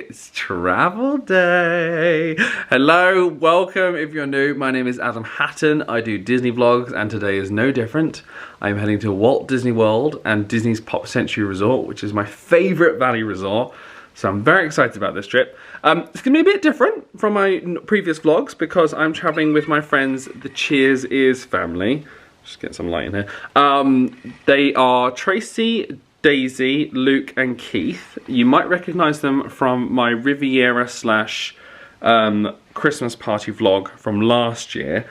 it's travel day. Hello, welcome if you're new. My name is Adam Hatton. I do Disney vlogs and today is no different. I'm heading to Walt Disney World and Disney's Pop Century Resort, which is my favorite valley resort. So I'm very excited about this trip. It's gonna be a bit different from my previous vlogs because I'm traveling with my friends, the Cheers Ears family. Just get some light in here. They are Tracy, Daisy, Luke and Keith. You might recognize them from my Riviera slash Christmas party vlog from last year.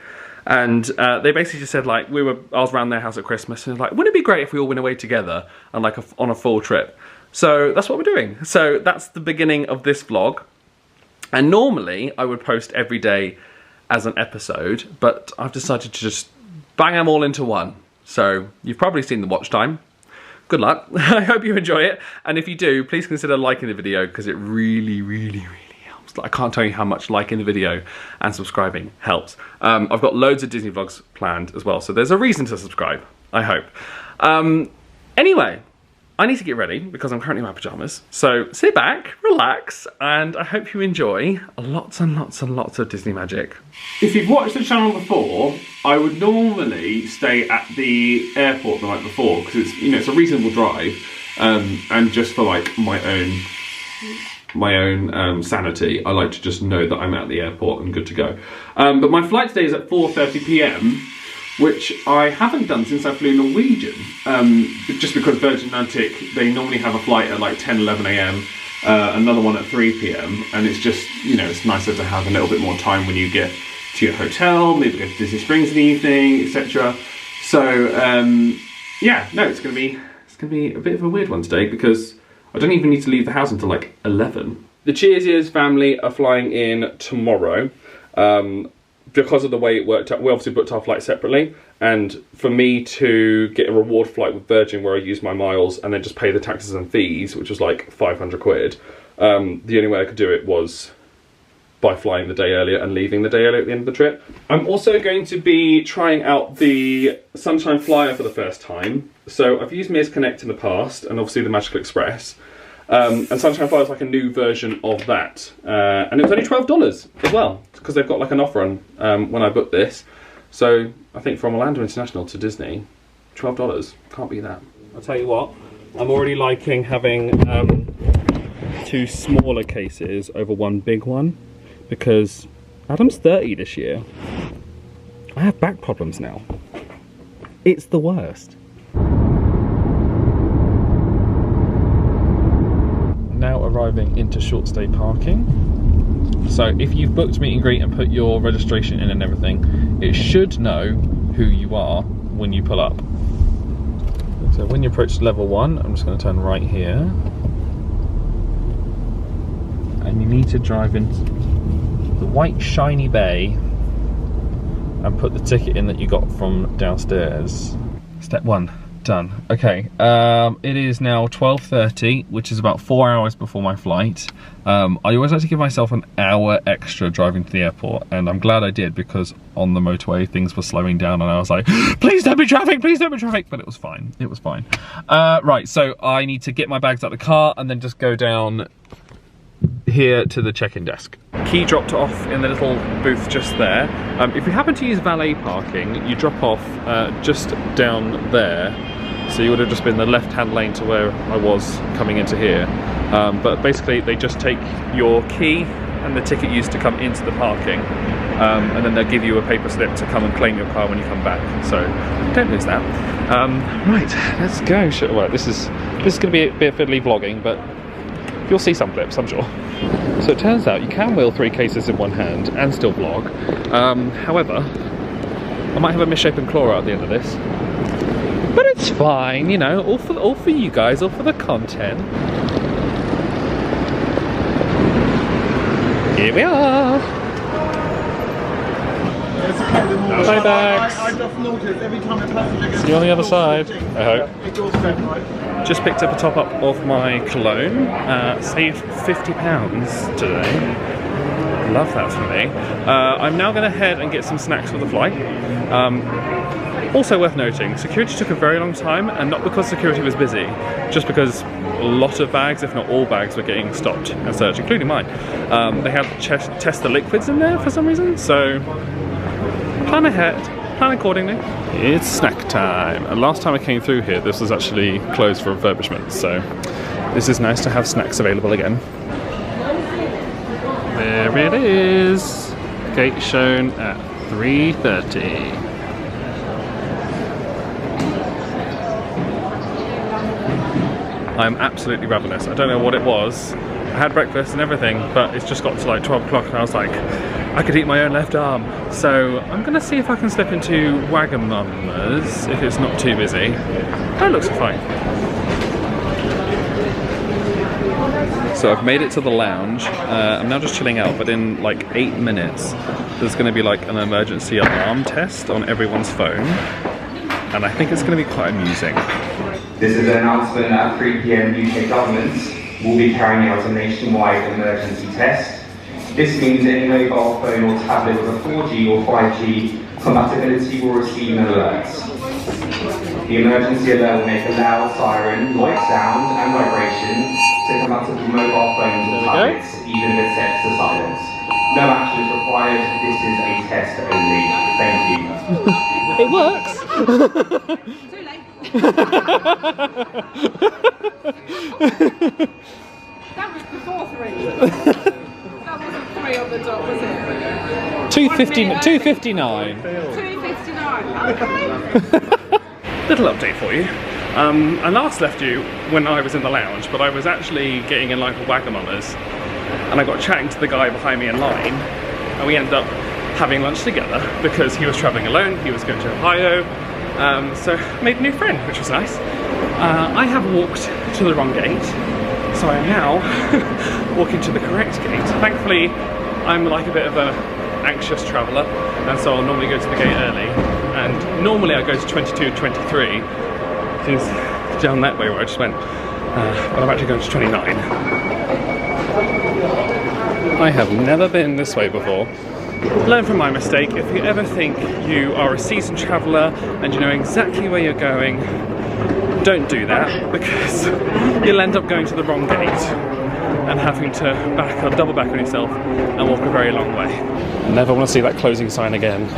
And they basically just said like, I was around their house at Christmas and like, wouldn't it be great if we all went away together and like on a full trip? So that's what we're doing. So that's the beginning of this vlog. And normally I would post every day as an episode, but I've decided to just bang them all into one. So you've probably seen the watch time. Good luck. I hope you enjoy it. And if you do, please consider liking the video because it really, really, really helps. I can't tell you how much liking the video and subscribing helps. I've got loads of Disney vlogs planned as well, so there's a reason to subscribe, I hope. Anyway, I need to get ready because I'm currently in my pajamas. So sit back, relax, and I hope you enjoy lots and lots and lots of Disney magic. If you've watched the channel before, I would normally stay at the airport the night before because it's, you know, it's a reasonable drive, and just for like my own sanity, I like to just know that I'm at the airport and good to go. But my flight today is at 4:30 p.m. which I haven't done since I flew Norwegian, just because Virgin Atlantic, they normally have a flight at like 10, 11 a.m, another one at 3 p.m, and it's just, you know, it's nicer to have a little bit more time when you get to your hotel, maybe go to Disney Springs in the evening, etc. So, yeah, no, it's gonna be a bit of a weird one today because I don't even need to leave the house until like 11. The Cheers Ears family are flying in tomorrow. Because of the way it worked out, we obviously booked our flight separately, and for me to get a reward flight with Virgin where I use my miles and then just pay the taxes and fees, which was like 500 quid, the only way I could do it was by flying the day earlier and leaving the day earlier at the end of the trip. I'm also going to be trying out the Sunshine Flyer for the first time. So I've used Mears Connect in the past, and obviously the Magical Express. And Sunshine Flyer is like a new version of that, and it was only $12 as well because they've got like an offer on when I booked this. So I think from Orlando International to Disney, $12, can't beat that. I'll tell you what, I'm already liking having two smaller cases over one big one because Adam's 30 this year. I have back problems now. It's the worst. Now arriving into short stay parking. So if you've booked meet and greet and put your registration in and everything, it should know who you are when you pull up. So when you approach level 1, I'm just going to turn right here, and you need to drive into the white shiny bay and put the ticket in that you got from downstairs. Step 1. Done. Okay, it is now 12:30, which is about 4 hours before my flight. I always like to give myself an hour extra driving to the airport, and I'm glad I did because on the motorway things were slowing down and I was like, please don't be traffic, please don't be traffic, but it was fine, it was fine. Right, so I need to get my bags out of the car and then just go down here to the check-in desk. Key dropped off in the little booth just there. If you happen to use valet parking, you drop off just down there. So you would have just been the left-hand lane to where I was coming into here. But basically they just take your key and the ticket used to come into the parking, and then they'll give you a paper slip to come and claim your car when you come back. So don't lose that. Right, let's go. Well, this is going to be a bit fiddly vlogging, but you'll see some clips, I'm sure. So it turns out you can wheel 3 cases in one hand and still vlog. However, I might have a misshapen claw at the end of this. But it's fine, you know, all for you guys, all for the content. Here we are. Hi, bags. I just noticed every time a passenger gets... See you on the other side, I hope. It goes straight right. Just picked up a top up of my cologne. Saved £50 today. Love that for me. I'm now going to head and get some snacks for the flight. Also worth noting, security took a very long time, and not because security was busy, just because a lot of bags, if not all bags, were getting stopped and searched, including mine. They had to test the liquids in there for some reason, so plan ahead, plan accordingly. It's snack time, and last time I came through here, this was actually closed for refurbishment, so this is nice to have snacks available again. There it is. Gate shown at 3:30. I'm absolutely ravenous. I don't know what it was. I had breakfast and everything, but it's just got to like 12 o'clock and I was like, I could eat my own left arm. So I'm gonna see if I can slip into Wagamama's if it's not too busy. That looks fine. So I've made it to the lounge. I'm now just chilling out, but in like 8 minutes, there's gonna be like an emergency alarm test on everyone's phone. And I think it's gonna be quite amusing. This is an announcement at 3 PM UK government will be carrying out a nationwide emergency test. This means any mobile phone or tablet with a 4G or 5G compatibility will receive an alert. The emergency alert will make a loud siren, like sound and vibration to come out of the mobile phones and tablets, even if it's set to silence. No action is required. This is a test only. Thank you. It works. Too late. That was before 3. That wasn't 3 on the dot, was it? 2:59. 2:59. Little update for you. I last left you when I was in the lounge, but I was actually getting in line for Wagamama's, and I got chatting to the guy behind me in line, and we ended up having lunch together because he was travelling alone. He was going to Ohio. So made a new friend, which was nice. I have walked to the wrong gate, so I am now walking to the correct gate. Thankfully, I'm like a bit of an anxious traveller, and so I'll normally go to the gate early. And normally I go to 22, 23, which is down that way where I just went. But I'm actually going to 29. I have never been this way before. Learn from my mistake. If you ever think you are a seasoned traveller and you know exactly where you're going, don't do that, because you'll end up going to the wrong gate and having to back or double back on yourself and walk a very long way. Never want to see that closing sign again.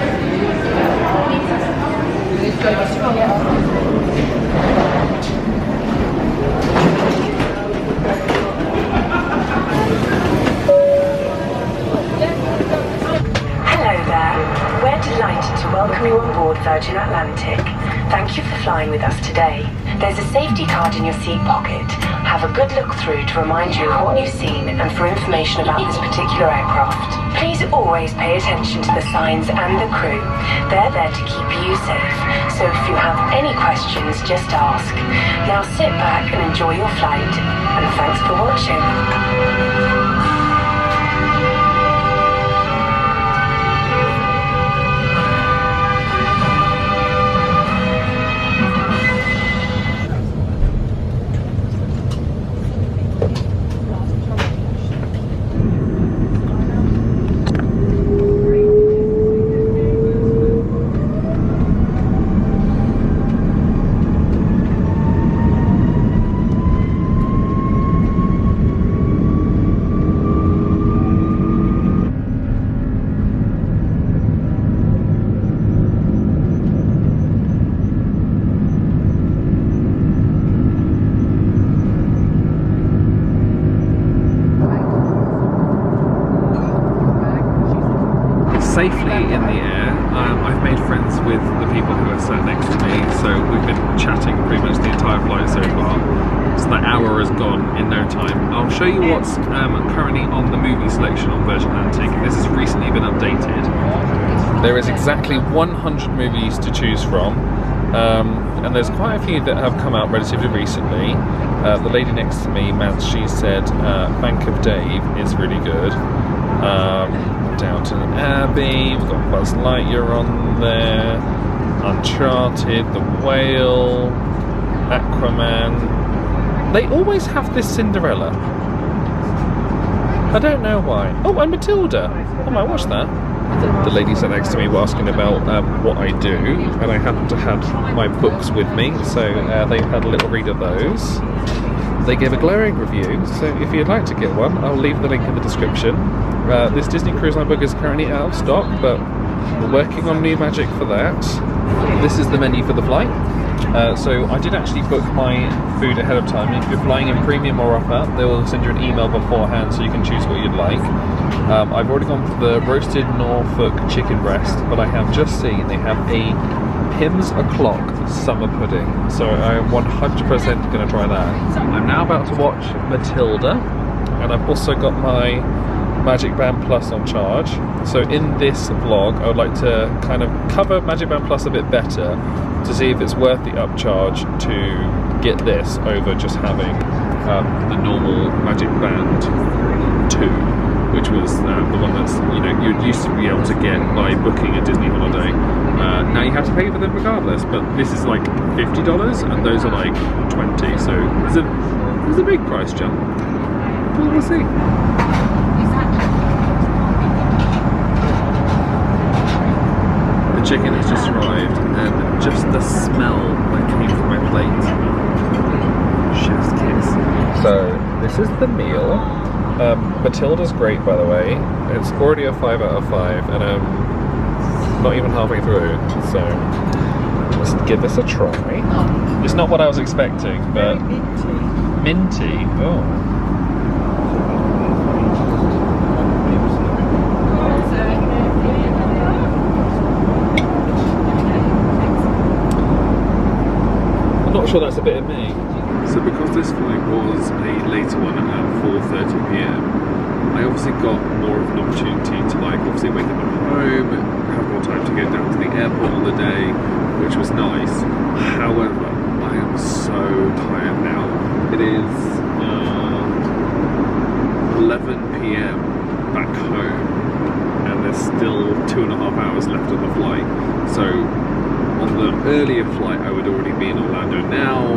Delighted to welcome you on board Virgin Atlantic. Thank you for flying with us today. There's a safety card in your seat pocket. Have a good look through to remind you of what you've seen and for information about this particular aircraft. Please always pay attention to the signs and the crew. They're there to keep you safe, so if you have any questions, just ask. Now sit back and enjoy your flight, and thanks for watching. Safely in the air. I've made friends with the people who are sat next to me, so we've been chatting pretty much the entire flight so far. So that hour is gone in no time. I'll show you what's currently on the movie selection on Virgin Atlantic. This has recently been updated. There is exactly 100 movies to choose from, and there's quite a few that have come out relatively recently. The lady next to me, Mads, she said Bank of Dave is really good. Downton Abbey, we've got Buzz Lightyear on there, Uncharted, The Whale, Aquaman. They always have this Cinderella. I don't know why. Oh, and Matilda. I might watch that. the lady sat next to me was asking about what I do, and I happened to have my books with me, so they had a little read of those. They gave a glowing review, so if you'd like to get one, I'll leave the link in the description. This Disney Cruise Line book is currently out of stock, but we're working on new magic for that. This is the menu for the flight. So I did actually book my food ahead of time. If you're flying in premium or upper, they will send you an email beforehand so you can choose what you'd like. I've already gone for the roasted Norfolk chicken breast, but I have just seen they have a Pimm's O'Clock summer pudding, so I'm 100% going to try that. I'm now about to watch Matilda, and I've also got my Magic Band Plus on charge. So in this vlog I would like to kind of cover Magic Band Plus a bit better to see if it's worth the upcharge to get this over just having the normal Magic Band 2, which was the one that's, you know, you used to be able to get by booking a Disney holiday. Now you have to pay for them regardless, but this is like $50 and those are like 20, so there's a big price jump. Well, we'll see. The chicken has just arrived, and just the smell that came from my plate. Chef's kiss. So this is the meal. Matilda's great, by the way. It's already a 5 out of 5, and not even halfway through, so let's give this a try. It's not what I was expecting, but minty. Oh. I'm not sure that's a bit of me. So because this flight was a later one at 4:30 PM, I obviously got more of an opportunity to obviously wake up at home, have more time to get down to the airport on the day, which was nice. However, I am so tired now. It is 11 PM back home, and there's still 2.5 hours left of the flight. So on the earlier flight I would already be in Orlando now.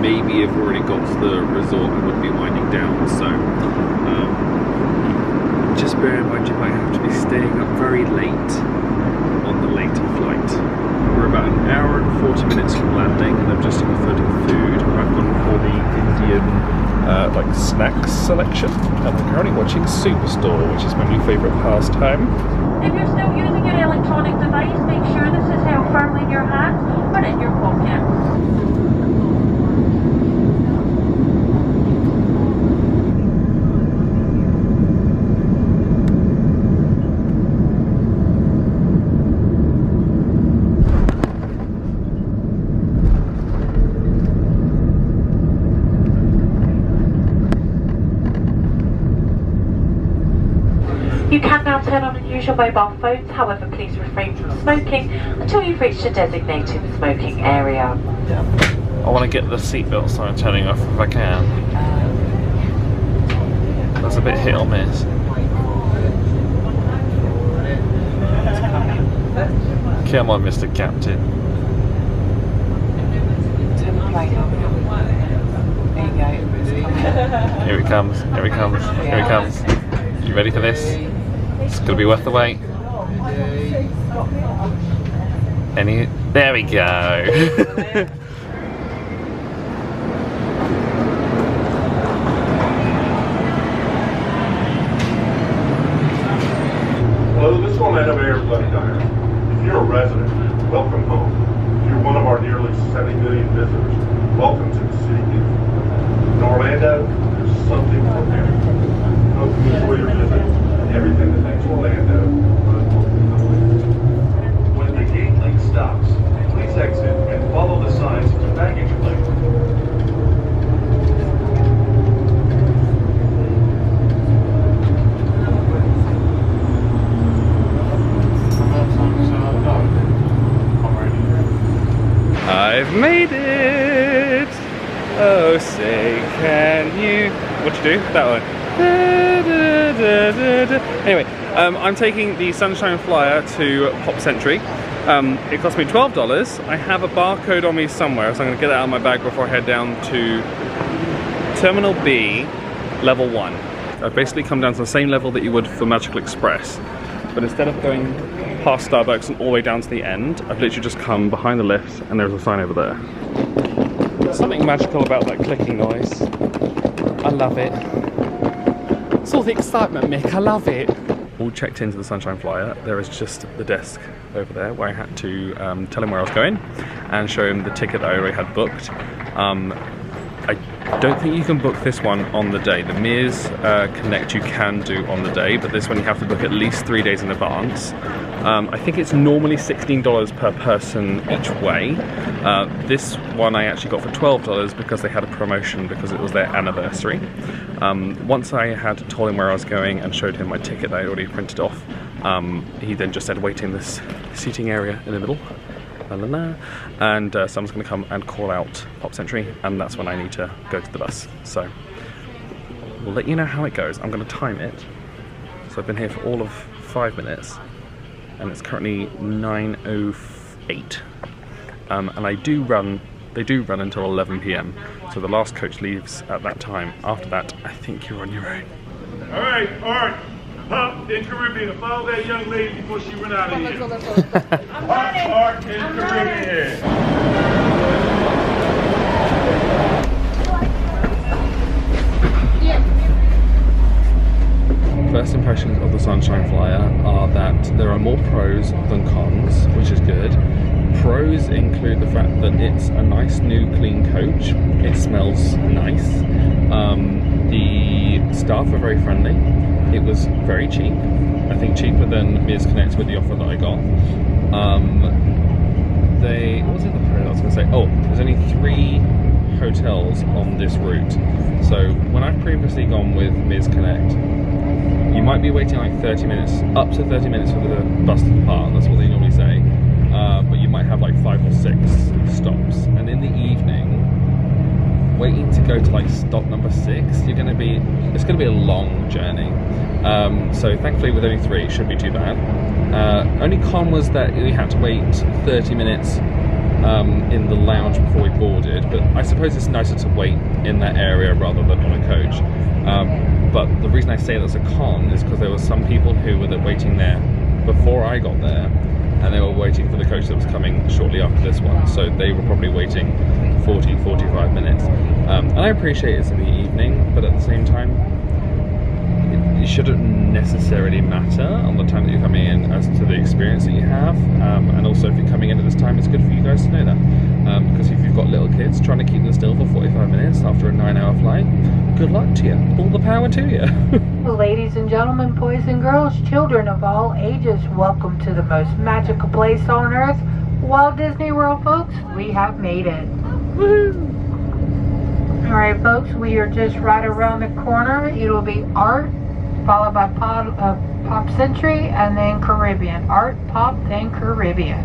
Maybe if we already got to the resort I would be winding down, so just bear in mind you might have to be staying up very late on the later flight. We're about an hour and 40 minutes from landing, and I've just ordered food. I've gone for the Indian like snacks selection, and I'm currently watching Superstore, which is my new favourite pastime. If you're still using your electronic device, make sure this is held firmly in your hands or in your pocket. You can now turn on and use your mobile phones, however please refrain from smoking until you've reached a designated smoking area. I want to get the seatbelt sign turning off if I can. That's a bit hit or miss. Come on, Mr. Captain. Turn the plane on. There you go. Here it comes, here it comes, here it comes. You ready for this? It's gonna be worth the wait. There we go. Hello, this is Orlando Mayor's Bloody Diner. If you're a resident, welcome home. If you're one of our nearly 70 million visitors, welcome to the city. In Orlando, there's something for everyone. Hope you enjoy your visit and everything that makes Orlando when the gate link stops, please exit and follow the signs to baggage lane. I've made it! Oh, say can you... What'd you do? That one. Da, da, da, da, da. Anyway, I'm taking the Sunshine Flyer to Pop Century. It cost me $12. I have a barcode on me somewhere, so I'm going to get it out of my bag before I head down to Terminal B, Level 1. I've basically come down to the same level that you would for Magical Express. but instead of going past Starbucks and all the way down to the end, I've literally just come behind the lift and there's a sign over there. There's something magical about that clicking noise. I love it. It's all the excitement, Mick, I love it. All checked into the Sunshine Flyer. There is just the desk over there where I had to tell him where I was going and show him the ticket that I already had booked. I don't think you can book this one on the day. The Mears Connect you can do on the day, but this one you have to book at least 3 days in advance. I think it's normally $16 per person each way. This one I actually got for $12 because they had a promotion because it was their anniversary. Once I had told him where I was going and showed him my ticket that I already printed off, he then just said wait in this seating area in the middle. And someone's going to come and call out Pop Century, and that's when I need to go to the bus. So we'll let you know how it goes. I'm going to time it. So I've been here for all of 5 minutes, and it's currently 9:08. And they do run until 11 p.m. So the last coach leaves at that time. After that, I think you're on your own. All right. Pop in Caribbean. Follow that young lady before she run out of here. Pop in Caribbean. First impressions of the Sunshine Flyer are that there are more pros than cons, which is good. Pros include the fact that it's a nice new clean coach. It smells nice. The staff are very friendly. It was very cheap. I think cheaper than Mears Connect with the offer that I got. What was it the pro I was going to say? Oh, there's only 3 hotels on this route. So when I've previously gone with Mears Connect, you might be waiting like 30 minutes, up to 30 minutes for the bus to depart. That's what they normally say. But you might have like 5 or 6 stops. And in the evening, waiting to go to like stop number 6, it's going to be a long journey. So thankfully with only 3 it shouldn't be too bad. Only con was that we had to wait 30 minutes in the lounge before we boarded, but I suppose it's nicer to wait in that area rather than on a coach. But the reason I say that's a con is because there were some people who were waiting there before I got there, and they were waiting for the coach that was coming shortly after this one, so they were probably waiting 40-45 minutes. And I appreciate it's in the evening, but at the same time, it shouldn't necessarily matter on the time that you're coming in as to the experience that you have. And also if you're coming in at this time, it's good for you guys to know that. Because if you've got little kids, trying to keep them still for 45 minutes after a 9-hour flight, good luck to you. All the power to you. Ladies and gentlemen, boys and girls, children of all ages, welcome to the most magical place on earth, Walt Disney World, folks. We have made it. Woo! Alright folks, we are just right around the corner. It'll be Art, followed by Pop Century, and then Caribbean. Art, Pop, then Caribbean.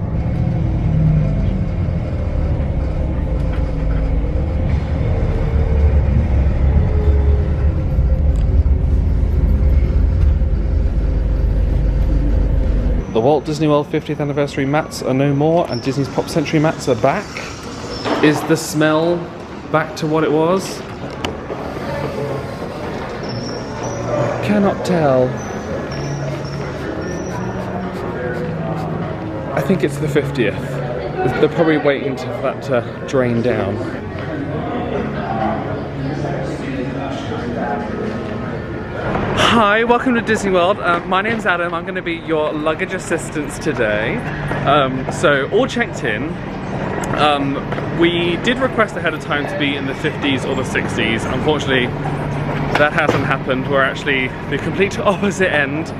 The Walt Disney World 50th anniversary mats are no more, and Disney's Pop Century mats are back. Is the smell back to what it was? Cannot tell. I think it's the 50th. They're probably waiting for that to drain down. Hi, welcome to Disney World. My name's Adam. I'm going to be your luggage assistant today. So all checked in. We did request ahead of time to be in the 50s or the 60s. Unfortunately, that hasn't happened. We're actually the complete opposite end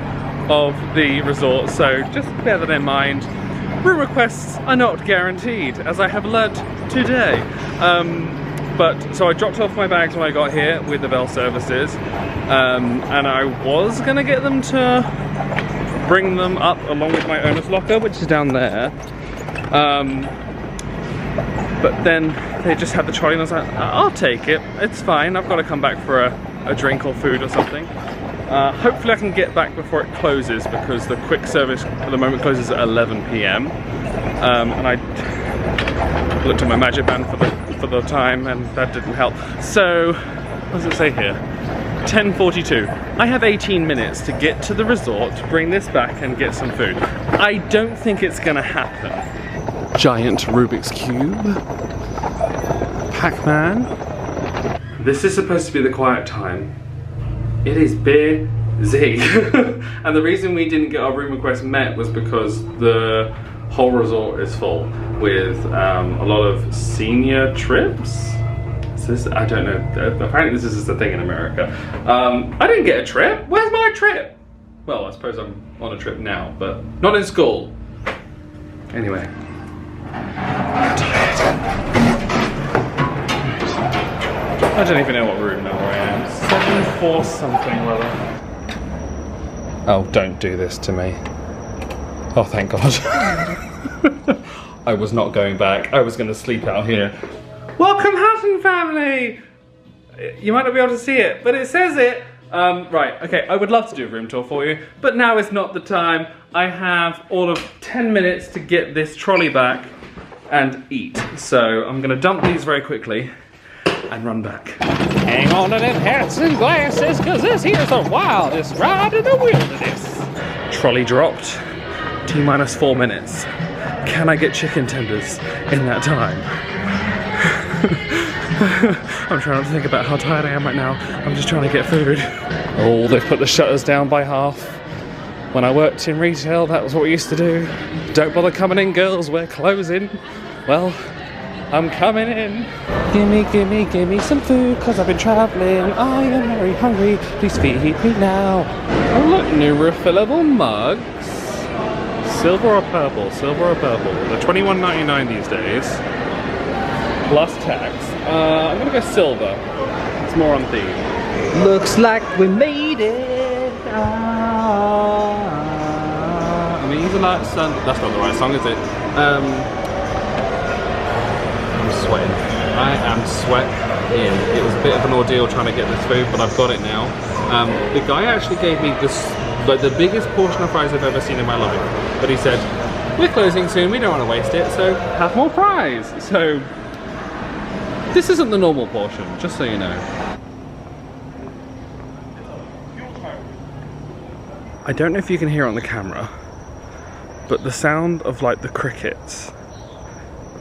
of the resort, so just bear that in mind. Room requests are not guaranteed, as I have learnt today. So I dropped off my bags when I got here with the Bell Services, and I was going to get them to bring them up along with my owner's locker, which is down there. But then they just had the trolley and I was like, I'll take it, it's fine, I've got to come back for a drink or food or something. Hopefully I can get back before it closes, because the quick service at the moment closes at 11 p.m. And I looked at my magic band for the time, and that didn't help. So, what does it say here? 10:42. I have 18 minutes to get to the resort, bring this back and get some food. I don't think it's gonna happen. Giant Rubik's Cube. Pac-Man. This is supposed to be the quiet time. It is busy. And the reason we didn't get our room request met was because the whole resort is full with a lot of senior trips. This, I don't know, apparently this is the thing in America. I didn't get a trip. Where's my trip? Well, I suppose I'm on a trip now, but not in school. Anyway. I'm tired. I don't even know what room number I am. 7-4 something, rather. Oh, don't do this to me. Oh, thank God. I was not going back. I was going to sleep out here. Welcome, Hatton family! You might not be able to see it, but it says it. Right, okay, I would love to do a room tour for you, but now is not the time. I have all of 10 minutes to get this trolley back and eat. So I'm gonna dump these very quickly and run back. Hang on to them hats and glasses, cause this here's the wildest ride in the wilderness. Trolley dropped. T-minus 4 minutes. Can I get chicken tenders in that time? I'm trying not to think about how tired I am right now. I'm just trying to get food. Oh, they've put the shutters down by half. When I worked in retail, that was what we used to do. Don't bother coming in, girls, we're closing. Well, I'm coming in. Gimme some food, cause I've been traveling. I am very hungry, please feed me now. Oh look, new refillable mugs. Silver or purple? Silver or purple? They're $21.99 these days. Plus tax. I'm gonna go silver. It's more on theme. Looks like we made it. I mean, even like sun. That's not the right song, is it? I'm sweating. I am sweating. It was a bit of an ordeal trying to get this food, but I've got it now. The guy actually gave me this, like the biggest portion of fries I've ever seen in my life. But he said, "We're closing soon. We don't want to waste it, so have more fries." So. This isn't the normal portion, just so you know. I don't know if you can hear on the camera, but the sound of like the crickets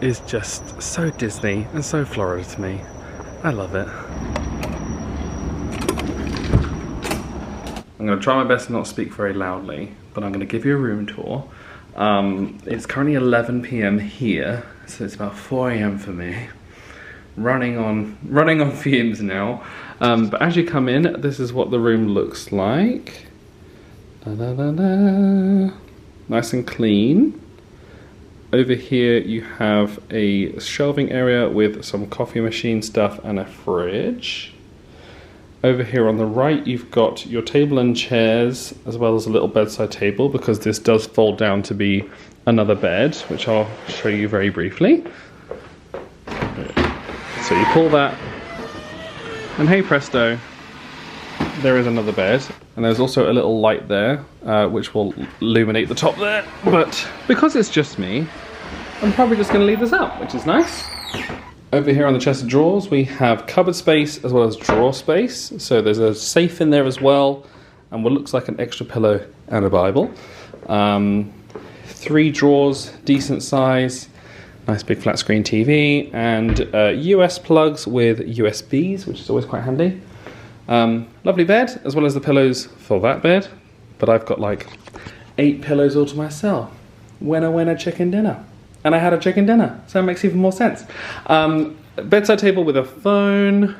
is just so Disney and so Florida to me. I love it. I'm gonna try my best to not speak very loudly, but I'm gonna give you a room tour. It's currently 11 PM here, so it's about 4 AM for me. Running on fumes now, but as you come in, this is what the room looks like. Nice and clean. Over here you have a shelving area with some coffee machine stuff and a fridge. Over here on the right you've got your table and chairs, as well as a little bedside table, because this does fold down to be another bed, which I'll show you very briefly. So you pull that, and hey presto, there is another bed. And there's also a little light there, which will illuminate the top there. But because it's just me, I'm probably just gonna leave this out, which is nice. Over here on the chest of drawers, we have cupboard space as well as drawer space. So there's a safe in there as well, and what looks like an extra pillow and a Bible. 3 drawers, decent size. Nice big flat screen TV, and US plugs with USBs, which is always quite handy. Lovely bed, as well as the pillows for that bed. But I've got like 8 pillows all to myself. Winner, chicken dinner. And I had a chicken dinner, so it makes even more sense. Bedside table with a phone.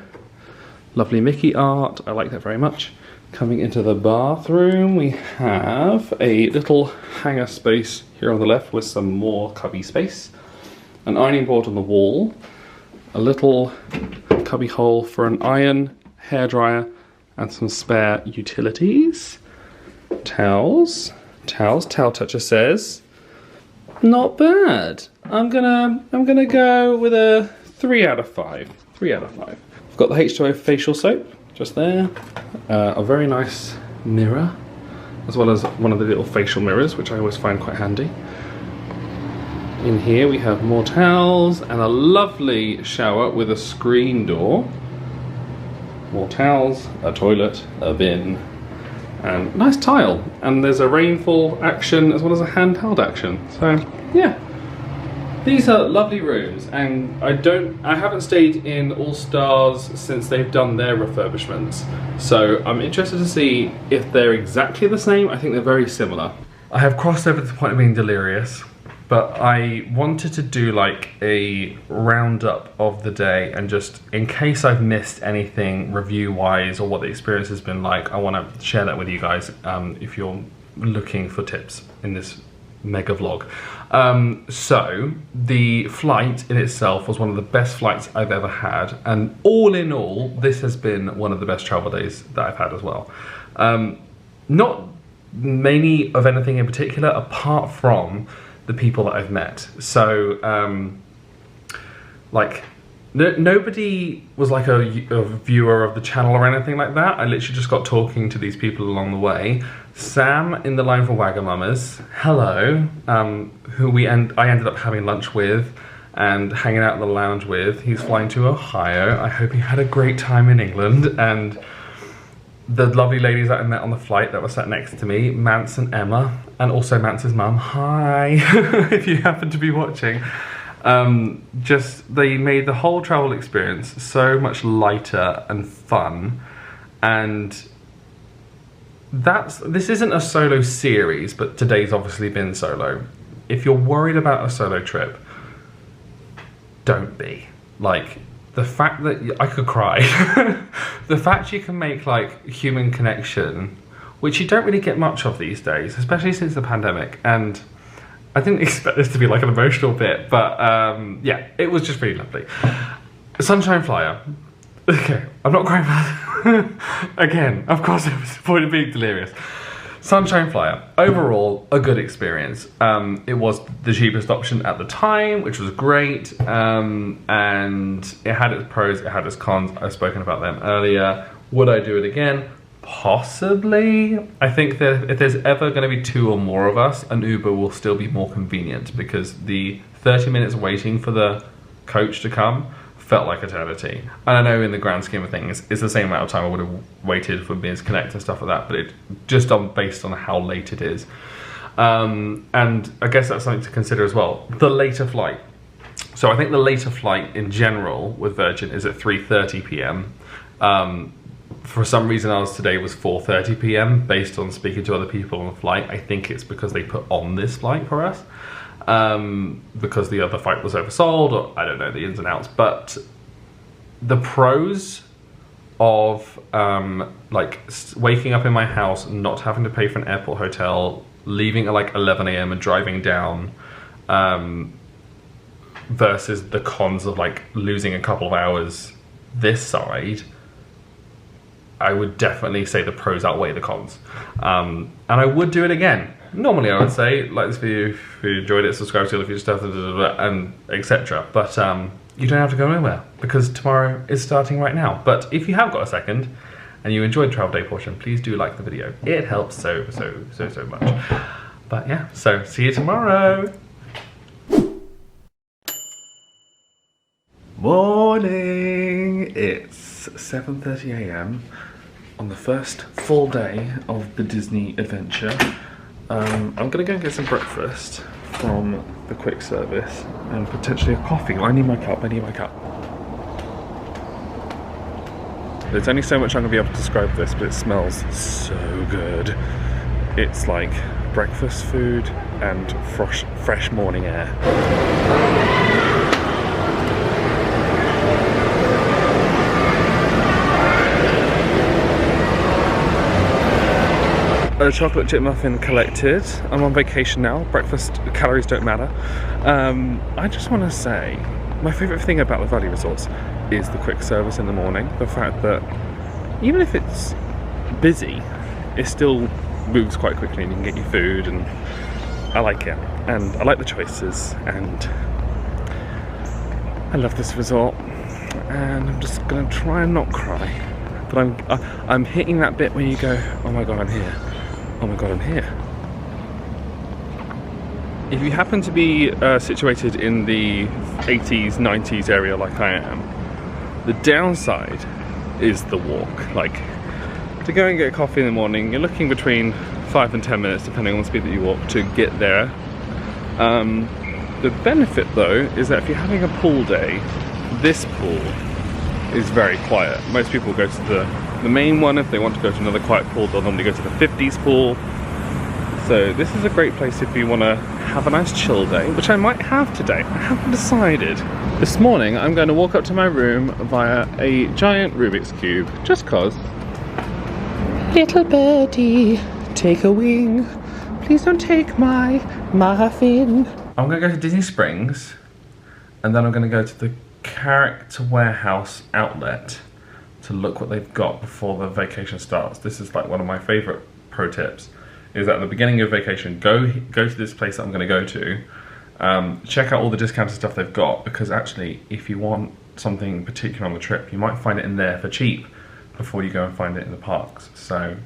Lovely Mickey art, I like that very much. Coming into the bathroom, we have a little hanger space here on the left with some more cubby space. An ironing board on the wall, a little cubby hole for an iron, hairdryer, and some spare utilities. Towels. Towel Toucher says, not bad. I'm gonna go with a 3 out of 5. 3 out of 5. I've got the H2O facial soap just there, a very nice mirror, as well as one of the little facial mirrors, which I always find quite handy. In here we have more towels and a lovely shower with a screen door. more towels, a toilet, a bin, and nice tile. And there's a rainfall action as well as a handheld action. So yeah, these are lovely rooms, and I haven't stayed in All Stars since they've done their refurbishments. So I'm interested to see if they're exactly the same. I think they're very similar. I have crossed over to the point of being delirious, but I wanted to do like a roundup of the day, and just in case I've missed anything review-wise or what the experience has been like, I want to share that with you guys if you're looking for tips in this mega vlog. So the flight in itself was one of the best flights I've ever had, and all in all, this has been one of the best travel days that I've had as well. Not many of anything in particular, apart from the people that I've met. So like nobody was like a viewer of the channel or anything like that. I literally just got talking to these people along the way. Sam in the line for Wagamama's, hello, who I ended up having lunch with and hanging out in the lounge with. He's flying to Ohio. I hope he had a great time in England. And the lovely ladies that I met on the flight that were sat next to me, Mance and Emma, and also Mance's mum, hi, if you happen to be watching. They made the whole travel experience so much lighter and fun. And this isn't a solo series, but today's obviously been solo. If you're worried about a solo trip, don't be. Like, the fact that I could cry, the fact you can make like human connection, which you don't really get much of these days, especially since the pandemic. And I didn't expect this to be like an emotional bit, but yeah, it was just really lovely. Sunshine Flyer. Okay, I'm not crying about it. Again, of course, it was the point of being delirious. Sunshine Flyer, overall, a good experience. It was the cheapest option at the time, which was great, and it had its pros, it had its cons. I've spoken about them earlier. Would I do it again? Possibly. I think that if there's ever going to be 2 or more of us, an Uber will still be more convenient, because the 30 minutes waiting for the coach to come felt like eternity. And I know in the grand scheme of things, it's the same amount of time I would have waited for Biz Connect and stuff like that, but it just based on how late it is. And I guess that's something to consider as well. The later flight. So I think the later flight in general with Virgin is at 3:30 p.m. For some reason ours today was 4:30 p.m. based on speaking to other people on the flight. I think it's because they put on this flight for us. Because the other flight was oversold, or I don't know the ins and outs, but the pros of like waking up in my house, not having to pay for an airport hotel, leaving at like 11 a.m. and driving down, versus the cons of like losing a couple of hours this side, I would definitely say the pros outweigh the cons. And I would do it again. Normally I would say, like this video if you enjoyed it, subscribe to all the future stuff, and etc. But you don't have to go anywhere, because tomorrow is starting right now. But if you have got a second, and you enjoyed the travel day portion, please do like the video. It helps so much. But yeah, so see you tomorrow. Morning! It's 7:30 a.m. on the first full day of the Disney adventure. I'm gonna go and get some breakfast from the quick service and potentially a coffee. I need my cup. There's only so much I'm gonna be able to describe this, but it smells so good. It's like breakfast food and fresh morning air. A chocolate chip muffin collected. I'm on vacation now. Breakfast calories don't matter. I just want to say, my favourite thing about the Valley Resorts is the quick service in the morning. The fact that even if it's busy, it still moves quite quickly and you can get your food, and I like it. And I like the choices, and I love this resort. And I'm just gonna try and not cry. But I'm hitting that bit where you go, oh my god, I'm here. Oh my god, I'm here. If you happen to be situated in the 80s, 90s area like I am, the downside is the walk. Like, to go and get coffee in the morning, you're looking between 5 and 10 minutes, depending on the speed that you walk, to get there. The benefit though is that if you're having a pool day, this pool is very quiet. Most people go to the main one. If they want to go to another quiet pool, they'll normally go to the 50s pool. So this is a great place if you want to have a nice chill day, which I might have today. I haven't decided. This morning I'm going to walk up to my room via a giant Rubik's Cube, just cause. Little birdie, take a wing. Please don't take my muffin. I'm going to go to Disney Springs, and then I'm going to go to the Character Warehouse outlet to look what they've got before the vacation starts. This is like one of my favorite pro tips, is at the beginning of vacation, go to this place that I'm going to go to, check out all the discounted stuff they've got, because actually if you want something particular on the trip, you might find it in there for cheap before you go and find it in the parks. So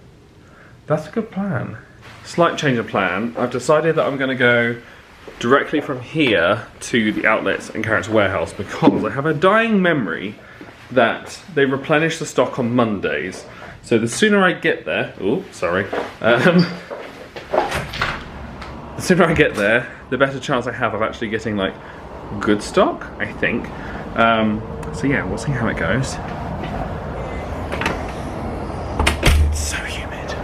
that's a good plan. Slight change of plan. I've decided that I'm going to go directly from here to the outlets and Character Warehouse, because I have a dying memory that they replenish the stock on Mondays. So the sooner I get there, the sooner I get there, the better chance I have of actually getting like good stock, I think. So yeah, we'll see how it goes. It's so humid.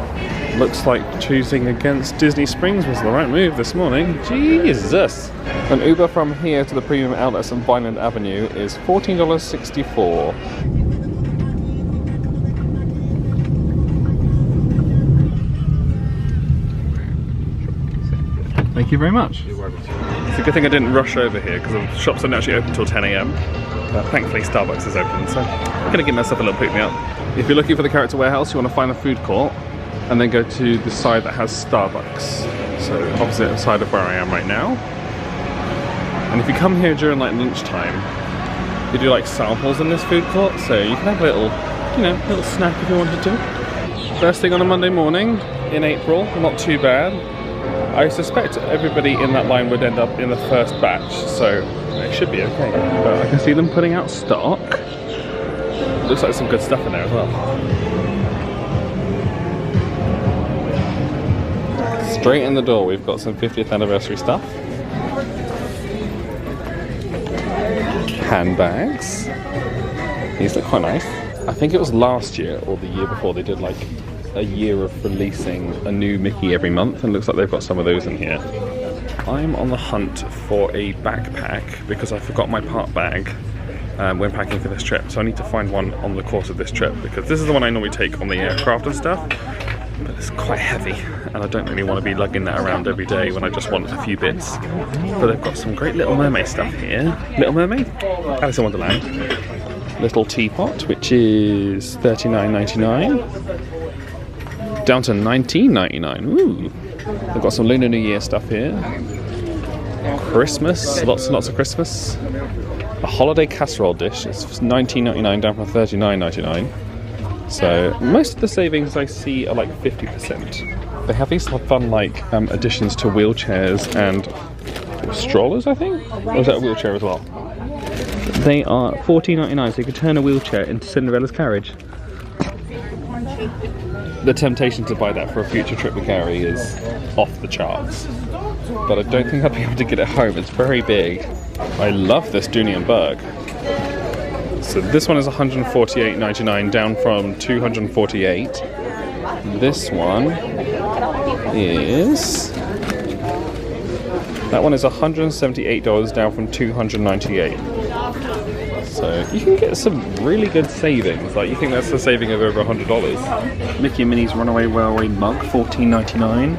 Looks like choosing against Disney Springs was the right move this morning. Jesus! An Uber from here to the premium outlets on Vineland Avenue is $14.64. Thank you very much. It's a good thing I didn't rush over here, because the shops don't actually open until 10 AM. Thankfully Starbucks is open, so I'm going to give myself a little pick-me-up. If you're looking for the Character Warehouse, you want to find a food court, and then go to the side that has Starbucks. So opposite side of where I am right now. And if you come here during like lunchtime, they do like samples in this food court, so you can have a little, little snack if you wanted to. First thing on a Monday morning in April, not too bad. I suspect everybody in that line would end up in the first batch, so it should be okay. But I can see them putting out stock. Looks like some good stuff in there as well. Straight in the door, we've got some 50th anniversary stuff. Handbags. These look quite nice. I think it was last year or the year before they did like a year of releasing a new Mickey every month, and looks like they've got some of those in here. I'm on the hunt for a backpack because I forgot my part bag when packing for this trip, so I need to find one on the course of this trip, because this is the one I normally take on the aircraft and stuff, but it's quite heavy and I don't really want to be lugging that around every day when I just want a few bits. But they've got some great Little Mermaid stuff here. Little Mermaid? Alice in Wonderland. Little teapot, which is $39.99. Down to $19.99. Ooh. They've got some Lunar New Year stuff here. Christmas, lots and lots of Christmas. A holiday casserole dish, it's $19.99 down from $39.99. So most of the savings I see are like 50%. They have these fun like additions to wheelchairs and strollers, I think? Or is that a wheelchair as well? They are $14.99, so you can turn a wheelchair into Cinderella's carriage. The temptation to buy that for a future trip with Gary is off the charts. But I don't think I'll be able to get it home, it's very big. I love this Dooney & Bourke. So this one is $148.99 down from $248. This one is... that one is $178 down from $298. So you can get some really good savings. Like, you think that's a saving of over $100. Mickey and Minnie's Runaway Railway mug, $14.99.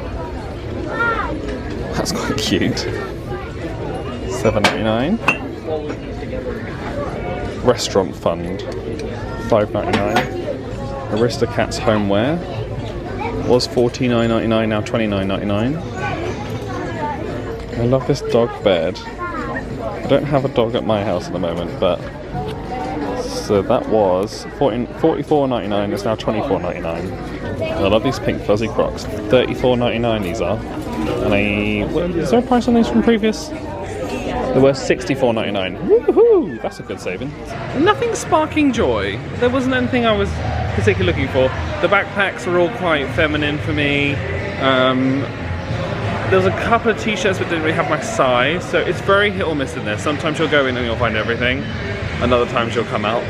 That's quite cute. $7.99. Restaurant Fund, $5.99. Aristocats Homeware was $49.99, now $29.99. I love this dog bed. I don't have a dog at my house at the moment, but so that was $44.99, it's now $24.99. I love these pink fuzzy Crocs. $34.99 these are. And is there a price on these from previous? They were $64.99. Woo! Woohoo! That's a good saving. Nothing sparking joy. There wasn't anything I was particularly looking for. The backpacks are all quite feminine for me. There's a couple of t-shirts but didn't really have my size, so it's very hit or miss in there. Sometimes you'll go in and you'll find everything, and other times you'll come out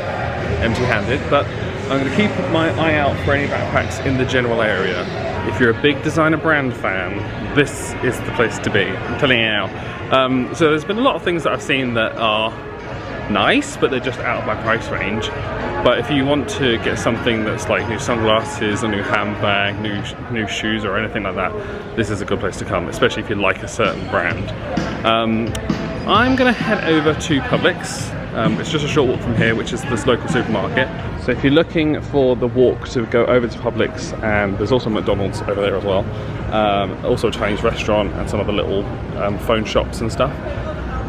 empty-handed, but I'm going to keep my eye out for any backpacks in the general area. If you're a big designer brand fan, this is the place to be, I'm telling you now. So there's been a lot of things that I've seen that are nice, but they're just out of my price range. But if you want to get something that's like new sunglasses, a new handbag, new shoes or anything like that, this is a good place to come, especially if you like a certain brand. I'm gonna head over to Publix. It's just a short walk from here, which is this local supermarket. So if you're looking for the walk to go over to Publix, and there's also McDonald's over there as well, also a Chinese restaurant and some other little phone shops and stuff.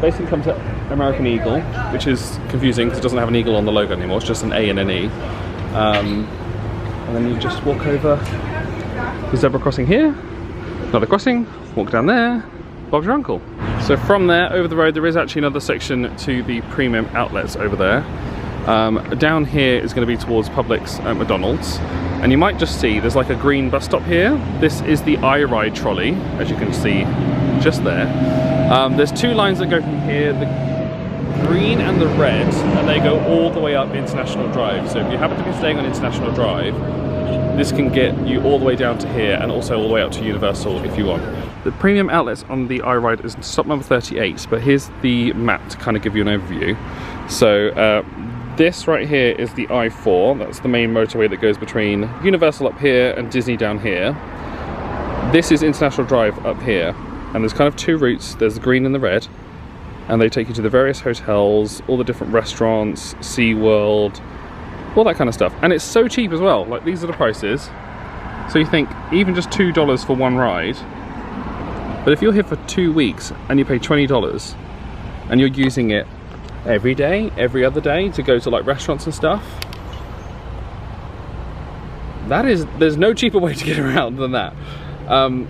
Basically come to American Eagle, which is confusing because it doesn't have an eagle on the logo anymore, it's just an A and an E. And then you just walk over the zebra crossing here, another crossing, walk down there, Bob's your uncle. So from there, over the road, there is actually another section to the premium outlets over there. Down here is going to be towards Publix and McDonald's. And you might just see, there's like a green bus stop here. This is the iRide trolley, as you can see just there. There's two lines that go from here, the green and the red, and they go all the way up International Drive. So if you happen to be staying on International Drive, this can get you all the way down to here and also all the way up to Universal if you want. The premium outlets on the iRide is stop number 38, but here's the map to kind of give you an overview. So this right here is the I-4, that's the main motorway that goes between Universal up here and Disney down here. This is International Drive up here, and there's kind of two routes, there's the green and the red, and they take you to the various hotels, all the different restaurants, SeaWorld, all that kind of stuff. And it's so cheap as well, like these are the prices. So you think, even just $2 for one ride, but if you're here for 2 weeks and you pay $20 and you're using it every day, every other day to go to like restaurants and stuff, there's no cheaper way to get around than that.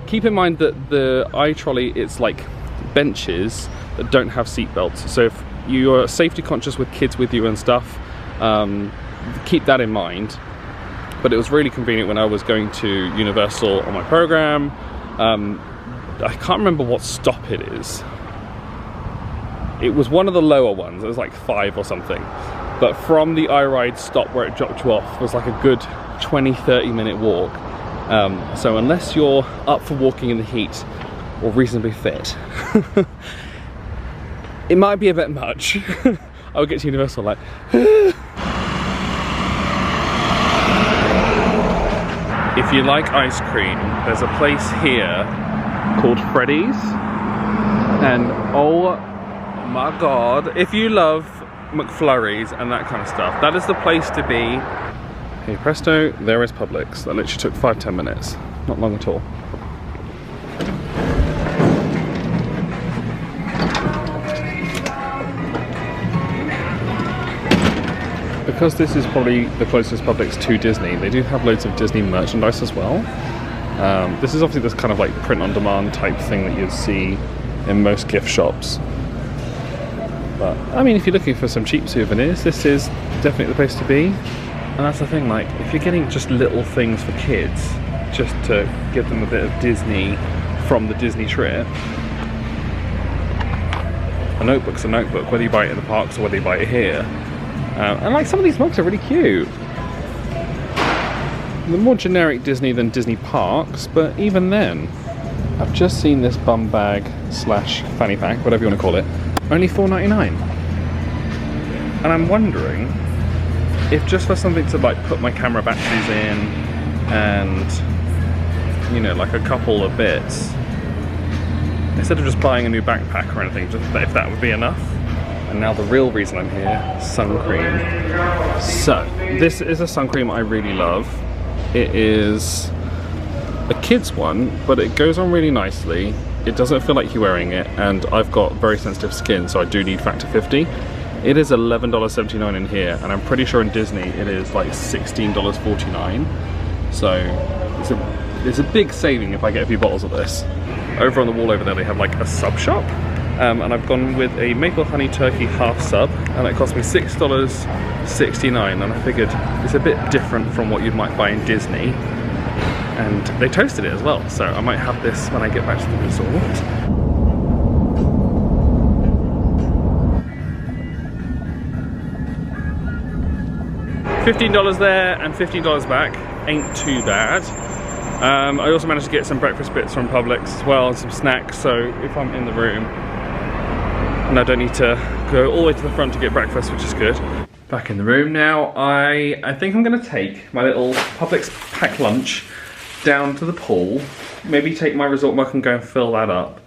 Keep in mind that the iTrolley, it's like benches that don't have seat belts. So if you're safety conscious with kids with you and stuff, keep that in mind. But it was really convenient when I was going to Universal on my program. I can't remember what stop it is. It was one of the lower ones, it was like 5 or something. But from the iRide stop where it dropped you off was like a good 20-30 minute walk. So unless you're up for walking in the heat or reasonably fit, it might be a bit much. I would get to Universal like... If you like ice cream, there's a place here called Freddy's, and oh my god, if you love McFlurries and that kind of stuff, that is the place to be. Hey presto, there is Publix. That literally took 5-10 minutes, not long at all. Because this is probably the closest Publix to Disney, they do have loads of Disney merchandise as well. This is obviously this kind of like print-on-demand type thing that you'd see in most gift shops. But, I mean, if you're looking for some cheap souvenirs, this is definitely the place to be. And that's the thing, like, if you're getting just little things for kids, just to give them a bit of Disney from the Disney trip, a notebook's a notebook, whether you buy it in the parks or whether you buy it here. And like, some of these mugs are really cute. They're more generic Disney than Disney parks, but even then, I've just seen this bum bag slash fanny pack, whatever you want to call it, only $4.99. And I'm wondering if just for something to like put my camera batteries in and, you know, like a couple of bits, instead of just buying a new backpack or anything, just if that would be enough. And now the real reason I'm here, sun cream. So, this is a sun cream I really love. It is a kid's one, but it goes on really nicely. It doesn't feel like you're wearing it, and I've got very sensitive skin, so I do need factor 50. It is $11.79 in here, and I'm pretty sure in Disney it is like $16.49. So it's a big saving if I get a few bottles of this. Over on the wall over there they have like a sub shop, and I've gone with a maple honey turkey half sub, and it cost me $6.69, and I figured it's a bit different from what you might buy in Disney, and they toasted it as well, so I might have this when I get back to the resort. $15 there and $15 back, ain't too bad. I also managed to get some breakfast bits from Publix as well, and some snacks, so if I'm in the room and I don't need to go all the way to the front to get breakfast, which is good. Back in the room now. I think I'm gonna take my little Publix packed lunch down to the pool, maybe take my resort mug and go and fill that up,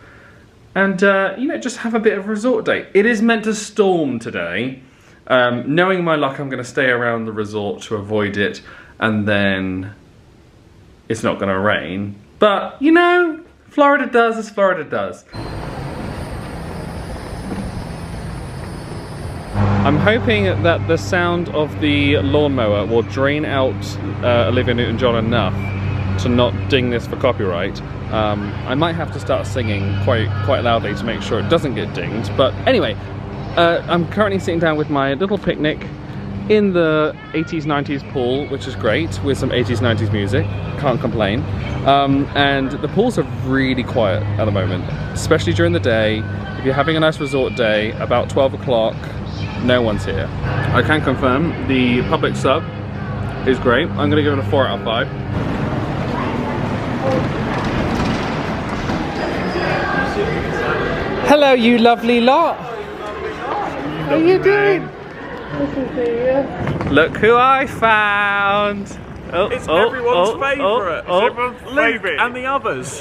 and you know, just have a bit of a resort day. It is meant to storm today. Knowing my luck, I'm going to stay around the resort to avoid it, and then it's not going to rain. But, you know, Florida does as Florida does. I'm hoping that the sound of the lawnmower will drain out Olivia Newton-John enough to not ding this for copyright. I might have to start singing quite loudly to make sure it doesn't get dinged, but anyway. I'm currently sitting down with my little picnic in the 80s, 90s pool, which is great, with some 80s, 90s music. Can't complain. And the pools are really quiet at the moment, especially during the day. If you're having a nice resort day, about 12 o'clock, no one's here. I can confirm the Publix sub is great. I'm going to give it a 4 out of 5. Hello, you lovely lot. How are you doing? Look who I found! It's everyone's favourite. It's everyone's favourite. And the others.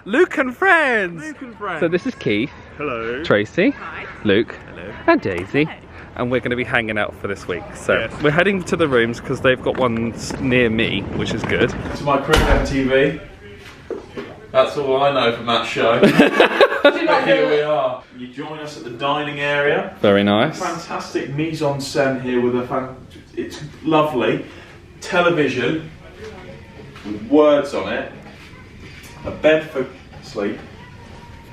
Luke and friends. Luke and friends. So this is Keith. Hello. Tracy. Hi. Luke. Hello. And Daisy. Hello. And we're going to be hanging out for this week. So yes, we're heading to the rooms because they've got ones near me, which is good. To my Cricket MTV. That's all I know from that show. But here we are. You join us at the dining area. Very nice. Fantastic mise en scène here with it's lovely. Television with words on it. A bed for sleep.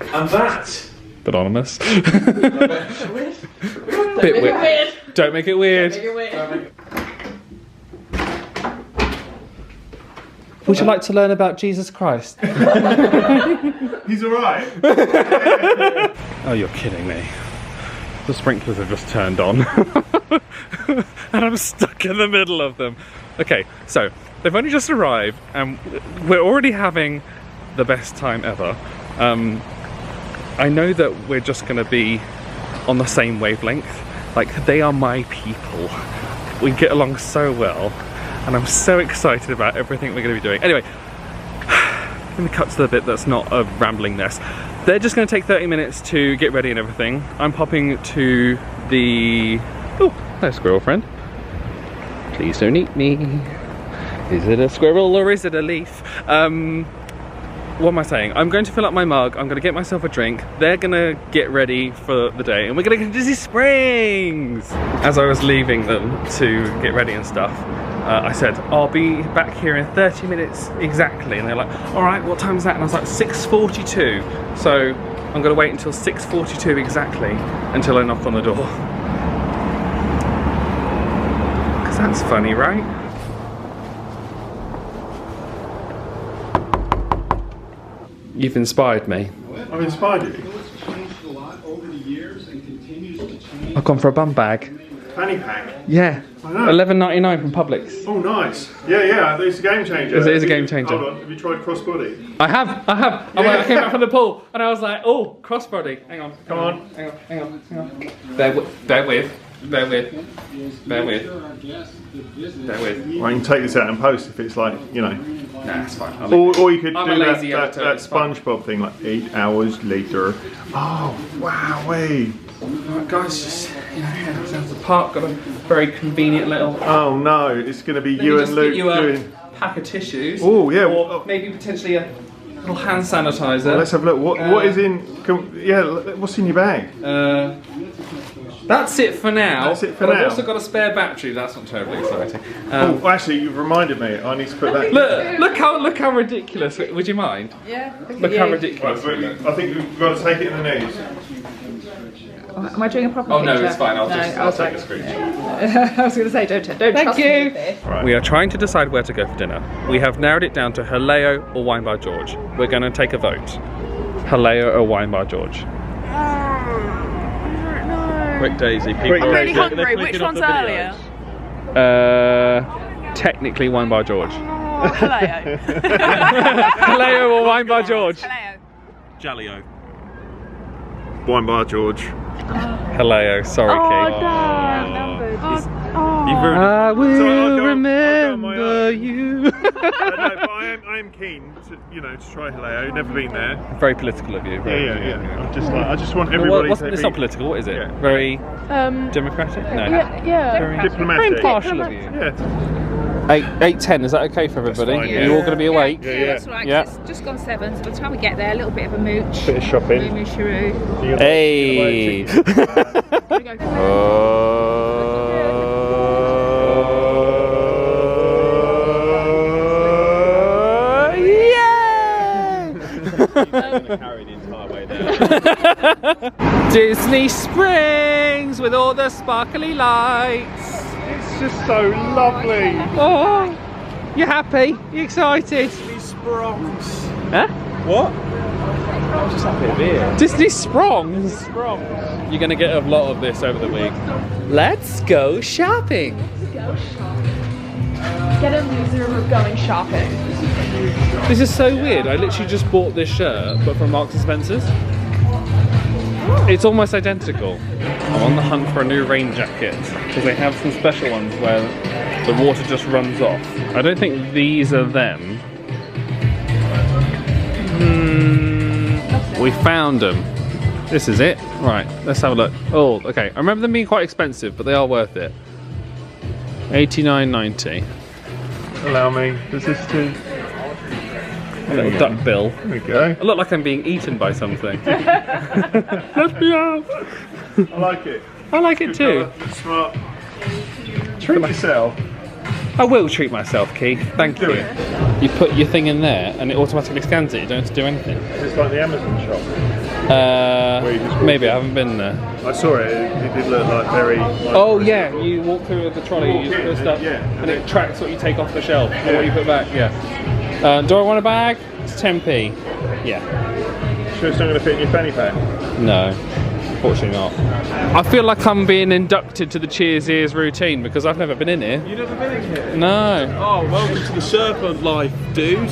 And that. Anonymous. Bit weird. Don't make it weird. Would you like to learn about Jesus Christ? He's alright. Oh, you're kidding me. The sprinklers have just turned on. And I'm stuck in the middle of them. Okay, so they've only just arrived and we're already having the best time ever. I know that we're just gonna be on the same wavelength. Like, they are my people. We get along so well. And I'm so excited about everything we're going to be doing. Anyway, let me cut to the bit that's not a rambling mess. They're just going to take 30 minutes to get ready and everything. I'm popping to the... Oh, hello squirrel friend. Please don't eat me. Is it a squirrel or is it a leaf? What am I saying? I'm going to fill up my mug, I'm going to get myself a drink, they're going to get ready for the day, and we're going to go to Disney Springs! As I was leaving them to get ready and stuff, I said, I'll be back here in 30 minutes exactly, and they're like, alright, what time is that? And I was like, 6:42. So I'm going to wait until 6:42 exactly until I knock on the door. Because that's funny, right? You've inspired me. I've inspired you. I've gone for a bum bag. Fanny pack. Yeah. I know. $11.99 from Publix. Oh, nice. Yeah, it's a game changer. It is a game changer. Hold on, have you tried crossbody? I have. I came back from the pool and I was like, oh, crossbody. Hang on. Come on. Hang on. Bear with. I can take this out and post if it's like, you know. Nah, it's fine. Or you could I'm do a lazy that editor, it's fine. SpongeBob thing, like 8 hours later. Oh, wow, wait. Alright guys, just, you know, head down to the park, got a very convenient little... Oh no, it's going to be you and Luke doing... pack of tissues. Oh, yeah. Or maybe potentially a little hand sanitizer. Well, let's have a look. What is in... what's in your bag? That's it for now. That's it for but now. I've also got a spare battery. That's not terribly exciting. Oh, actually, you've reminded me. I need to put that. Look how ridiculous. Would you mind? Yeah. Look how ridiculous. Right, I think we've got to take it in the knees. Am I doing a proper Oh picture? no, it's fine. I'll take a like, screenshot. I was going to say, don't Thank trust you. me with this. Right. We are trying to decide where to go for dinner. We have narrowed it down to Haleo or Wine Bar George. We're going to take a vote. Haleo or Wine Bar George. Quick Daisy. Quick People I'm are- really they're hungry. clicking Which off one's the earlier? videos. Technically Wine Bar George. Oh, Haleo. Haleo or Wine Bar George. Haleo. Jaleo. Wine Bar George. Haleo, sorry, Keith. You've ruined I will I'll go on my remember own. you. No, but I am keen to try Haleo. Never been there. Very political of you. Very, Yeah. I just want Well, everybody to it's be not political, what is it? Yeah. Very democratic? No. Very diplomatic. impartial of you. Yeah. 8:10, is that okay for everybody? fine, yeah. Are you all going to be awake? Yeah. That's right. Yeah. It's just gone 7. So by the time we get there, a little bit of a mooch. Bit of shopping. Moo shiroo. Hey! Carry the entire way down. Disney Springs with all the sparkly lights. It's just so lovely. Oh, you happy? You excited? Sprongs. Huh? What? I was just happy to be here. Disney Sprongs? Sprongs. You're going to get a lot of this over the week. Let's go shopping. Get a loser of going shopping. This is so weird. I literally just bought this shirt, but from Marks and Spencer's. It's almost identical. I'm on the hunt for a new rain jacket because they have some special ones where the water just runs off. I don't think these are them. We found them. This is it. Right, let's have a look. Oh, okay. I remember them being quite expensive, but they are worth it. $89.90. Allow me. Does this do? A little duck bill. There we go. I look like I'm being eaten by something. Let me out. I like it. I like it too. Colour, smart. Treat yourself. I will treat myself, Keith. Thank Do you. it. You put your thing in there and it automatically scans it. You don't have to do anything. It's like the Amazon shop. Where you just walk Maybe I in. haven't been there. I saw it. It did look like very. Like, Oh yeah, you walk through with the trolley, you Walk just in, put stuff, yeah. and it tracks what you take off the shelf and what you put back. Yeah. Do I want a bag? It's 10p. Yeah. Sure, it's not going to fit in your fanny pack. No, fortunately not. I feel like I'm being inducted to the Cheers Ears routine because I've never been in here. You never been in here? No. Oh, welcome to the Serpent life, dude.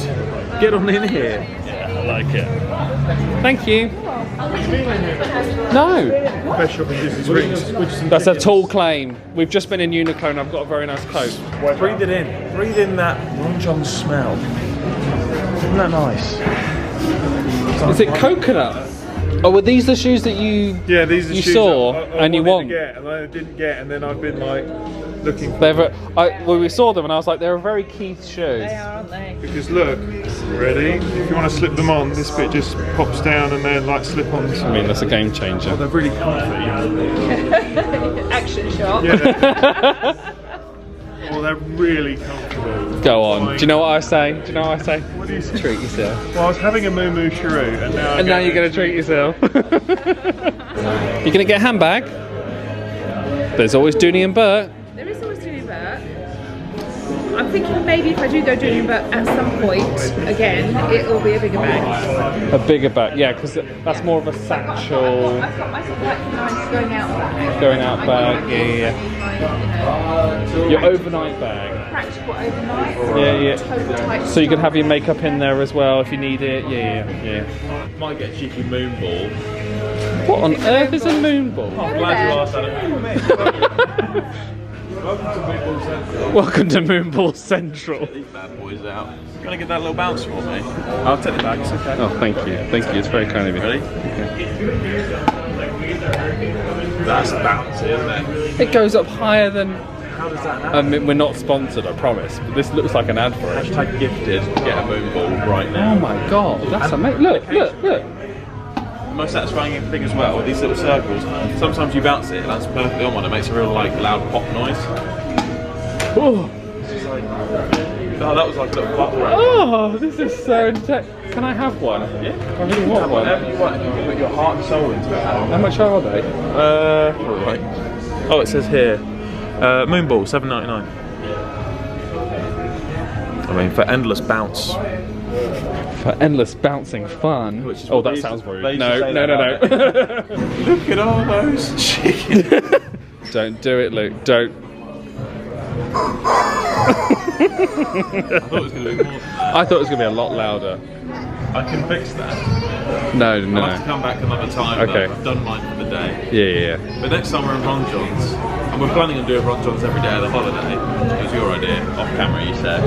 Get on in here. Yeah, I like it. Thank you. No. Best shop in Disney Springs. That's a tall claim. We've just been in Uniqlo and I've got a very nice coat. Breathe it in. Breathe in that Ron John smell. Isn't that nice? Is it coconut? Oh, were these the shoes that you Yeah, these are you shoes saw I and you wanted want? to get, and I didn't get, and then I've been like looking for Well, we saw them and I was like, they're a very Keith shoes. They are, aren't they? because look, ready? If you want to slip them on, this bit just pops down and then like slip on. I mean, that's a game changer. They're really comfy. Action shot. Yeah. Well, they're really comfortable. Go on. Do you know what I say? Do you know what I say? What do you say? Treat yourself. Well, I was having a moo moo shiroo, and now And now you're going to treat yourself. You're going to get a handbag? There's always Dooney and Burt. There is always Dooney Burt. I'm thinking maybe if I do go Dooney Burt at some point, again, it will be a bigger bag. A bigger bag, yeah, because that's more of a satchel. I've got myself like a nice going out bag. Going out bag, yeah. Your overnight bag. Practical overnight. Yeah. Total tight So you can have your makeup in there as well if you need it. Yeah. Might get a cheeky moon ball. What on earth is a moon ball? I'm glad you asked that. Welcome to Moon Ball Central. Welcome to Moonball Central. These bad boys out. You gonna get that little bounce for me? I'll take the bag, it's okay. Oh, thank you. Thank you. It's very kind of you. Ready? That's bouncy, isn't it? It goes up higher than. How does that I mean, we're not sponsored, I promise. But this looks like an ad for it. Hashtag gifted. Get a moon ball right now. Oh my god, that's amazing. Look. most satisfying thing as well, with these little circles, sometimes you bounce it, it lands perfectly on one, it makes a real like loud pop noise. Oh, Oh, that was like a little bubble. oh, this is so intense. Can I have one? Yeah. I really want one. Whatever you want, you can put your heart and soul into it. How much are they? Right. Oh, it says here, Moonball, $7.99. I mean, for endless bounce. For endless bouncing fun. Which is Oh, what that they sounds used to- rude. they used to No, say no, that, no, no. Look at all those chickens. Don't do it, Luke. Don't. I thought it was going to be more. I thought it was going to be a lot louder. I can fix that. No, I'll have to come back another time. Okay. Though. I've done mine for the day. Yeah. But next time we're in Ron John's, and we're planning on doing Ron John's every day of the holiday. It was your idea, off camera, you said.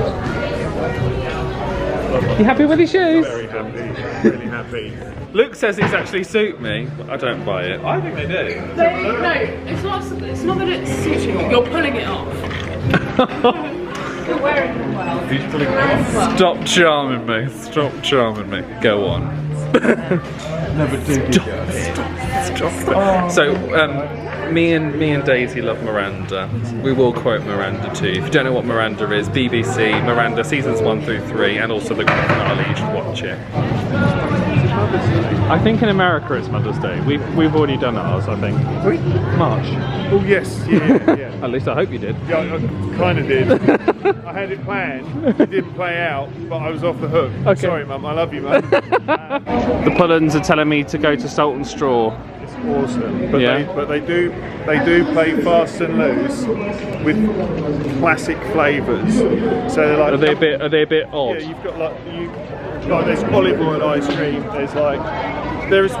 You happy with your shoes? Very happy, really happy. Luke says these actually suit me. I don't buy it. I think they do. No, it's not that it's suiting you. You're pulling it off. You're wearing them well. Who's pulling it off? Stop charming me. Stop charming me. Go on. Never do. Stop. So, me and Daisy love Miranda. We will quote Miranda too. If you don't know what Miranda is, BBC, Miranda seasons 1 through 3, and also the grand finale. You should watch it. I think in America it's Mother's Day. We've already done ours. I think. March. Oh yes, yeah. At least I hope you did. Yeah, I kind of did. I had it planned. It didn't play out, but I was off the hook. Okay. Sorry, Mum. I love you, Mum. The Pullens are telling me to go to Salt and Straw. It's awesome. But Yeah. they do play fast and loose with classic flavours. So they're like. Are they a bit odd? Yeah, you've got like there's olive oil ice cream. There's like there is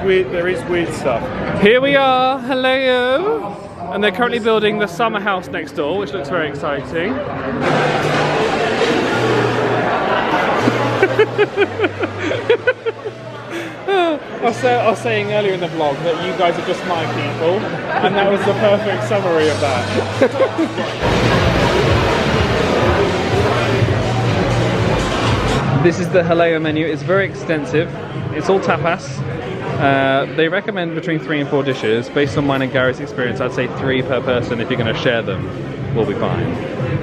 weird stuff. Here we are, hello! And they're currently building the summer house next door, which looks very exciting. I was saying earlier in the vlog that you guys are just my people, and that was the perfect summary of that. This is the Haleo menu. It's very extensive. It's all tapas. They recommend between 3 and 4 dishes. Based on mine and Gary's experience, I'd say 3 per person. If you're going to share them, we'll be fine.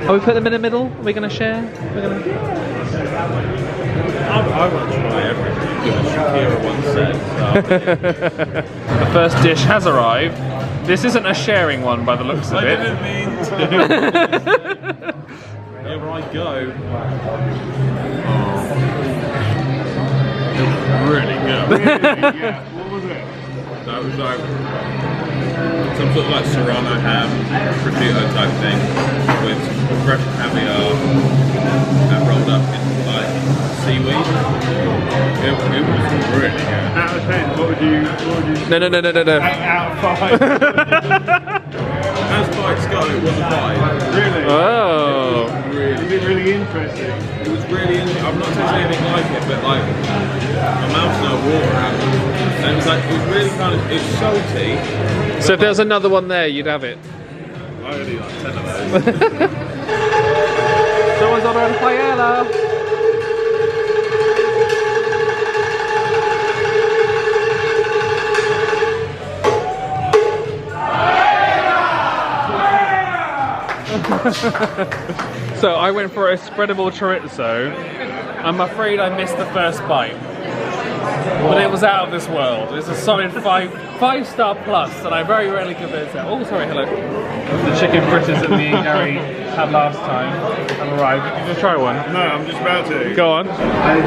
Oh, we put them in the middle? Are we going to share? I want to try everything. Shakira once said. The first dish has arrived. This isn't a sharing one by the looks of I it. didn't mean to. Here I go. Really good. Yeah. What was it? That was like some sort of like serrano ham, prosciutto type thing with fresh caviar and rolled up in like seaweed. It was really good. Out of 10, what would you? No. 8 out of 5. As bites go, it was a bite. Really? Oh. Is it really interesting? It was really interesting. I've not tasted anything like it, but like my mouth's no water out. And it was like, it was really kind of, it's salty. So if there was another one there, you'd have it. I only like 10 of those. Someone's ordering paella. So I went for a spreadable chorizo. I'm afraid I missed the first bite, but it was out of this world. It's a solid 5-star plus, and I very rarely give those out. Oh, sorry, hello. The chicken fritters that me and Gary had last time have arrived. Did you just try one? No, I'm just about to. Go on. I'm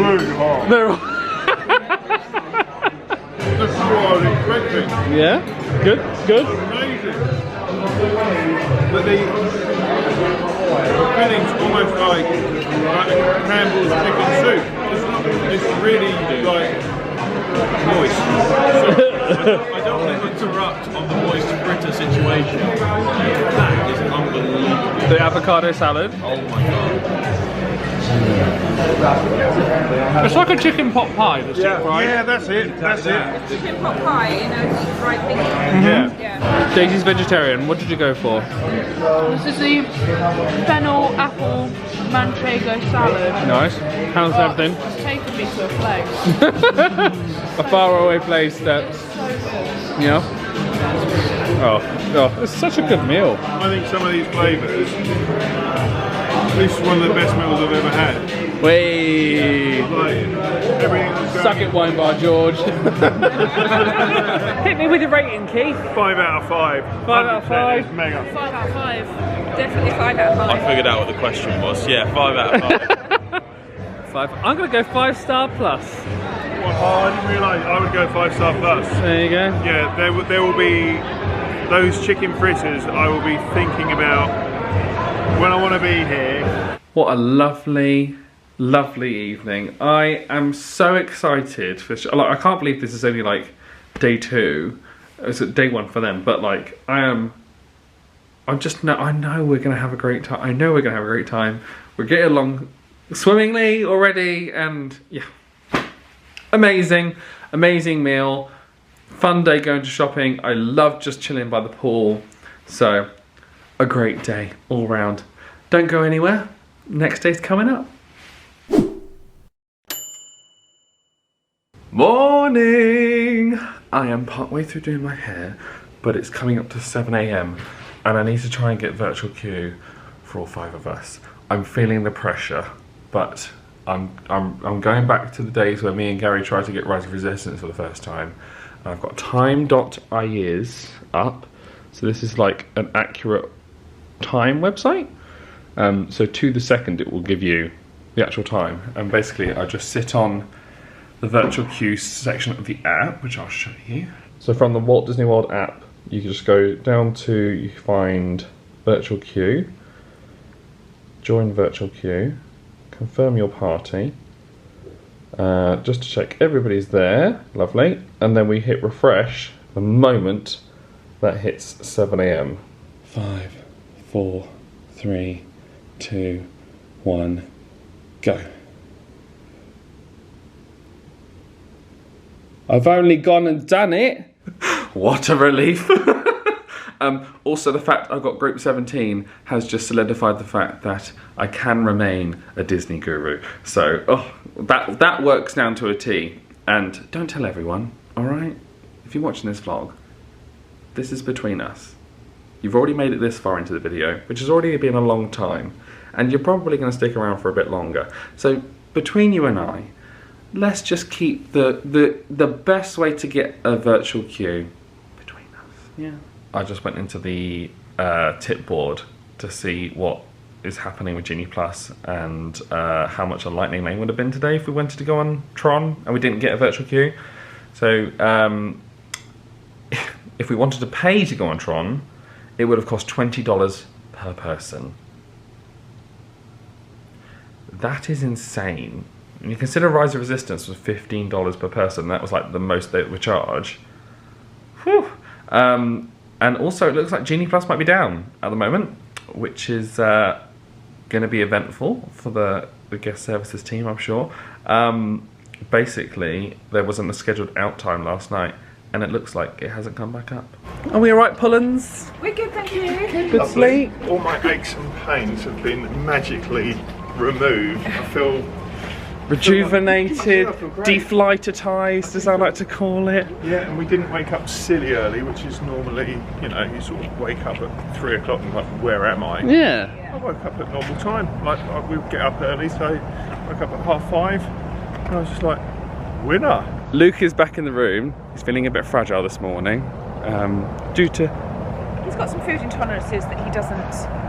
really hot. No. This is what I was expecting. Yeah? Good? Amazing. But the filling's almost like Campbell's chicken soup. It's really like moist. I don't want to interrupt on the moist fritter situation. That is unbelievable. The avocado salad. Oh my god. It's like a chicken pot pie, Yeah, that's it. Chicken pot pie in a deep fried thing. Yeah. Yeah. Daisy's vegetarian. What did you go for? This is the fennel apple manchego salad. Nice. How's everything? It's taken me to a place. A faraway place that's... Yeah. Oh, it's such a good meal. I think some of these flavours, this is one of the best meals I've ever had. Wait. Like, everything that's going Suck it, wine bar George. Hit me with your rating, Keith. 5 out of 5. 5 out of 5. It's mega. 5 out of 5. Definitely 5 out of 5. I figured out what the question was. Yeah, 5 out of 5. 5. I'm gonna go 5-star plus. Oh, I didn't realise I would go 5-star plus. There you go. Yeah, there will be those chicken fritters I will be thinking about when I want to be here. What a lovely, lovely evening. I am so excited for like, I can't believe this is only like day 2. It's day 1 for them, but like I know we're gonna have a great time. I know we're gonna have a great time. We're getting along swimmingly already, and yeah. Amazing, amazing meal. Fun day going to shopping. I love just chilling by the pool. So, a great day all round. Don't go anywhere. Next day's coming up. Morning! I am partway through doing my hair, but it's coming up to 7 AM and I need to try and get virtual queue for all 5 of us. I'm feeling the pressure, but I'm going back to the days where me and Gary tried to get Rise of Resistance for the first time. And I've got time.iis up. So this is like an accurate time website. So to the second it will give you the actual time. And basically I just sit on the virtual queue section of the app, which I'll show you. So from the Walt Disney World app, you can just go down to, you find virtual queue, join virtual queue, confirm your party, just to check everybody's there, lovely, and then we hit refresh the moment that hits 7 AM. 5, 4, 3, 2, 1, go. I've only gone and done it. What a relief. Also the fact I've got group 17 has just solidified the fact that I can remain a Disney guru. So that works down to a T. And don't tell everyone, alright? If you're watching this vlog, this is between us. You've already made it this far into the video, which has already been a long time, and you're probably going to stick around for a bit longer. So between you and I, let's just keep the best way to get a virtual queue between us. Yeah. I just went into the tip board to see what is happening with Genie Plus and how much a Lightning Lane would have been today if we wanted to go on Tron and we didn't get a virtual queue. So if we wanted to pay to go on Tron, it would have cost $20 per person. That is insane. When you consider Rise of Resistance was $15 per person, that was like the most they would charge. Whew. And also it looks like Genie Plus might be down at the moment, which is going to be eventful for the guest services team, I'm sure. Basically, there wasn't a scheduled out time last night, and it looks like it hasn't come back up. Are we alright, Pullens? We're good, thank you. Good sleep? All my aches and pains have been magically removed. I feel rejuvenated, I feel great. deflightetized, as I like to call it. Yeah, and we didn't wake up silly early, which is normally, you know, you sort of wake up at 3 o'clock and like, where am I? Yeah. I woke up at normal time. Like, we would get up early, so I woke up at 5:30, and I was just like, winner. Luke is back in the room. He's feeling a bit fragile this morning, due to... He's got some food intolerances that he doesn't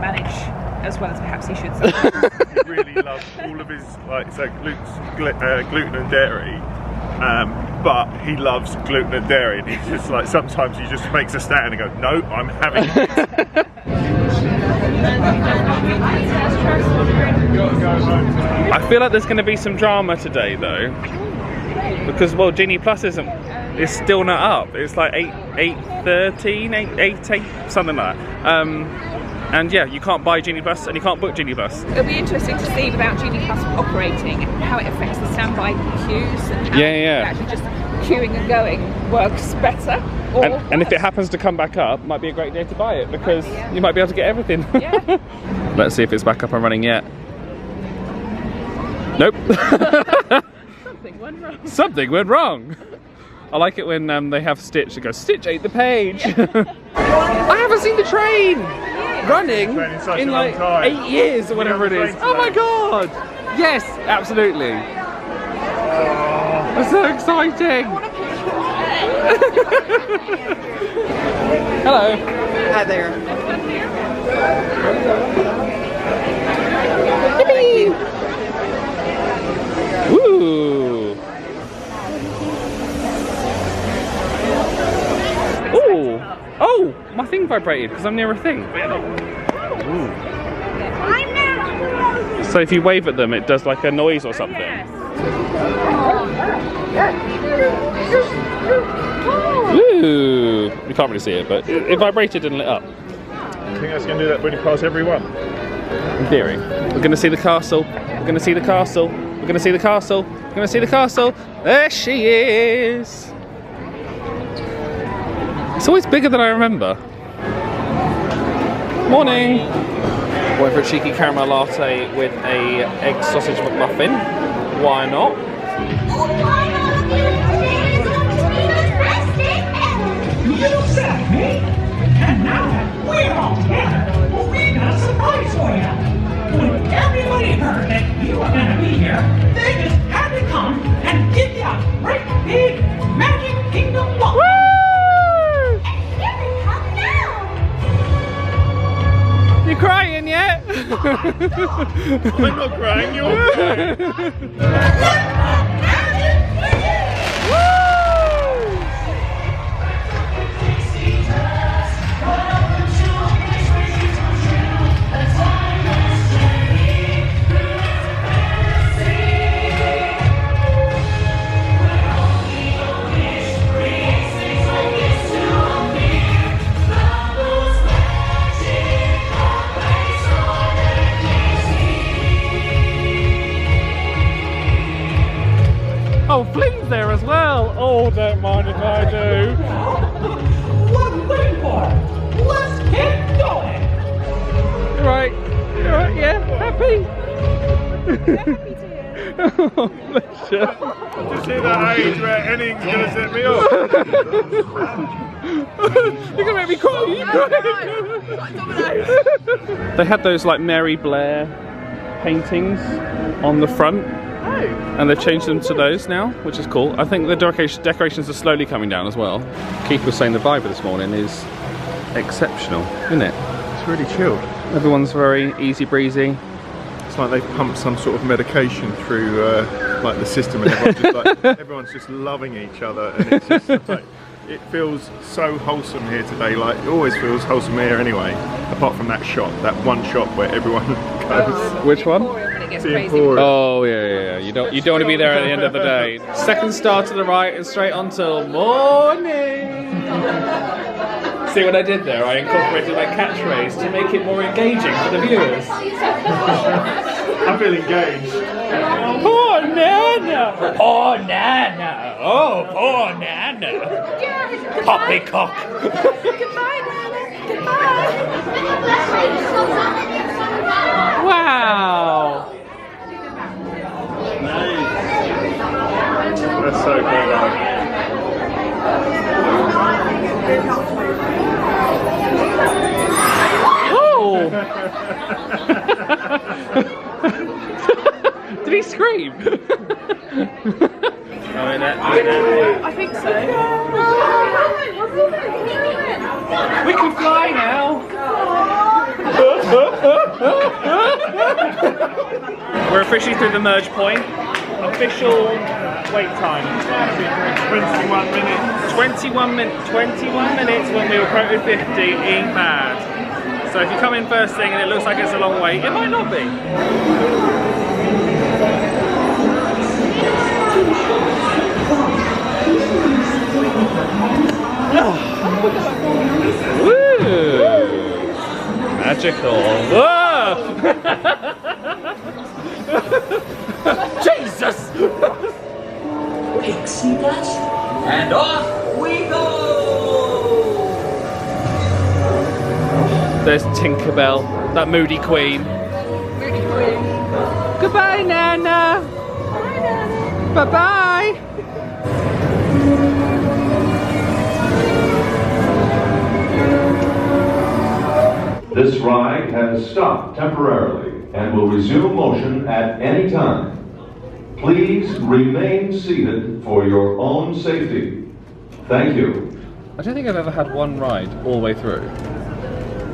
manage as well as perhaps he should. He really loves all of his, like, so Luke's gluten and dairy, but he loves gluten and dairy, and he's just like, sometimes he just makes a stand and goes, no, I'm having it. I feel like there's going to be some drama today though, because well, Genie Plus is still not up. It's like 8:13, 8, something like that. And yeah, you can't buy Genie Plus and you can't book Genie Plus. It'll be interesting to see without Genie Plus operating how it affects the standby queues and how you actually just queuing and going works better. Or And if it happens to come back up, might be a great day to buy it because you might be able to get everything. Yeah. Let's see if it's back up and running yet. Nope. Something went wrong. Something went wrong. I like it when they have Stitch that goes, Stitch ate the page. I haven't seen the train running in like 8 years or whatever it is. Oh my god! Yes, absolutely. It's so exciting. Hello. Hi there. Yippee! Ooh. Ooh. Oh, my thing vibrated because I'm near a thing. Ooh. So if you wave at them, it does like a noise or something. Ooh. You can't really see it, but it vibrated and lit up. I think that's going to do that when you pass everyone. In theory. We're going to see the castle. We're going to see the castle. We're going to see the castle. We're going to see the castle. There she is. It's always bigger than I remember. Morning. Going for a cheeky caramel latte with a egg sausage McMuffin. Why not? You said me, and now we're all together. We got a surprise for you. When everybody heard that you were gonna be here, they just had to come and give you a great big Magic Kingdom walk. Woo! And here they come now. You crying yet? I'm not crying, you're crying. Oh, Flynn's there as well. Oh, don't mind if I do. What are we waiting for? Let's get going. Right. You're right, yeah. Happy? Oh, bless you. Did you see that age where anything's going to set me off? You're going to make me cry. They had those like Mary Blair paintings on the front. And they've changed them to those now, which is cool. I think the decorations are slowly coming down as well. Keith was saying the vibe of this morning is exceptional, isn't it? It's really chilled. Everyone's very easy breezy. It's like they've pumped some sort of medication through like the system, and everyone's just loving each other, and it's just like, it feels so wholesome here today. Like it always feels wholesome here anyway, apart from that shot, that one shot where everyone goes. Which one? Oh yeah. You don't want to be there at the end of the day. Second star to the right and straight on till morning. See what I did there? I incorporated my catchphrase to make it more engaging for the viewers. I feel engaged. Poor Nana! Poor Nana! Oh, poor Nana! Poppycock! Goodbye, Nana. Goodbye. Wow! That's so cool. Oh! Did he scream? I think so. We can fly now! We're officially through the merge point. Official wait time. 21 minutes. 21 minutes when we were quoted 50 in bad. So if you come in first thing and it looks like it's a long wait, it might not be. Woo! Magical. Whoa! Jesus! Pixie dust? And off we go! There's Tinkerbell, that moody queen. Moody queen. Goodbye, Nana. Bye, Nana. Bye-bye. This ride has stopped temporarily and will resume motion at any time. Please remain seated for your own safety. Thank you. I don't think I've ever had one ride all the way through.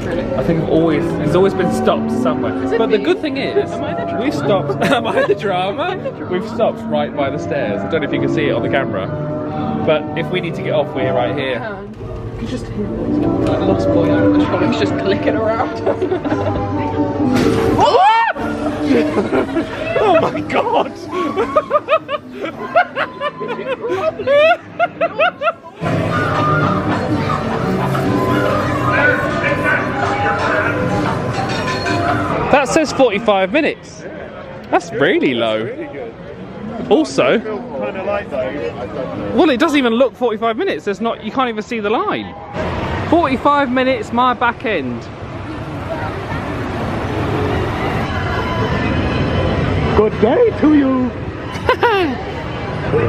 Really? I think it's always been stopped somewhere. But the good thing is, we've stopped. Am I the drama? We've stopped right by the stairs. I don't know if you can see it on the camera. But if we need to get off, we're right here. You just hear like a lost boy out of the trolley's just clicking around. Oh my god! That says 45 minutes. That's really low. Also, well, it doesn't even look 45 minutes. There's not. You can't even see the line. 45 minutes, my back end. Good day to you.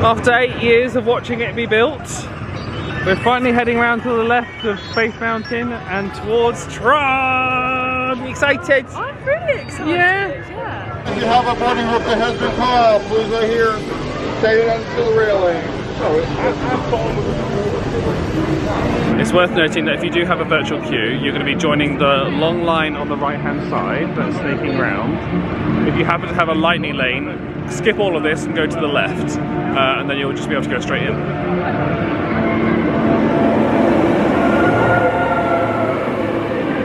After 8 years of watching it be built, we're finally heading round to the left of Space Mountain and towards Tron. Excited? I'm really excited. Yeah. If you have a boarding hook that has been called, please right here, stay it until the railing. It's worth noting that if you do have a virtual queue, you're going to be joining the long line on the right hand side that's snaking round. If you happen to have a lightning lane, skip all of this and go to the left, and then you'll just be able to go straight in.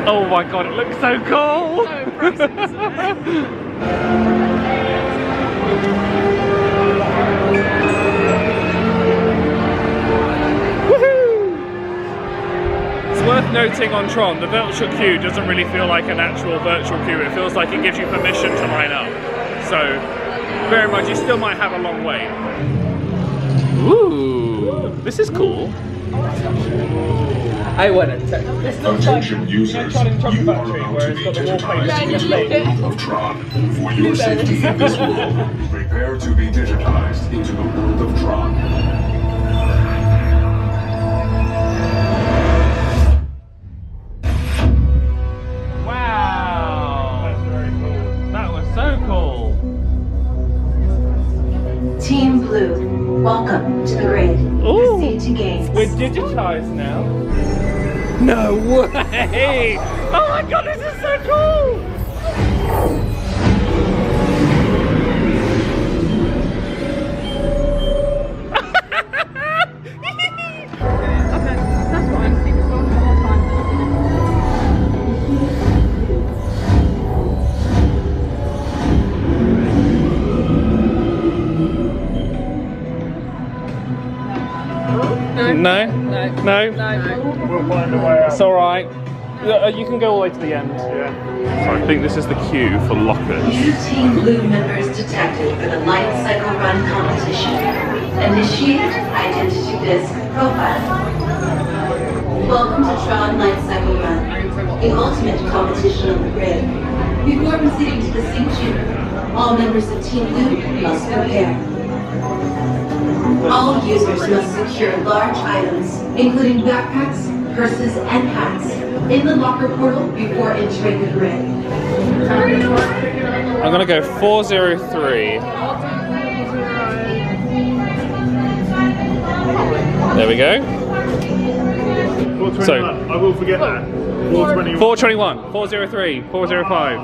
Oh my god, it looks so cool! So impressive, isn't it? It's worth noting on Tron, the virtual queue doesn't really feel like an actual virtual queue. It feels like it gives you permission to line up. So, bear in mind, you still might have a long wait. Ooh, this is cool. I want to check. Attention users, you are about to be digitized into the world of Tron. For your safety in this world, prepare to be digitized into the world of Tron. Wow! That's very cool. That was so cool. Team Blue, welcome to the grid. Ooh, Proceed to gates. we're digitized now. No way! Oh my god, this is so cool! Okay, that's what I'm thinking about the whole time. No? No? We'll find a way out. It's alright. You can go all the way to the end. Yeah. So I think this is the queue for lockers. New Team Blue members detected for the Light Cycle Run competition. Initiate Identity Disc Profile. Welcome to Tron Light Cycle Run, the ultimate competition on the grid. Before proceeding to the sync chamber, all members of Team Blue must prepare. All users must secure large items, including backpacks, purses, and hats, in the locker portal before entering the grid. I'm gonna go 403. There we go. 421. So, I will forget that. 421. 421, 403, 405.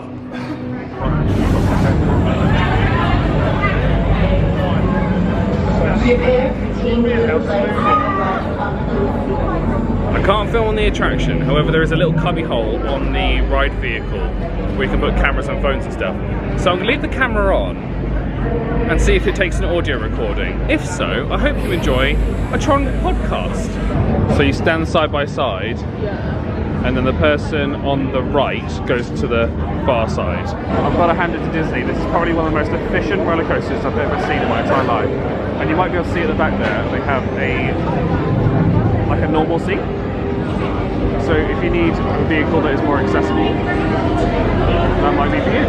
Prepare for Team Blue Light Cycle Run up. I can't film on the attraction, however there is a little cubby hole on the ride vehicle where you can put cameras and phones and stuff. So I'm going to leave the camera on and see if it takes an audio recording. If so, I hope you enjoy a Tron podcast. So you stand side by side and then the person on the right goes to the far side. I've got to hand it to Disney. This is probably one of the most efficient roller coasters I've ever seen in my entire life. And you might be able to see at the back there, they have a normal seat. So if you need a vehicle that is more accessible, that might be for you.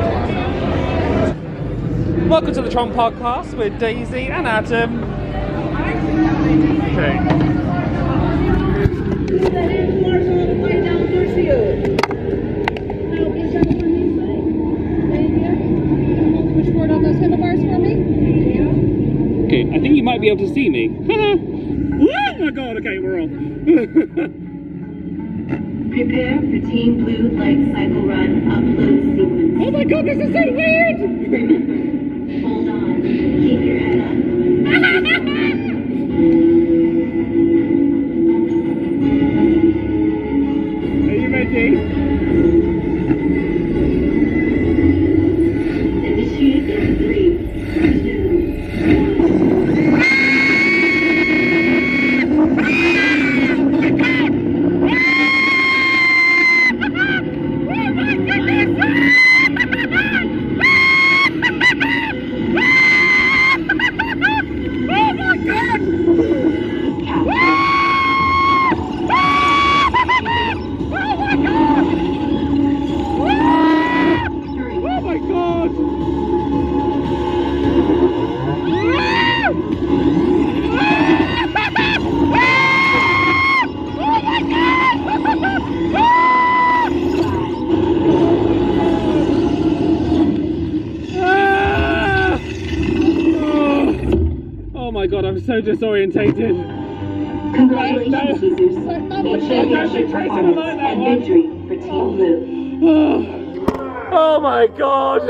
Welcome to the Tron Podcast with Daisy and Adam. Okay. Okay, I think you might be able to see me. Oh my god, okay, we're off. Prepare for Team Blue Light Cycle Run upload sequence. Oh my god, this is so weird! Hold on, keep your head up. Are you ready? Initiate in 3, 2, 1. I'm so disorientated. Congratulations, users. A championship performance and victory for Team Blue. Oh my god!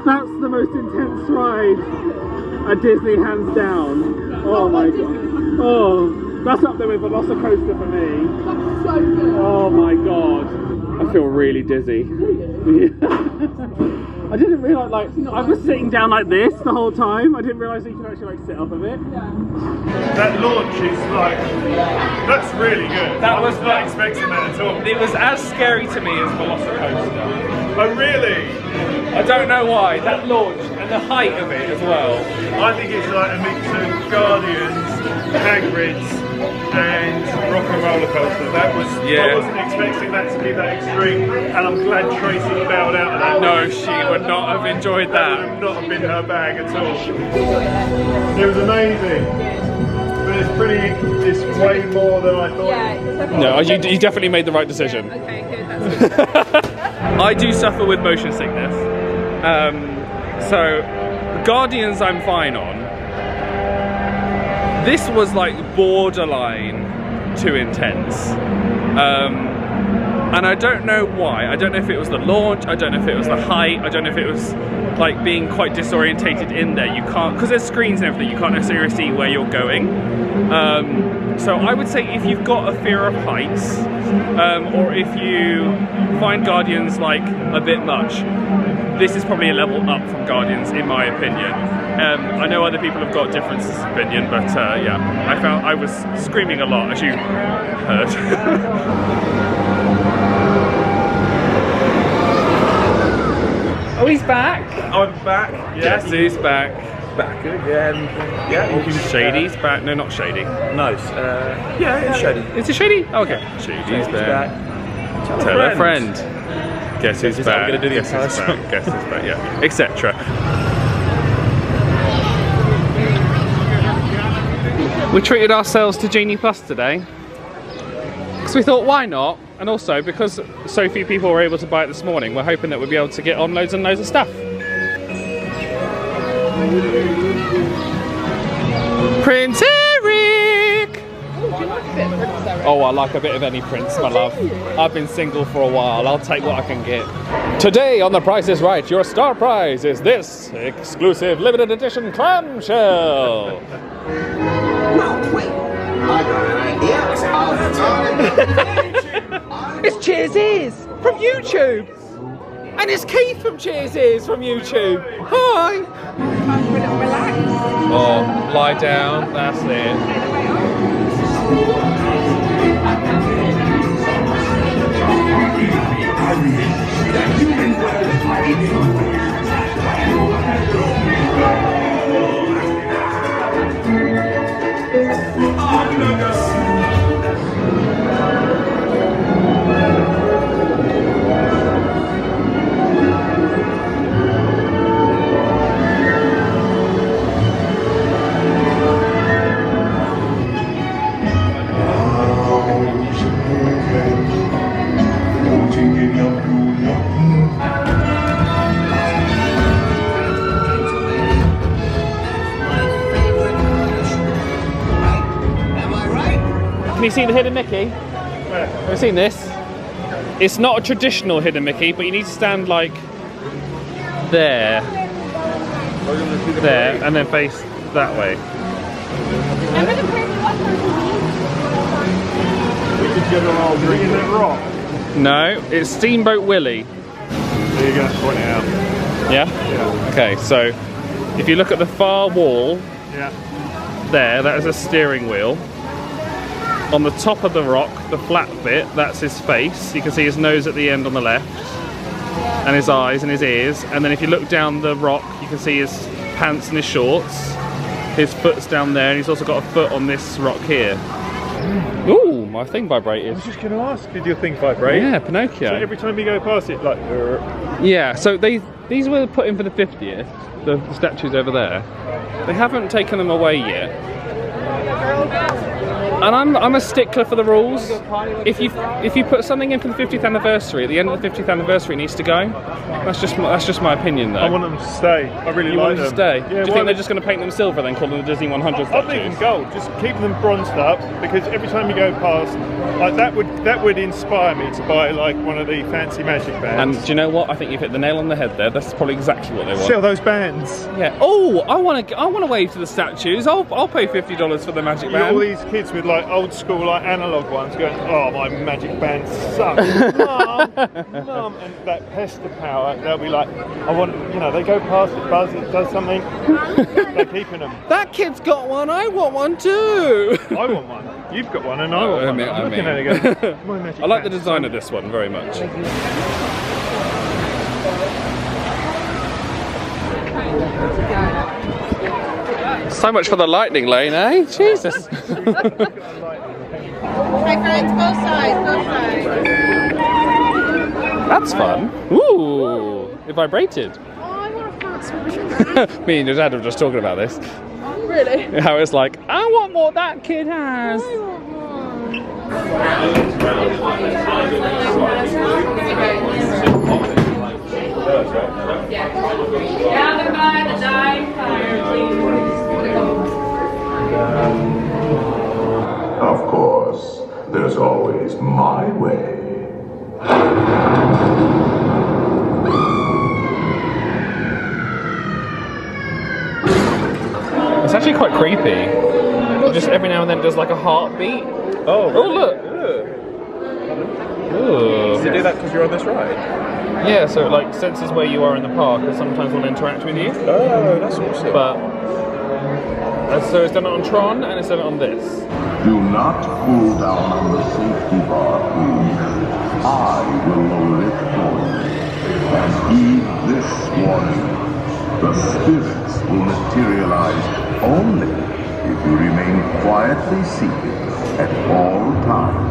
That's the most intense ride at Disney, hands down. Oh my god. Oh, that's up there with Velocicoaster for me. That's so good. Oh my god. I feel really dizzy. I didn't realise, like, I was sitting down like this the whole time. I didn't realise that you could actually, like, sit up a bit. That launch is, like, that's really good. I was not expecting that at all. It was as scary to me as Velocicoaster. Oh, really? I don't know why. That launch and the height of it as well. I think it's like a mix of Guardians, Hagrid's, and Rock and Roller Coaster. That was, yeah. I wasn't expecting that to be that extreme, and I'm glad Tracy bailed out of that. No, she would not have enjoyed that. That would not have been her bag at all. It was amazing. But it's way more than I thought. Yeah, no, you definitely made the right decision. Yeah, okay, good, that's good. I do suffer with motion sickness. So, Guardians I'm fine on. This was like borderline too intense. And I don't know why. I don't know if it was the launch, I don't know if it was the height, I don't know if it was like being quite disorientated in there. You can't, because there's screens and everything, you can't necessarily see where you're going. So I would say if you've got a fear of heights, or if you find Guardians like a bit much, this is probably a level up from Guardians in my opinion. I know other people have got different opinion, but yeah, I was screaming a lot, as you heard. Oh, he's back! I'm back. Yes, he's back. Back again. Yeah. Shady's back. No, not Shady. No. Yeah, it's Shady. Is it Shady? Oh, okay. Shady's back. Tell a friend. Guess who's back? I'm going to do the entire song. Guess who's back, yeah. Etc. We treated ourselves to Genie Plus today. Because we thought, why not? And also, because so few people were able to buy it this morning, we're hoping that we'll be able to get on loads and loads of stuff. Prince Eric! Oh, do you like a bit of Prince Eric? Oh, I like a bit of any Prince, my love. I've been single for a while. I'll take what I can get. Today on The Price is Right, your star prize is this exclusive limited edition clamshell. No, wait. I got an idea. It's Cheers Ears from YouTube. And it's Keith from Cheers Ears from YouTube. Hi. Relax. Oh, lie down. That's it. Can you see the hidden Mickey? Have you seen this? It's not a traditional hidden Mickey, but you need to stand like there, and then face that way. We could get them all green and rock. No, it's Steamboat Willie. There you go, point it out. Yeah? Yeah. Okay, so if you look at the far wall, there, that is a steering wheel. On the top of the rock, the flat bit, that's his face. You can see his nose at the end on the left, and his eyes and his ears. And then if you look down the rock, you can see his pants and his shorts. His foot's down there, and he's also got a foot on this rock here. Ooh, my thing vibrated. I was just going to ask, did your thing vibrate? Yeah, Pinocchio. So every time you go past it, like... Yeah, so these were put in for the 50th, the statues over there. They haven't taken them away yet. And I'm a stickler for the rules. If you put something in for the 50th anniversary, at the end of the 50th anniversary, it needs to go. That's just my opinion, though. I want them to stay. I really like them. You want them to stay? Yeah, Do you think they're just going to paint them silver then, call them the Disney 100 statues? I'd leave them gold. Just keep them bronzed up, because every time you go past, like that would inspire me to buy like one of the fancy magic bands. And do you know what? I think you've hit the nail on the head there. That's probably exactly what they want. Sell those bands. Yeah. Oh, I want to wave to the statues. I'll pay $50 for the magic band. All these kids with like old school like analog ones going, oh, my magic band sucks. Mum, and that pester power, they'll be like, I want, you know, they go past it, buzz, it does something. They're keeping them. That kid's got one. I want one too. I want one. You've got one, and I want one. I'm looking at it going, my magic I like the band. design of this one very much. So much for the lightning lane, eh? Jesus. Hey friends, both sides, both sides. That's fun. Ooh, it vibrated. Oh, I want a fast one. Me and your dad were just talking about this. Really? How it's like, I want what that kid has. Of course, there's always my way. It's actually quite creepy. Just every now and then it does like a heartbeat. Oh, really? Look. Ooh. Does it do that because you're on this ride? Yeah, so it like senses where you are in the park and sometimes will interact with you. Oh, that's awesome. But so it's done it on Tron and it's done it on this. Do not pull down on the safety bar, please. I will lower it for you. And heed this warning. The spirits will materialize only if you remain quietly seated at all times.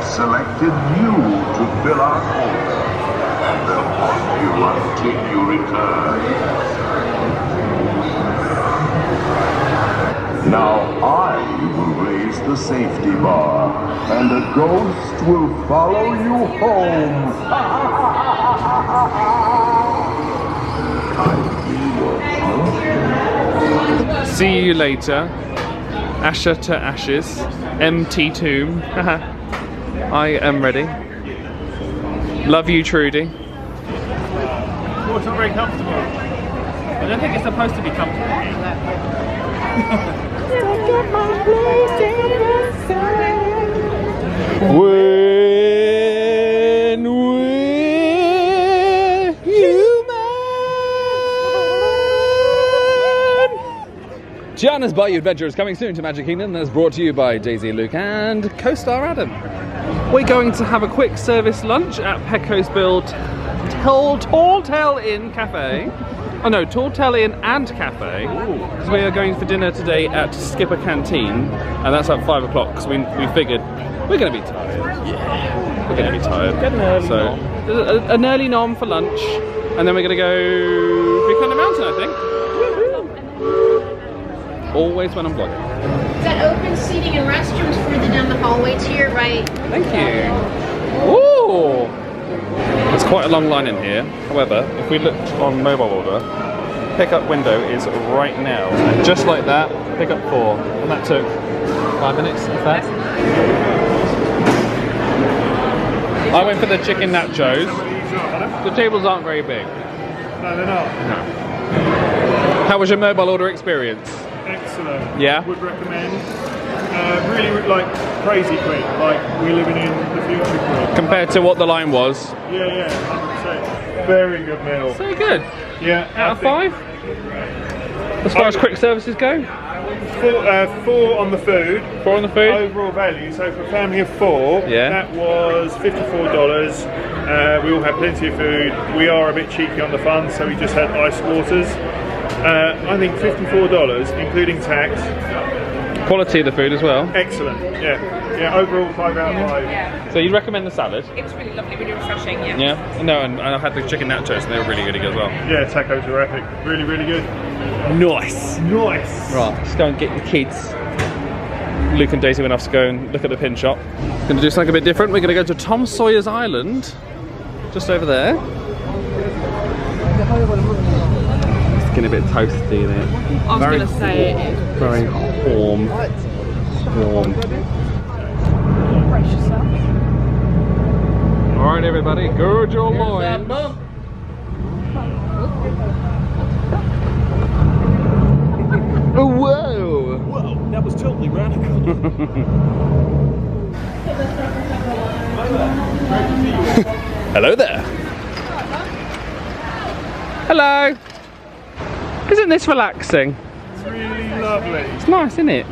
selected you to fill our quota, and they'll haunt you until you return. Now I will raise the safety bar, and a ghost will follow you home. See you later. Asher to ashes. Empty tomb. I am ready. Love you, Trudy. Oh, it's not very comfortable. I don't think it's supposed to be comfortable. When we're human. Gianna's Bayou Adventure is coming soon to Magic Kingdom, and is brought to you by Daisy, Luke, and co-star Adam. We're going to have a quick service lunch at Pecos Bill Tall Tale Inn Cafe. Oh no, Tall Tale Inn and Cafe, because we are going for dinner today at Skipper Canteen, and that's at 5 o'clock, because we figured we're going to be tired. Yeah. We're going to be tired. So, an early nom for lunch, and then we're going to go Big Thunder Mountain, I think. Always when I'm vlogging. Got open seating and restrooms further down the hallway to your right. Thank you. Ooh! There's quite a long line in here. However, if we look on mobile order, pickup window is right now. And just like that, pickup 4. And that took 5 minutes, if that. I went for the chicken nachos. The tables aren't very big. No, they're not. No. How was your mobile order experience? Excellent. Yeah? Would recommend. Really, like, crazy quick. Like, we're living in the future quick. Compared to what the line was? Yeah, 100%. Very good meal. So good. Yeah. Out of 5? As far as quick services go? 4 on the food. 4 on the food? Overall value, so for a family of 4, yeah, that was $54. We all had plenty of food. We are a bit cheeky on the funds, so we just had ice waters. I think $54, including tax. Quality of the food as well. Excellent, yeah. Yeah, overall 5 out of 5. Yeah. So you'd recommend the salad? It was really lovely, really refreshing, yeah. Yeah? No, and I had the chicken nachos and they were really good as well. Yeah, tacos were epic. Really, really good. Nice. Nice. Right, let's go and get the kids. Luke and Daisy went off to go and look at the pin shop. Going to do something a bit different. We're going to go to Tom Sawyer's Island. Just over there. It's getting a bit toasty there. I was going to say it is. Very warm. Alright everybody, gird your loins. Whoa! Whoa, that was totally radical. Hello there. Hello. Isn't this relaxing? It's really lovely. It's nice, isn't it?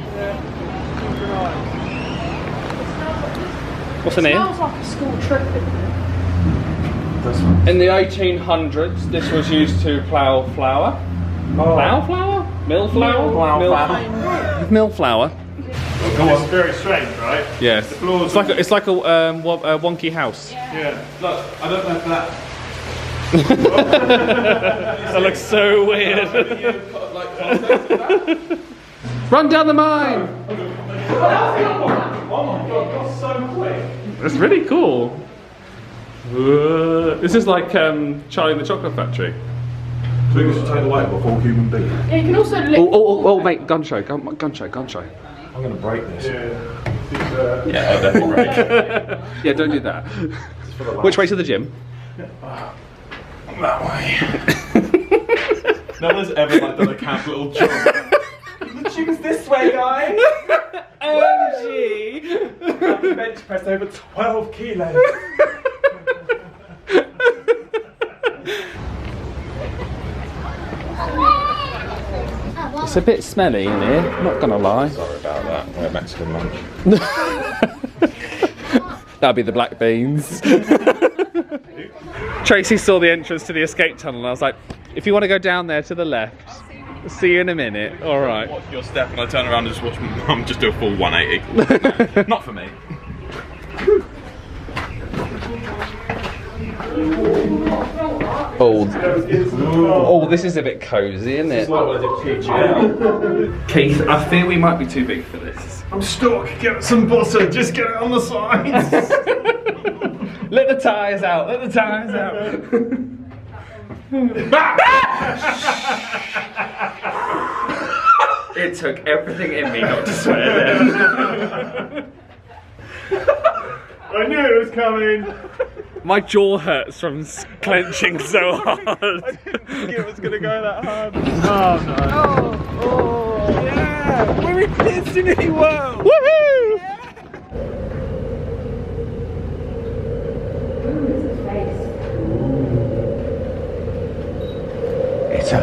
What's in here? Smells like a school trip. In the 1800s, this was used to plough flour. Plough flour? Mill flour? Mill flour. It's very strange, right? Yes. The floors It's like a wonky house. Yeah. Look, I don't know if that. That looks so weird. Run down the mine! Oh my god, that's so quick. That's really cool. This is like Charlie and the Chocolate Factory. Do you think we should take the weight before human being? Yeah, you can also lick. Oh, mate, gun show. I'm going to break this. Yeah. I'll definitely break it. Yeah, don't do that. Which way to the gym? That way. No one's ever like done a camp little jump. The gym's this way, guys. OMG. I've bench pressed over 12 kilos. It's a bit smelly in here, not gonna lie. Sorry about that. We're at Mexican lunch. That'll be the black beans. Tracy saw the entrance to the escape tunnel and I was like, if you want to go down there to the left, see you in a minute. Alright. Watch your step and I turn around and just watch my mum just do a full 180. Not for me. Oh, this is a bit cozy, isn't it? Keith, I fear we might be too big for this. I'm stuck. Get some butter. Just get it on the sides. Let the tyres out. Let the tyres out. It took everything in me not to swear then. I knew it was coming. My jaw hurts from clenching so hard. I didn't think it was going to go that hard. Oh no. Oh, yeah! We're in Disney World! Woohoo! It's a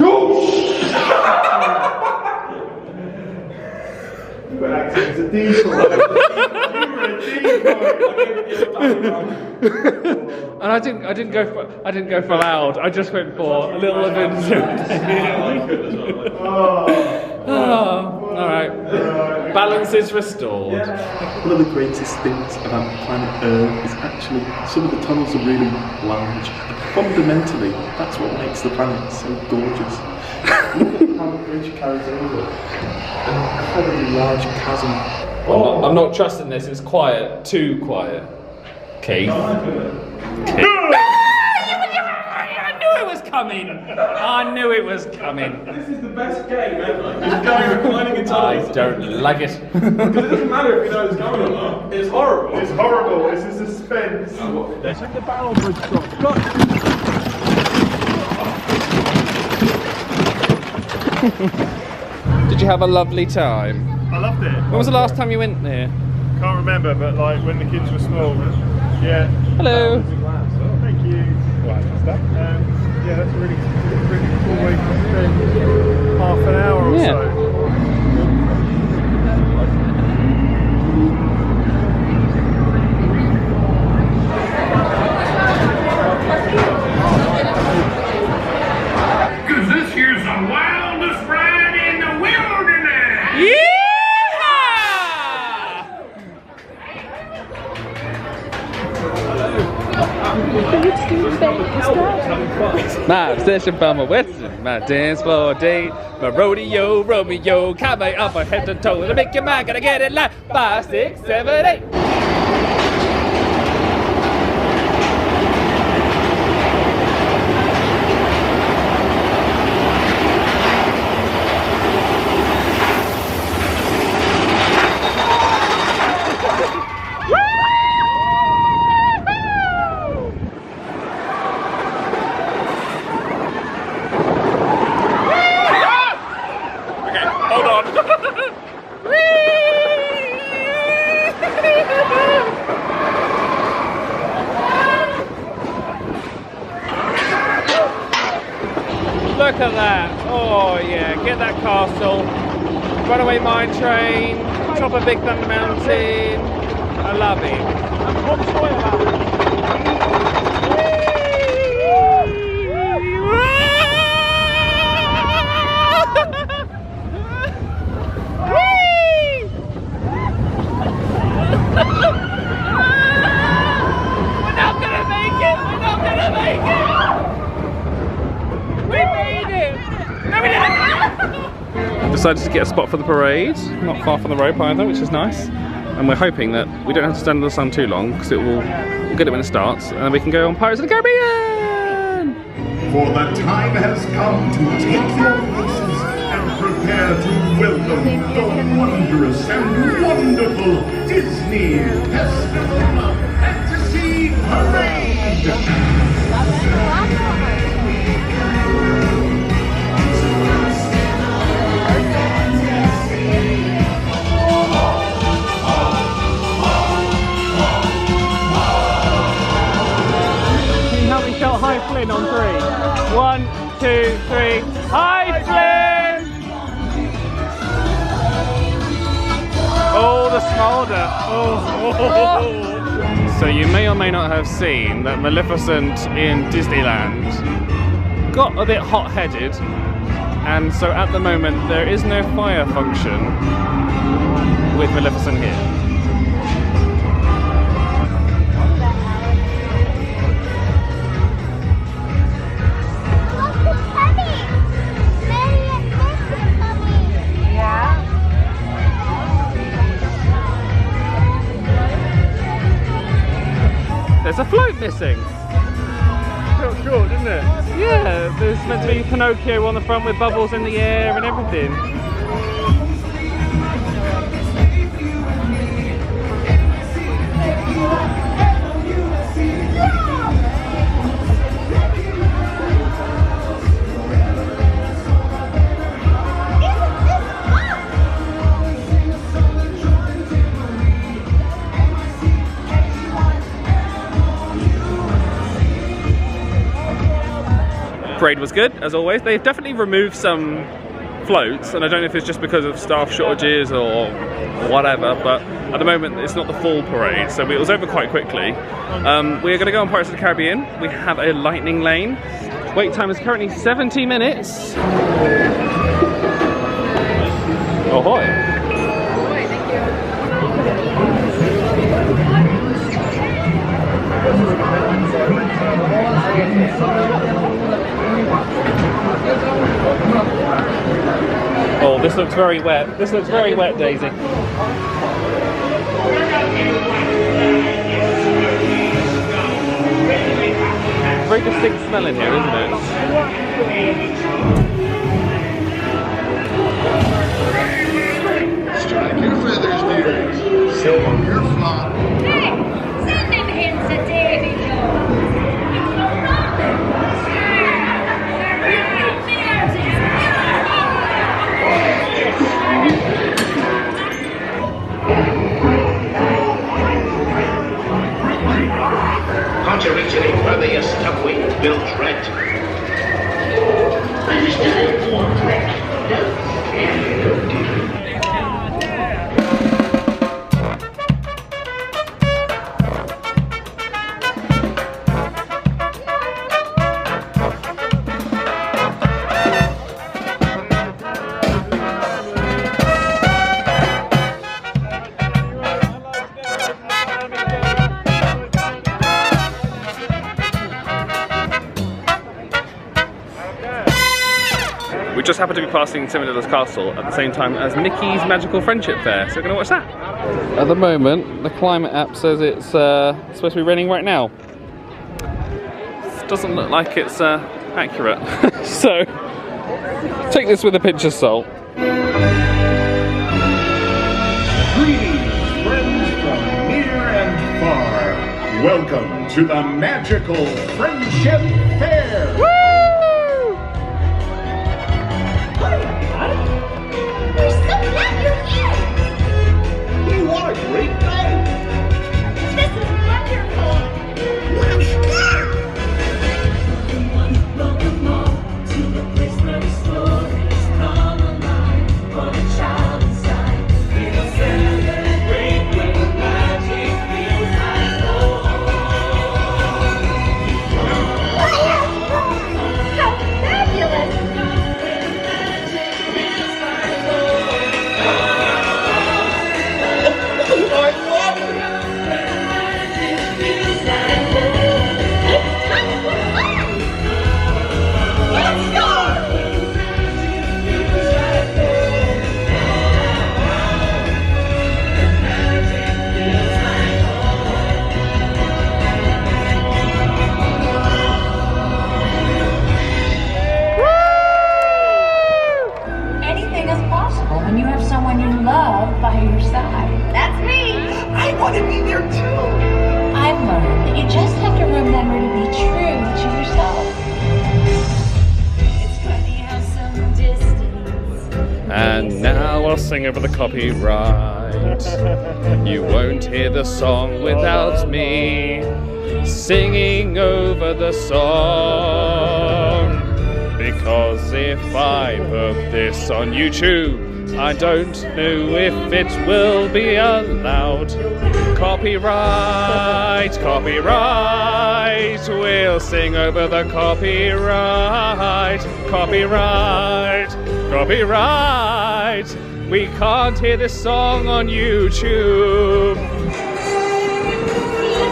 It's a decoy. And I didn't go for loud. I just went for a little adventure. All right. Balance is restored. One of the greatest things about planet Earth is actually some of the tunnels are really large. Fundamentally, that's what makes the planet so gorgeous. Look at how the bridge carries over. An incredibly large chasm. I'm not trusting this. It's quiet. Too quiet. Keith. I knew it was coming. I knew it was coming. This is the best game ever. It's going reclining in tunnels. I don't like it. Because it doesn't matter if you know it's going or not. It's horrible. It's horrible. It's a suspense. Check the barrel bridge drop. Did you have a lovely time? I loved it. When was the last time you went there? Can't remember, but like when the kids were small. Yeah. Hello. Thank you. Yeah, that's a really cool way to spend half an hour or so. Cause this here's the wildest ride in the wilderness! Yeah! My obsession for my western, my dance floor date, my rodeo, Romeo, cowboy up a head to toe, to make your mind, gotta get it like 5, 6, 7, 8. Look at that. Oh yeah, get that castle. Runaway mine train, top of Big Thunder Mountain. I love it. We're not gonna make it! We're not gonna make it! We made it! No, we didn't! Decided to get a spot for the parade, not far from the rope either, which is nice. And we're hoping that we don't have to stand in the sun too long, because we'll get it when it starts, and then we can go on Pirates of the Caribbean! For the time has come to take your places and prepare to welcome the wondrous and wonderful Disney Festival of Fantasy Parade! Help me shout Hi Flynn on 3. 1, 2, 3. Hi Flynn! Oh, the smolder. Oh. So you may or may not have seen that Maleficent in Disneyland got a bit hot-headed, and so at the moment there is no fire function with Maleficent here. there's a float missing. Felt cool, didn't it? Yeah, there's meant to be Pinocchio on the front with bubbles in the air and everything. Parade was good, as always. They've definitely removed some floats, and I don't know if it's just because of staff shortages or whatever, but at the moment it's not the full parade, so it was over quite quickly. We're going to go on Pirates of the Caribbean. We have a lightning lane. Wait time is currently 70 minutes. Ahoy! Ahoy, thank you. Oh, this looks very wet. This looks very wet, Daisy. Very distinct smell in here, isn't it? Strike your feathers, dear. Show them your flock. Hey, send them hens to Davy Can't you reach any further, you stuck-winged bilge-rat? I used to have one rat. We just happened to be passing Cinderella's Castle at the same time as Mickey's Magical Friendship Fair, so we're going to watch that. At the moment, the climate app says it's supposed to be raining right now. It doesn't look like it's accurate, so take this with a pinch of salt. Greetings, friends from near and far. Welcome to the Magical Friendship Fair. We're so glad you're here! You want a great day? This is wonderful! Let's go! Welcome all to the place where the stories come alive for the child inside. We'll celebrate when the magic feels like home. How fabulous! Anything is possible when you have someone you love by your side. That's me! I want to be there too. I've learned that you just have to remember to be true to yourself. It's funny how some distance. And now I'll sing over the copyright. You won't hear the song without me singing over the song. Because if I put this on YouTube, I don't know if it will be allowed. Copyright, copyright, we'll sing over the copyright. Copyright, copyright, we can't hear this song on YouTube.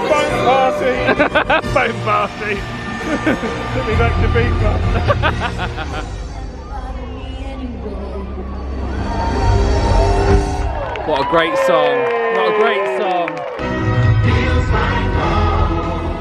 Phone party! Phone party! Took me back to Beaver. What a great song, what a great song. Feels like home.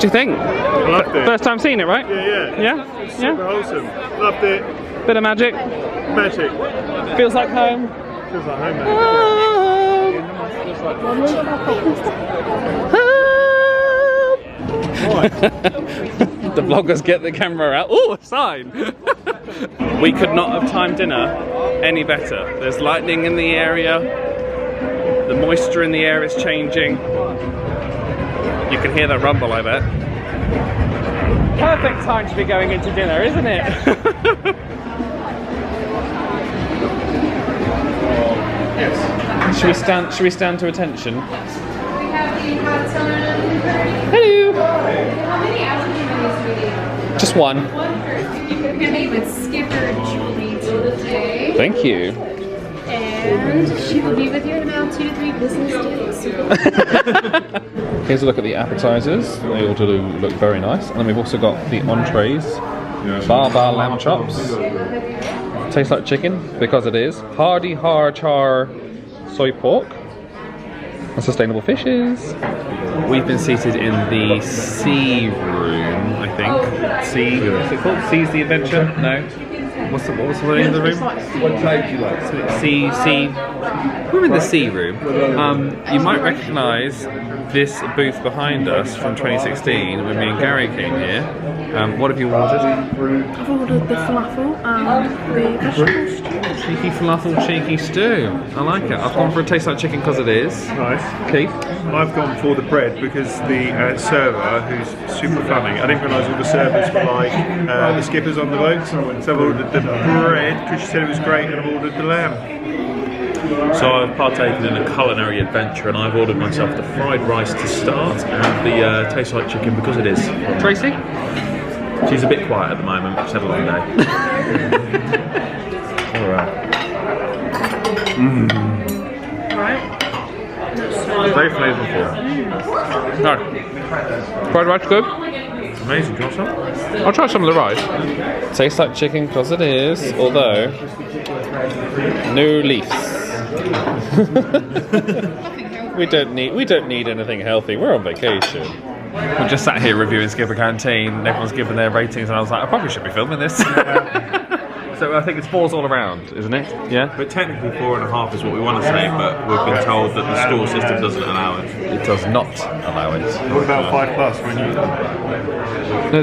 do you think? Loved it. First time seeing it, right? Yeah. Super wholesome. Loved it. Bit of magic. Magic. Feels like home. Feels like home, The vloggers get the camera out. Oh, a sign! We could not have timed dinner any better. There's lightning in the area. The moisture in the air is changing. You can hear that rumble, I bet. Perfect time to be going into dinner, isn't it? Yes. Should we stand to attention? We have the hot sun. Hello. How many allergy remedies do we need? Just one. You can meet with Skipper Julie today. Thank you. And she will be with you in about 2 to 3 business days. Here's a look at the appetizers. They all do look very nice. And then we've also got the entrees. Bar lamb chops. Tastes like chicken, because it is. Hardy har char soy pork. And sustainable fishes. We've been seated in the sea room, I think. Sea, what's it called? Sea's the Adventure? No. What was the name of the room? What page you like? Sea. We're in the sea room. You might recognise this booth behind us from 2016 when me and Gary came here. What have you ordered? I've ordered the falafel and the vegetable stew. Cheeky falafel, cheeky stew. I like it. I've gone for a taste like chicken because it is. Nice. Keith? I've gone for the bread because the server, who's super funny, I didn't realise all the servers were like the skippers on the boat. So I've ordered the bread because she said it was great, and I've ordered the lamb. So I've partaken in a culinary adventure, and I've ordered myself the fried rice to start and the taste like chicken because it is. Tracy? She's a bit quiet at the moment. She's had a long day. Alright. Right. Very flavourful. No. Fried rice good? Amazing. Do you want some? I'll try some of the rice. Tastes like chicken because it is, although no leaves. we don't need anything healthy. We're on vacation. We just sat here reviewing Skipper Canteen, and everyone's giving their ratings, and I was like, I probably should be filming this. So I think it's 4s all around, isn't it? Yeah? But technically 4.5 is what we want to say, but we've been told that the store system doesn't allow it. It does not allow it. What about 5+ when you? No,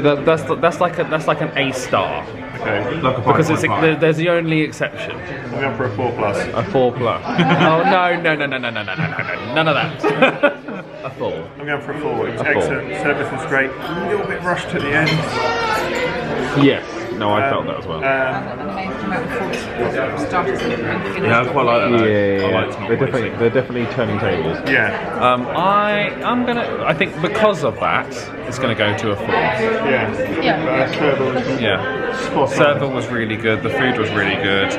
that's like an A star. Okay. Like a 5.5. Because there's the only exception. I'm going for a 4+. A 4+. Oh no, none of that. A 4. I'm going for a 4. It's A 4. excellent. Service was great. A little bit rushed at the end. Yes. No, I felt that as well. Yeah, I quite like that. Yeah, I like they're definitely turning tables. Yeah. I think because of that, it's gonna go to a 4. Yeah. Server was really good. The food was really good.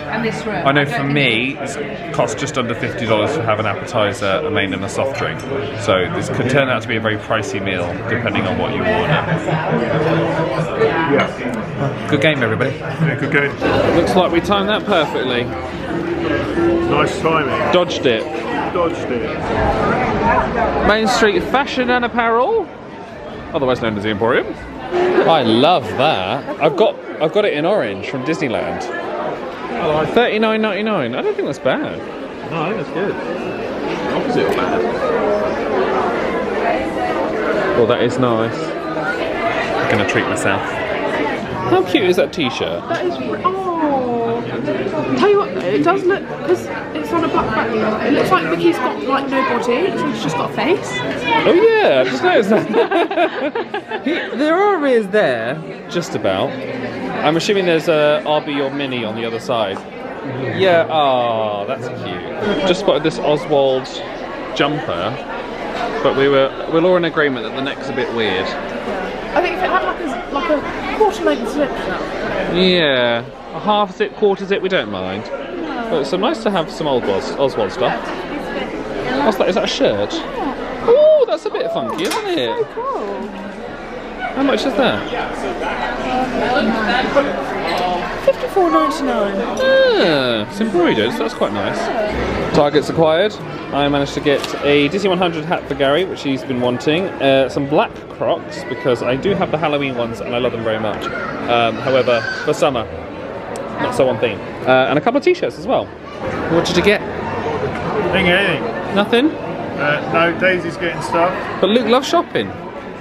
And this room. I know for me, it costs just under $50 to have an appetizer, a main, and a soft drink. So this could turn out to be a very pricey meal, depending on what you order. Yeah. Good game, everybody. Yeah, good game. Looks like we timed that perfectly. Nice timing. Dodged it. Main Street Fashion and Apparel, otherwise known as the Emporium. I love that. I've got it in orange from Disneyland. $39.99. I don't think that's bad. No, I think that's good. Opposite of bad. Well, that is nice. I'm gonna treat myself. How cute is that t-shirt? That is. Oh. Tell you what, though, it does look, because it's on a black background. It looks like Mickey's got like no body, so he's just got a face. Oh yeah, I just noticed that. There are ears there, just about. I'm assuming there's a RB or Mini on the other side. Yeah, oh, that's cute. Just spotted this Oswald jumper, but we're all in agreement that the neck's a bit weird. I think if it had like a quarter length slip now. Yeah, a half zip, quarter zip, we don't mind. No. But it's so nice to have some Oswald stuff. What's that? Is that a shirt? Oh, that's a bit funky, isn't it? So cool. How much is that? $54.99. Ah, it's embroidered, so that's quite nice. Targets acquired. I managed to get a Disney 100 hat for Gary, which he's been wanting. Some black Crocs, because I do have the Halloween ones and I love them very much. However, for summer, not so on theme. And a couple of t-shirts as well. What did you get? Didn't get anything. Nothing? No, Daisy's getting stuff. But Luke loves shopping.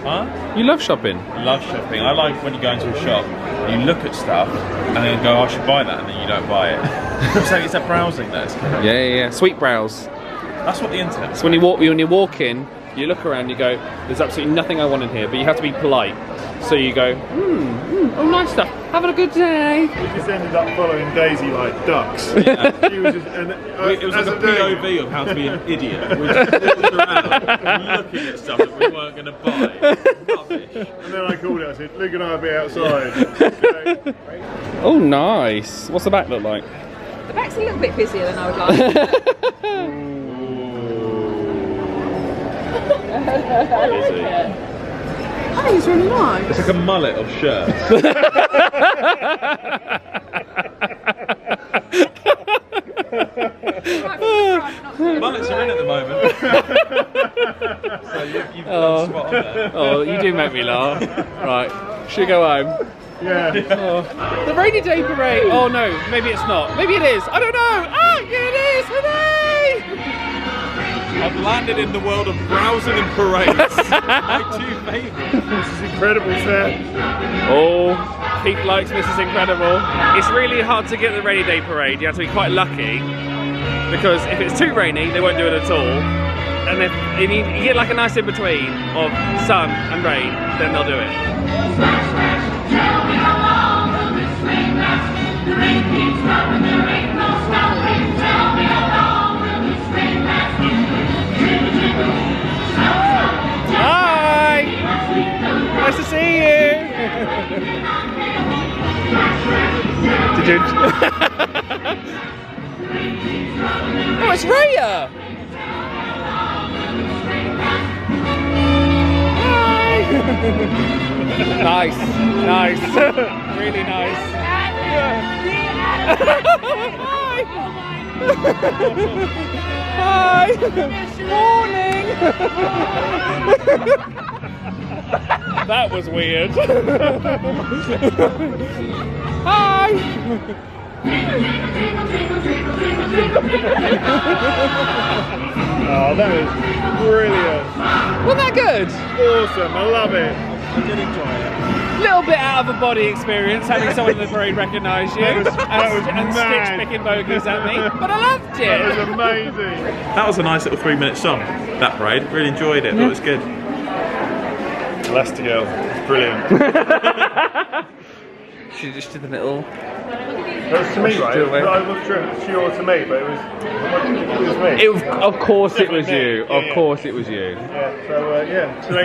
Huh? You love shopping? I love shopping. I like when you go into a shop, you look at stuff, and then go, I should buy that, and then you don't buy it. So it's that browsing that. Yeah. Sweet browse. That's what the internet is. So when you walk in, you look around, you go, there's absolutely nothing I want in here, but you have to be polite. So you go, oh, nice stuff. Having a good day. We just ended up following Daisy like ducks. Yeah. She was just, and, it was like a POV of how to be an idiot. We just walked around looking at stuff that we weren't going to buy. Rubbish. And then I called it, I said, Luke and I will be outside. Okay. Oh, nice. What's the back look like? The back's a little bit busier than I would like. I think it's really nice. It's like a mullet of shirts. Mullets are in at the moment. So you've got a spot on there. Oh, you do make me laugh. Right, should we go home? Yeah. Oh. The rainy day parade. Oh no, maybe it's not. Maybe it is. I don't know. Ah, yeah, it is. Hooray! I've landed in the world of browsing and parades. My two favourites. This is incredible, sir. Oh, Keith likes Mrs. Incredible. It's really hard to get the rainy day parade. You have to be quite lucky, because if it's too rainy, they won't do it at all. And if you get like a nice in between of sun and rain, then they'll do it. Hi! Nice to see you! Did you? Oh, it's Raya! Hi! Nice, really nice. Hi! Hi! Morning! That was weird. Hi! Oh, that was brilliant. Wasn't that good? Awesome, I love it. I did enjoy it. Little bit out of a body experience having someone in the parade recognise you That was and mad. Stitch picking bogies at me, but I loved it. That was amazing. That was a nice little 3-minute song, that parade. Really enjoyed it. Thought it was good. Elastigirl, brilliant. She just did a little... That was to me, right? I wasn't sure if it was to you or to me, but it was me. Of course it was you. Of course it was you. Yeah, so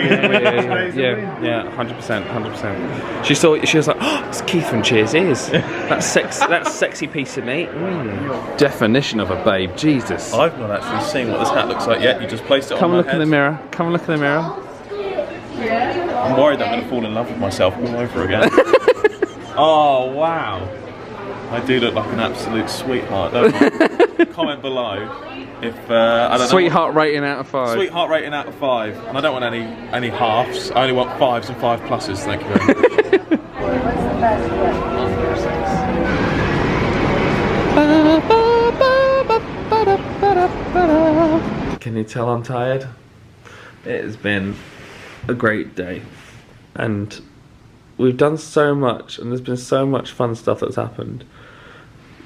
Yeah, 100%. She was like, oh, it's Keith from Cheers Is. That's sexy piece of meat. Definition of a babe, Jesus. I've not actually seen what this hat looks like yet. You just placed it Come on my look head. in the mirror. Come and look in the mirror. I'm worried I'm going to fall in love with myself all over again. Oh, wow. I do look like an absolute sweetheart, don't I? Comment below if I don't know. Sweetheart rating out of 5. Sweetheart rating out of 5, and I don't want any halves. I only want 5s and 5 pluses. Thank you very much. Can you tell I'm tired? It has been a great day, and we've done so much, and there's been so much fun stuff that's happened.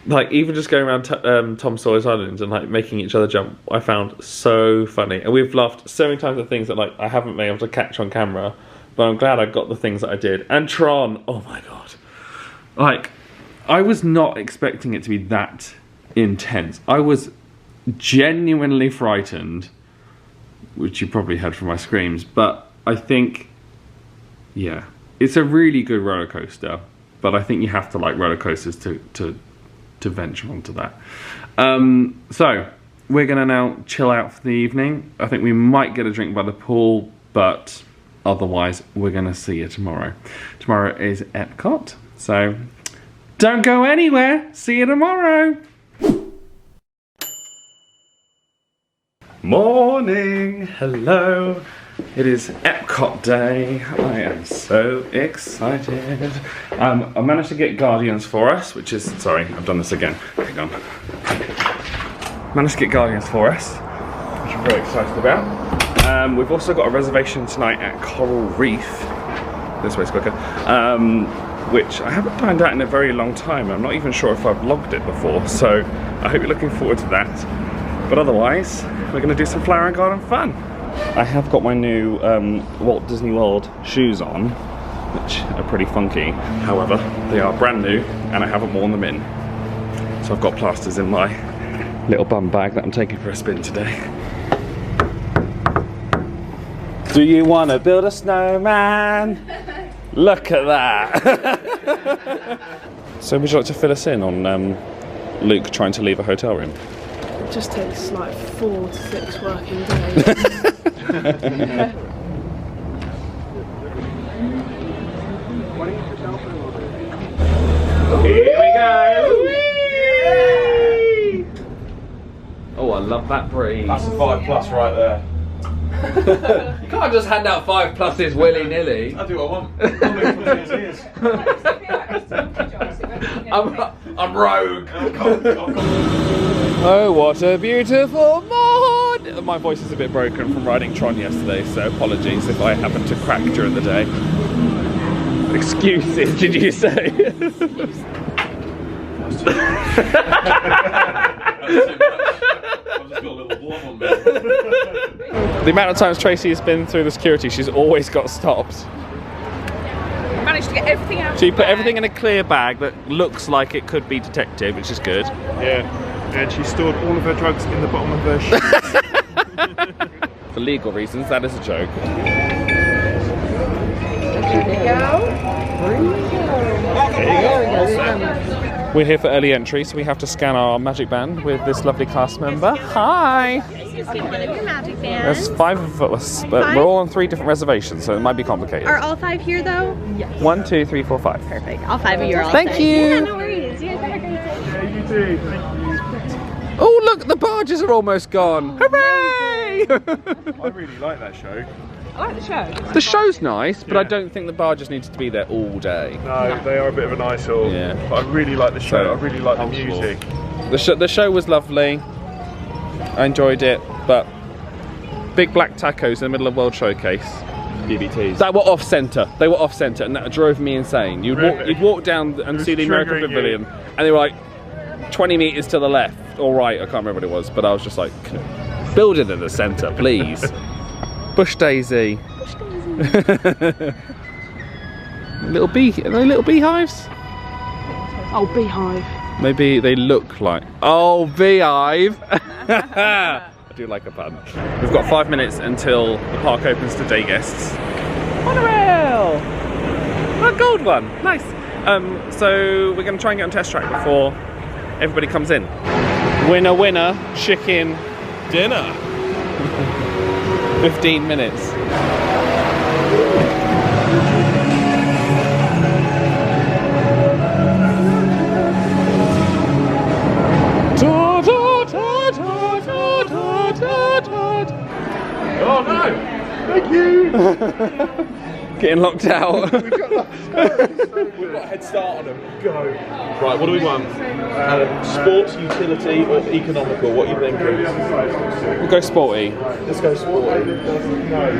Like, even just going around Tom Sawyer's Island and like making each other jump, I found so funny. And we've laughed so many times at things that like I haven't been able to catch on camera, but I'm glad I got the things that I did. And Tron, oh my god. Like, I was not expecting it to be that intense. I was genuinely frightened, which you probably heard from my screams, but I think, yeah, it's a really good roller coaster, but I think you have to like roller coasters to venture onto that. So we're gonna now chill out for the evening. I think we might get a drink by the pool, but Otherwise, we're going to see you tomorrow. Tomorrow is Epcot, so don't go anywhere. See you tomorrow. Morning. Hello. It is Epcot day. I am so excited. I managed to get Guardians for us, which is... Sorry, I've done this again. Hang on. Managed to get Guardians for us, which I'm very excited about. We've also got a reservation tonight at Coral Reef. This way's quicker. Which I haven't dined out in a very long time. I'm not even sure if I've logged it before, so I hope you're looking forward to that. But otherwise, we're going to do some flower and garden fun. I have got my new Walt Disney World shoes on, which are pretty funky. However, they are brand new and I haven't worn them in. So I've got plasters in my little bum bag that I'm taking for a spin today. Do you want to build a snowman? Look at that! So would you like to fill us in on Luke trying to leave a hotel room? It just takes like 4 to 6 working days. Here we go! Whee! Oh, I love that breeze. That's a 5+ right there. You can't just hand out 5+s willy-nilly. I do what I want. I'm rogue. Oh, what a beautiful morning! My voice is a bit broken from riding Tron yesterday, so apologies if I happen to crack during the day. Excuses, did you say? The amount of times Tracy has been through the security, she's always got stopped. I managed to get everything out. So you put everything in a clear bag that looks like it could be detective, which is good. Yeah, and she stored all of her drugs in the bottom of her shoes. For legal reasons, that is a joke. We're here for early entry, so we have to scan our magic band with this lovely cast member. Hi! There's 5 of us, but we're all on 3 different reservations, so it might be complicated. Are all 5 here though? Yes. 1, 2, 3, 4, 5. Perfect. All 5 of you are all Thank set. you. Yeah, no worries. You guys have a great day. Yeah, you too. Thank you. Oh look, the barges are almost gone. Hooray! I really like that show. I like the show. The show's nice, but I don't think the barges needed to be there all day. No, they are a bit of an eyesore. Yeah. But I really like the show. So, I really like the music. The show was lovely. I enjoyed it, but big black tacos in the middle of World Showcase. BBTs. That were off centre. They were off centre, and that drove me insane. You'd walk down and see the American Pavilion, and they were like 20 metres to the left or right. I can't remember what it was, but I was just like, build it in the centre, please. Bush daisy. Bush daisy. Little bee. Are they little beehives? Oh, beehive. Maybe they look like. Oh, beehive. I do like a pun. We've got 5 minutes until the park opens to day guests. Monorail! A gold one. Nice. So we're going to try and get on test track before everybody comes in. Winner, winner, chicken dinner. 15 minutes. Oh no! Thank you! Getting locked out. We've got a head start on them. Go. Right, what do we want? Sports, utility, or economical? What are you thinking? We'll go sporty. Let's go sporty. No,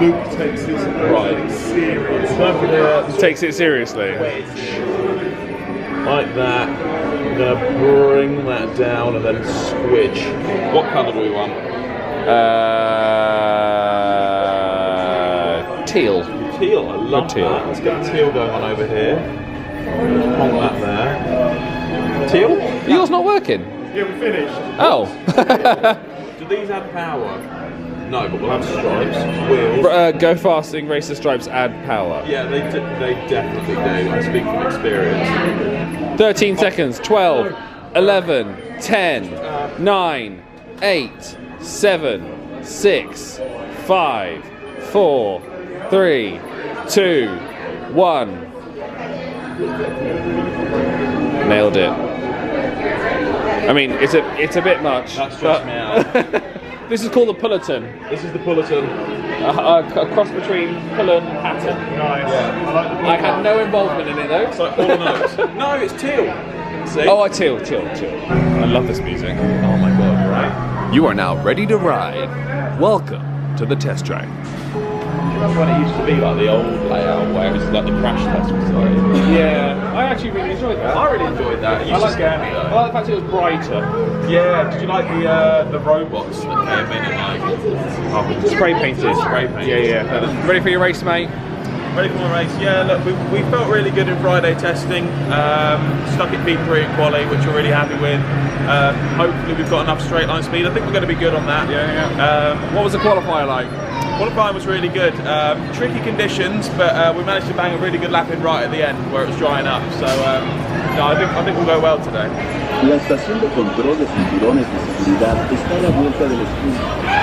Luke takes this Right. seriously. Takes it seriously. Like that. I'm gonna bring that down and then switch. What colour do we want? Teal. Teal, I love teal. that. Let's get the teal going on over here. Hold that there. Teal? Yours not working? Yeah, we finished. Oh. Do these add power? No, but we'll have stripes, wheels. Go fasting, racer stripes add power. Yeah, they definitely do. I speak from experience. 13 seconds. 12, 11, 10, 9, 8, 7, 6, 5, 4, 3, 2, 1. Nailed it. I mean, it's a bit much. That stressed me out. This is called the Pullerton. This is the Pullerton. A cross between Pullen and Hatton. Nice. Yeah. I had no involvement in it though. It's like Hall and Oates. No, it's teal. See? Oh, teal. I love this music. Oh my god, you're right. You are now ready to ride. Welcome to the test track. Do you remember when it used to be like the old layout where it was like the crash test facility? Yeah, I actually really enjoyed that. I really enjoyed that. It used to scare me though. I like the fact it was brighter. Yeah, did you like the robots that came in and like Spray painted. Spray painted? Yeah. Ready for your race, mate? Ready for my race? Yeah, look, we felt really good in Friday testing. Stuck at P3 at quali, which we're really happy with. Hopefully we've got enough straight line speed. I think we're going to be good on that. Yeah. What was the qualifier like? Qualifying was really good. Tricky conditions, but we managed to bang a really good lap in right at the end where it was drying up. So no, I think we'll go well today. La estación de control de cinturones de seguridad está a la vuelta del escudo.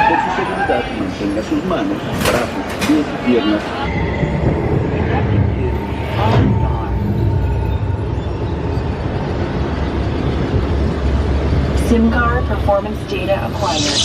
Por su seguridad, mantenga sus manos, brazos, pies y piernas. SIMCAR performance data acquired.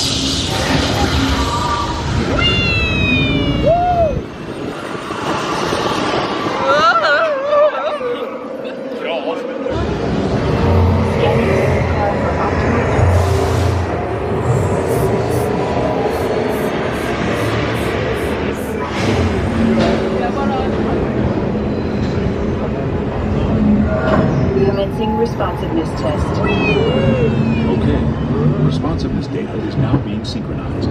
Commencing responsiveness test. Okay, responsiveness data is now being synchronized.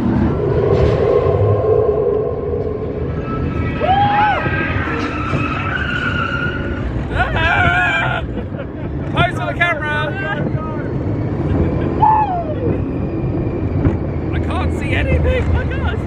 Pose for the camera! I can't see anything! I can't see!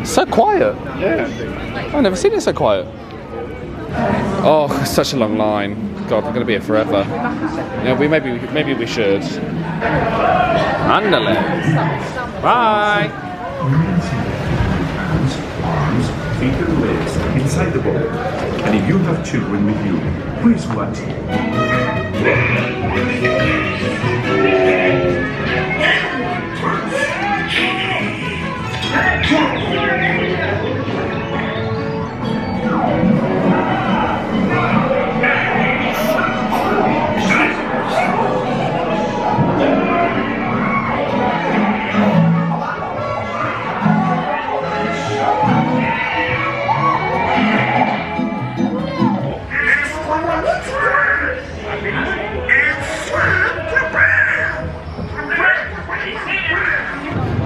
So quiet. Yeah. I've never seen it so quiet. Oh, such a long line. God, we're gonna be here forever. Yeah, maybe we should. Andale. Bye. Hands, arms, feet and legs inside the boat. And if you have children with you, please watch.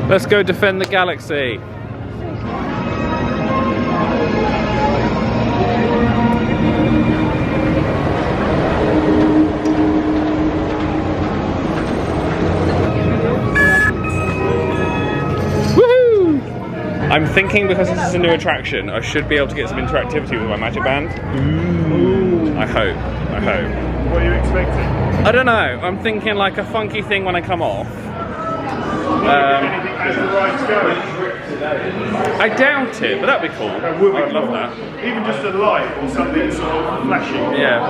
Let's go defend the galaxy. Woohoo! I'm thinking because this is a new attraction, I should be able to get some interactivity with my magic band. Ooh. I hope. What are you expecting? I don't know. I'm thinking like a funky thing when I come off. Anything as the ride's going? I doubt it, but that'd be cool. That would be I'd love cool. that. Even just a light or something sort of flashing. Yeah.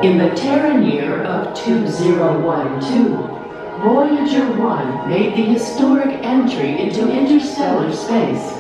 In the Terran year of 2012, Voyager 1 made the historic entry into interstellar space.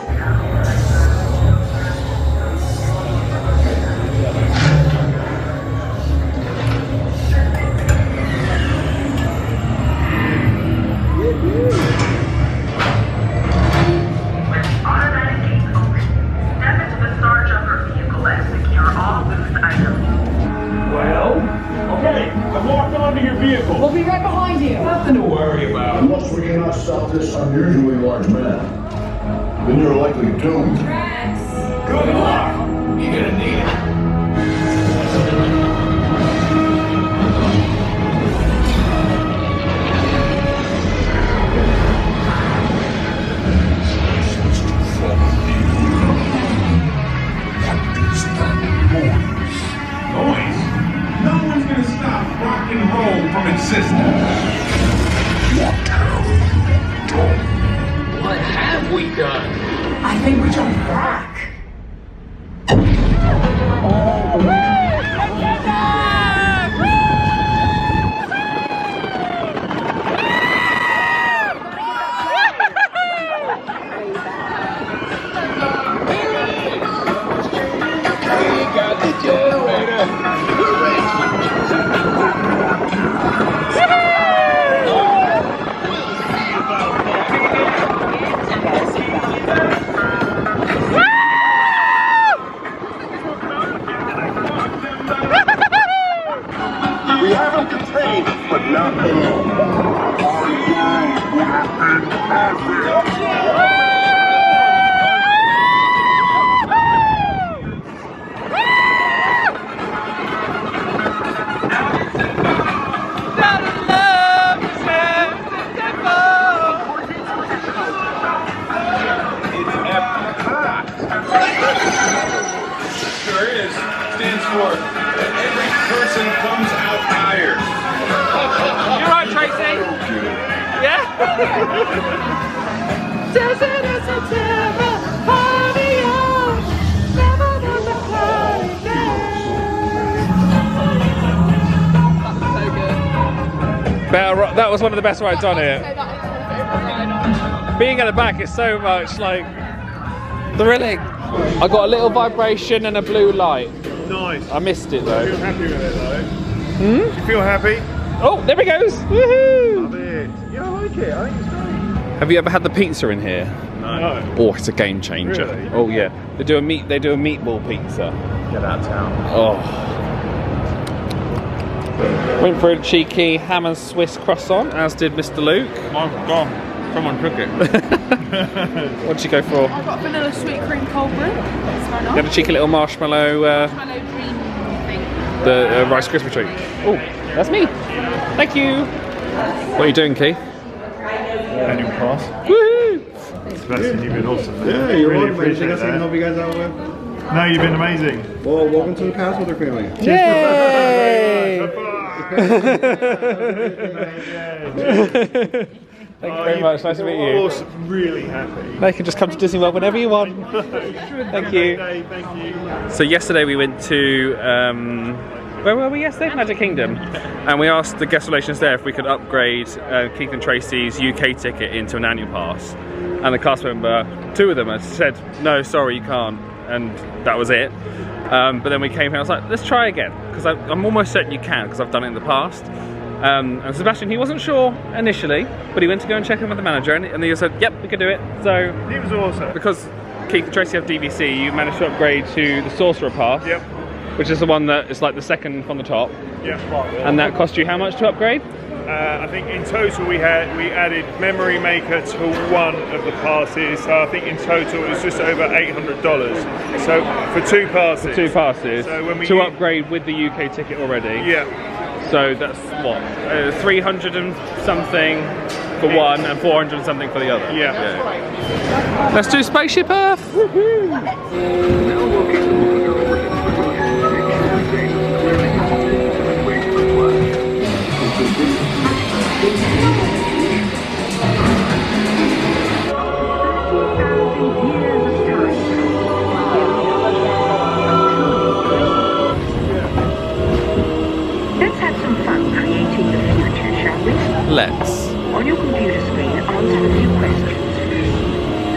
We'll be right behind you. Nothing to worry about. Unless we cannot stop this unusually large man, then you're likely doomed. Good luck. You're gonna need systems. What have we done? I think we jumped back. We haven't contained, but not alone. Our Sure is. Stands for every person comes out tired. You're right, Tracy. Yeah. That was one of the best rides on here. Being at the back is so much like thrilling. I got a little vibration and a blue light. Nice. I missed it though. I feel happy with it though. Hmm? Do you feel happy? Oh, there it goes! Woohoo! Love it. Yeah, I like it. I think it's great. Have you ever had the pizza in here? No. Oh, it's a game changer. Really? Oh yeah. They do a meatball pizza. Get out of town. Oh. Went for a cheeky ham and Swiss croissant, as did Mr. Luke. Oh, gone. Someone took it. What did you go for? I got vanilla sweet cream cold brew. That's very You had a nice. cheeky little marshmallow, Marshmallow dream thing. the Rice Krispie treat. Oh, that's me. Thank you. What are you doing, Keith? Annual pass. Woohoo! Sebastian, you've been awesome. Yeah, you're really welcome. Anything appreciate else I can that. help you guys out with? No, you've been amazing. Well, welcome to the Passwater family. Yay! Thank you very much. Nice to meet you. Awesome. Really happy. They can just come to Disney World whenever you want. Thank you. Thank you. So yesterday we went to where were we yesterday? Magic Kingdom, and we asked the guest relations there if we could upgrade Keith and Tracy's UK ticket into an annual pass, and the cast member, two of them, had said no, sorry, you can't, and that was it. But then we came here and I was like, let's try again, because I'm almost certain you can, because I've done it in the past. And Sebastian, he wasn't sure initially, but he went to go and check in with the manager, and he said, yep, we can do it. So He was awesome. because Keith and Tracy have DVC, you managed to upgrade to the Sorcerer Pass, Yep. which is the one that is like the second from the top. Yep. And that cost you how much to upgrade? I think in total we added Memory Maker to one of the passes. So I think in total it was just over $800. So for two passes. For two passes. So when we to upgrade with the UK ticket already. Yeah. So that's what 300 and something for one and 400 and something for the other. Yeah. Let's do Spaceship Earth. Let's have some fun creating the future, shall we? Let's. On your computer screen, answer a few questions.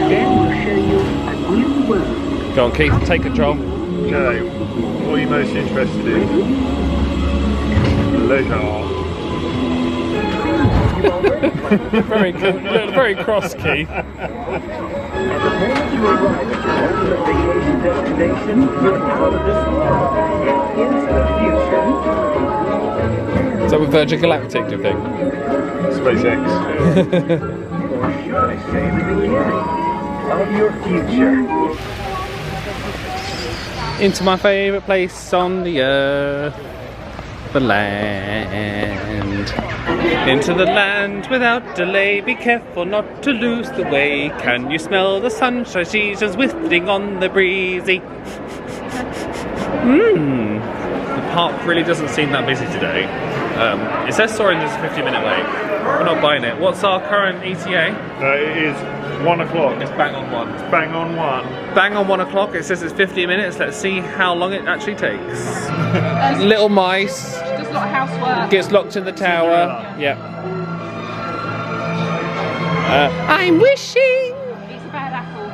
Then we'll show you a new world. Go on, Keith, take control. Okay. What are you most interested in? Leisure. very cross, Keith. Is that with Virgin Galactic, do you think? SpaceX. Of your future. Into my favourite place on the earth, the land. Into the land without delay, be careful not to lose the way. Can you smell the sunshine? She's just wafting on the breezy. The park really doesn't seem that busy today. It says Soaring is a 50-minute wait. We're not buying it. What's our current ETA? It is 1 o'clock. It's bang on 1. It's bang on 1. Bang on 1 o'clock. It says it's 50 minutes. Let's see how long it actually takes. Little mice. Does a lot of housework. Gets locked in the tower. Yeah. I'm wishing. It's a bad apple.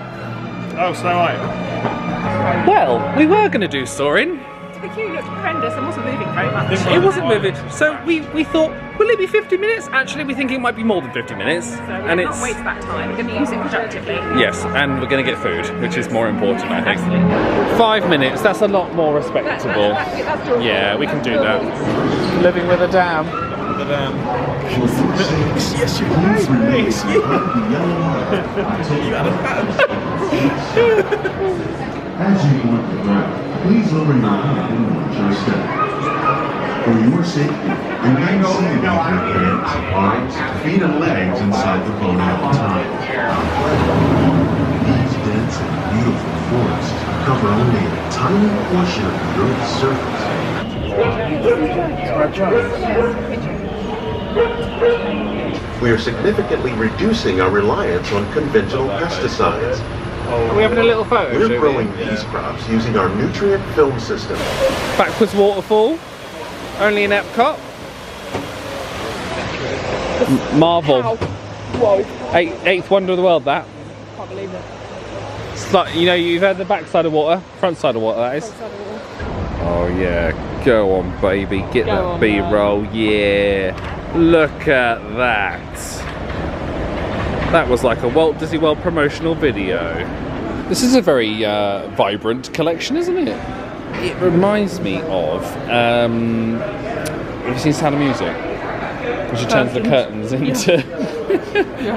Oh, Snow White. Well, we were going to do Soaring. The queue looked horrendous and wasn't moving very much. It wasn't moving. So we thought, will it be 50 minutes? Actually, we think it might be more than 50 minutes. So we're not waste that time. We're going to use it productively. Yes, and we're going to get food, which is more important, I think. 5 minutes. That's a lot more respectable. That's yeah, we can do that. Living with a dam. With a dam. Yes, you can. As you walk the ground, please lower your head and watch your step. For your safety, remain seated with your hands, arms, feet, and legs inside the boat at a time. These dense and beautiful forests cover only a tiny portion of the Earth's surface. We are significantly reducing our reliance on conventional pesticides. Are we having a little photo? We're growing these crops using our nutrient film system. Backwards waterfall. Only in Epcot. Marvel. Whoa. Eighth wonder of the world, that. Can't believe it. It's like, you know, you've had the backside of water. Front side of water, that is. Oh yeah. Go on, baby. Get that B-roll. Yeah. Look at that. That was like a Walt Disney World promotional video. This is a very vibrant collection, isn't it? It reminds me of, have you seen Sound of Music? Which turns the curtains into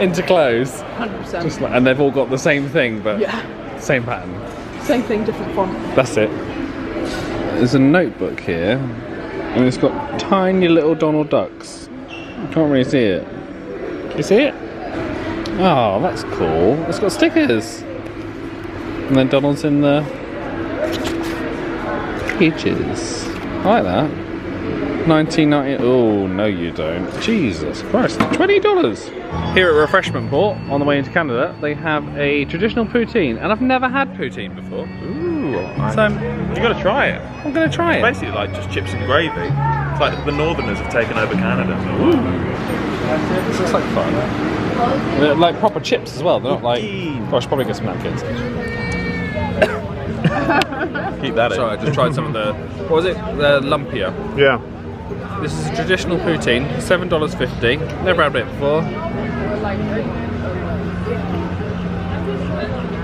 into clothes. 100%. Just like, and they've all got the same thing, but yeah. Same pattern. Same thing, different font. That's it. There's a notebook here, and it's got tiny little Donald Ducks. You can't really see it. Can you see it? Oh, that's cool. It's got stickers. And then Donald's in the pages. I like that. 1990. Oh, no you don't. Jesus Christ. $20. Here at Refreshment Port, on the way into Canada, they have a traditional poutine. And I've never had poutine before. Ooh. So you got to try it. I'm going to try it. It's basically like just chips and gravy. It's like the Northerners have taken over Canada. Ooh. This looks like fun. They're like proper chips as well. They're not like. Oh, I should probably get some napkins. Keep that in. Sorry, I just tried some of the. What was it? The lumpia. Yeah. This is a traditional poutine. $7.50. Never had it before.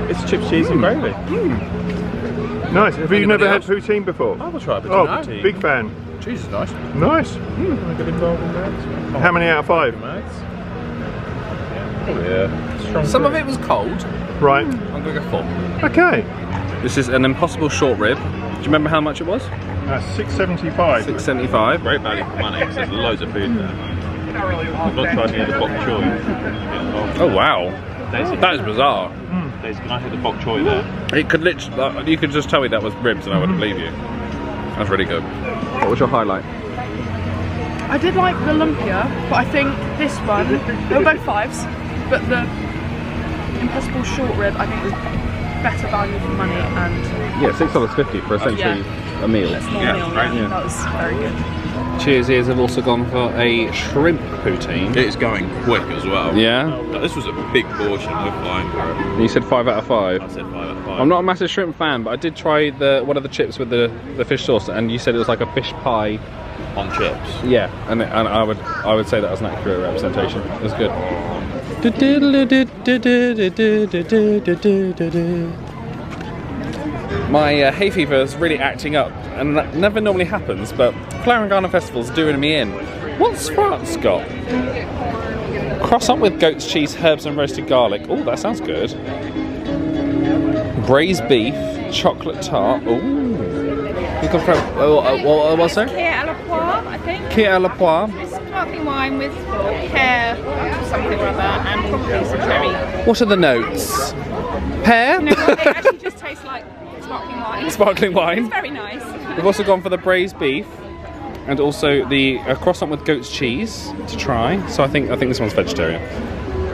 It's chips, cheese, and gravy. Nice. Have you never had poutine before? I will try poutine. Oh, big fan. Cheese is nice. Nice. I get involved in that. How many out of 5? Yeah. Some of it was cold. Right. I'm going to go 4. Okay. This is an Impossible short rib. Do you remember how much it was? $6.75. $6.75. Great value for money because there's loads of food there. I've not tried any of the bok choy. Oh wow. Daisy, that is bizarre. Daisy, can I have the bok choy there? It could literally, you could just tell me that was ribs and I wouldn't believe you. That's really good. What was your highlight? I did like the lumpia, but I think this one, they were both 5s, but the Impossible short rib I think was better value for money and... Yeah, $6.50 for essentially a meal. A small meal, right? Yeah. That was very good. Cheers Ears have also gone for a shrimp poutine. It is going quick as well. Yeah? This was a big portion, we're flying for it. You said 5 out of 5? I said 5 out of 5. I'm not a massive shrimp fan, but I did try one of the chips with the fish sauce, and you said it was like a fish pie. On chips? Yeah, and I would say that was an accurate representation. It was good. My hay fever is really acting up, and that never normally happens, but Flower and Garden Festival's doing me in. What's France got? Croissant with goat's cheese, herbs and roasted garlic. Oh, that sounds good. Braised beef, chocolate tart. Ooh. You come from, what's that? Kir à la poire, I think. Kir à la poire. It's sparkling wine with pear, something or other, and probably some cherry. What are the notes? Pear? You know what, it actually just tastes like sparkling wine. Sparkling wine. It's very nice. We've also gone for the braised beef. and also the croissant with goat's cheese to try. So I think this one's vegetarian.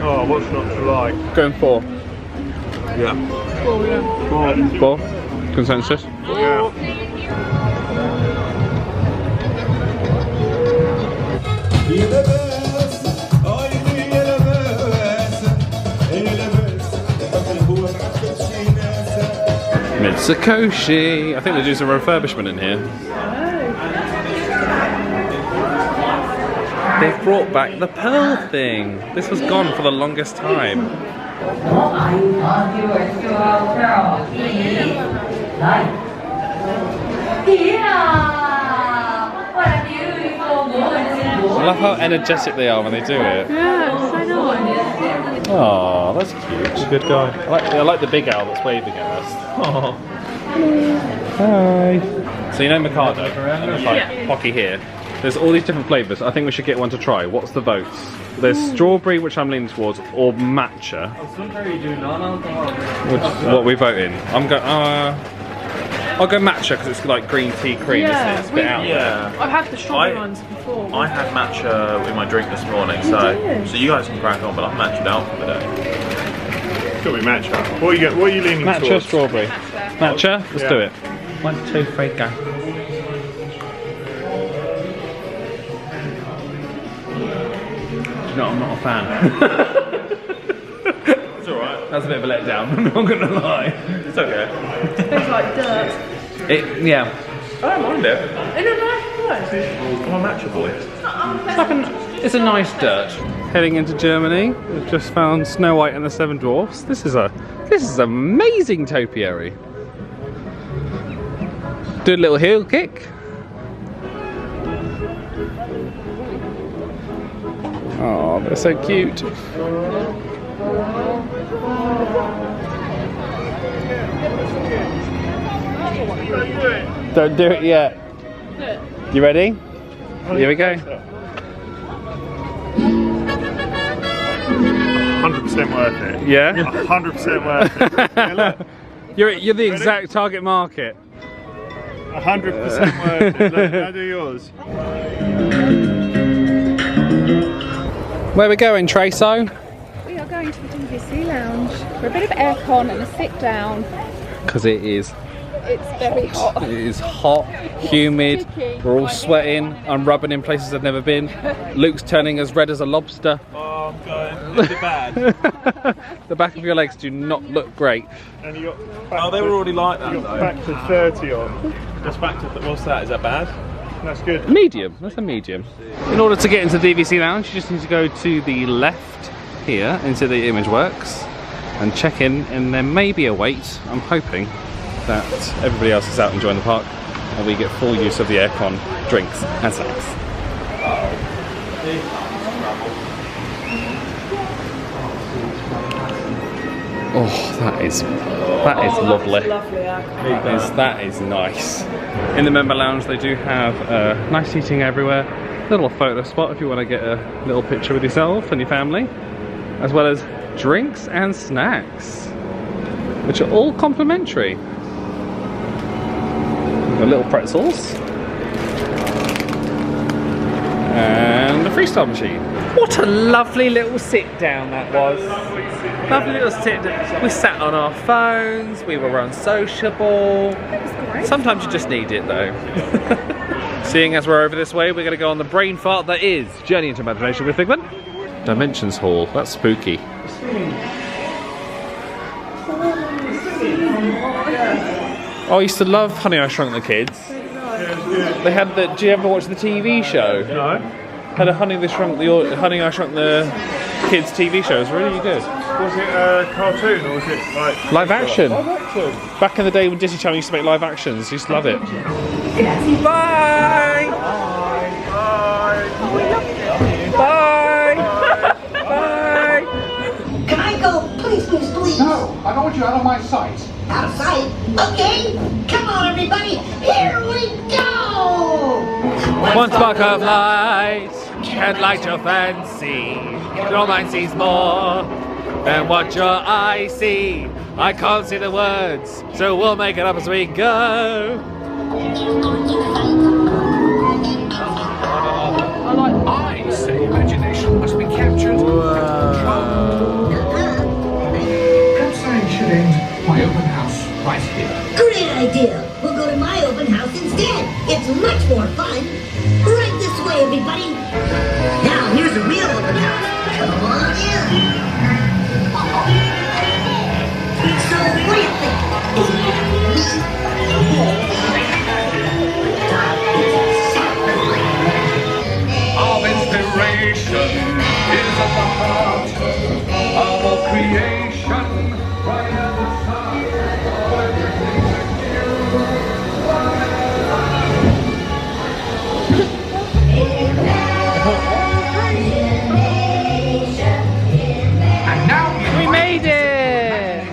Oh, what's not to like? Going for Yeah. 4 consensus. Yeah. Mitsukoshi. I think they do some refurbishment in here. They've brought back the pearl thing. This was gone for the longest time. I love how energetic they are when they do it. Yeah, it's so nice. Oh, that's cute. He's a good guy. I like the big owl that's waving at us. Oh. Hi. So you know Mikado? Yeah. Pocky here. There's all these different flavours. I think we should get one to try. What's the votes? There's strawberry, which I'm leaning towards, or matcha. What are we voting? I'm going. I'll go matcha because it's like green tea cream, isn't it? It's a bit out there. I've had the strawberry ones before. I had matcha in my drink this morning, so you guys can crack on, but I've matched out for the day. It's got to be matcha. What are you leaning Matcha, towards? strawberry. Matcha? Let's do it. 1, 2, 3, go. No, I'm not a fan. It's alright. That's a bit of a letdown, I'm not gonna lie. It's okay. It tastes like dirt. Yeah. I don't mind it. In a nice way. I'm a matcha boy. It's a nice dirt. Heading into Germany, we've just found Snow White and the Seven Dwarfs. This is amazing topiary. Do a little heel kick. Oh, they're so cute. Don't do it yet. You ready? Here we go. 100% worth it. Yeah? 100% worth it. Yeah, look. You're the exact target market. 100% worth it. Look, now do yours. Where are we going, Traso? We are going to the DVC lounge for a bit of aircon and a sit down. Because it is. It's very hot. It is hot, humid, sticky. we're all sweating, I'm rubbing in places I've never been. Luke's turning as red as a lobster. Oh, I'm going. Is it bad? The back of your legs do not look great. And you Oh, they were already like that, you got though. factor 30 on. Just back to what's that? Is that bad? That's good. Medium, that's a medium. In order to get into the DVC lounge, you just need to go to the left here into the Imageworks and check in, and there may be a wait. I'm hoping that everybody else is out enjoying the park and we get full use of the aircon, drinks and snacks. Oh, that is lovely. That is nice. In the member lounge, they do have nice seating everywhere. Little photo spot if you want to get a little picture with yourself and your family, as well as drinks and snacks, which are all complimentary. The little pretzels and the freestyle machine. What a lovely little sit down that was. Lovely little sit down. We sat on our phones, we were unsociable. It was great. Sometimes you just need it though. Seeing as we're over this way, we're going to go on the brain fart that is Journey into Imagination with Figment. Dimensions Hall, that's spooky. Oh, I used to love Honey, I Shrunk the Kids. They had the. Do you ever watch the TV show? No. Had a Honey, I Shrunk the Kids TV show. It was really good. Was it a cartoon or was it like Live action. Live action. Back in the day when Disney Channel used to make live actions, I used to love it. Bye. Bye. Bye. Can I go? Please, please, please. No, I don't want you out of my sight. Outside? Okay. Come on, everybody. Here we go. One spark of light can light your fancy. Your mind sees more than what your eyes see. I can't see the words, so we'll make it up as we go. open house instead. It's much more fun. Right this way, everybody. Now, here's a real open house. Come on in. So, what do you think? Is it Our inspiration is at the heart of all creation. Right at the start of everything that And now we made it!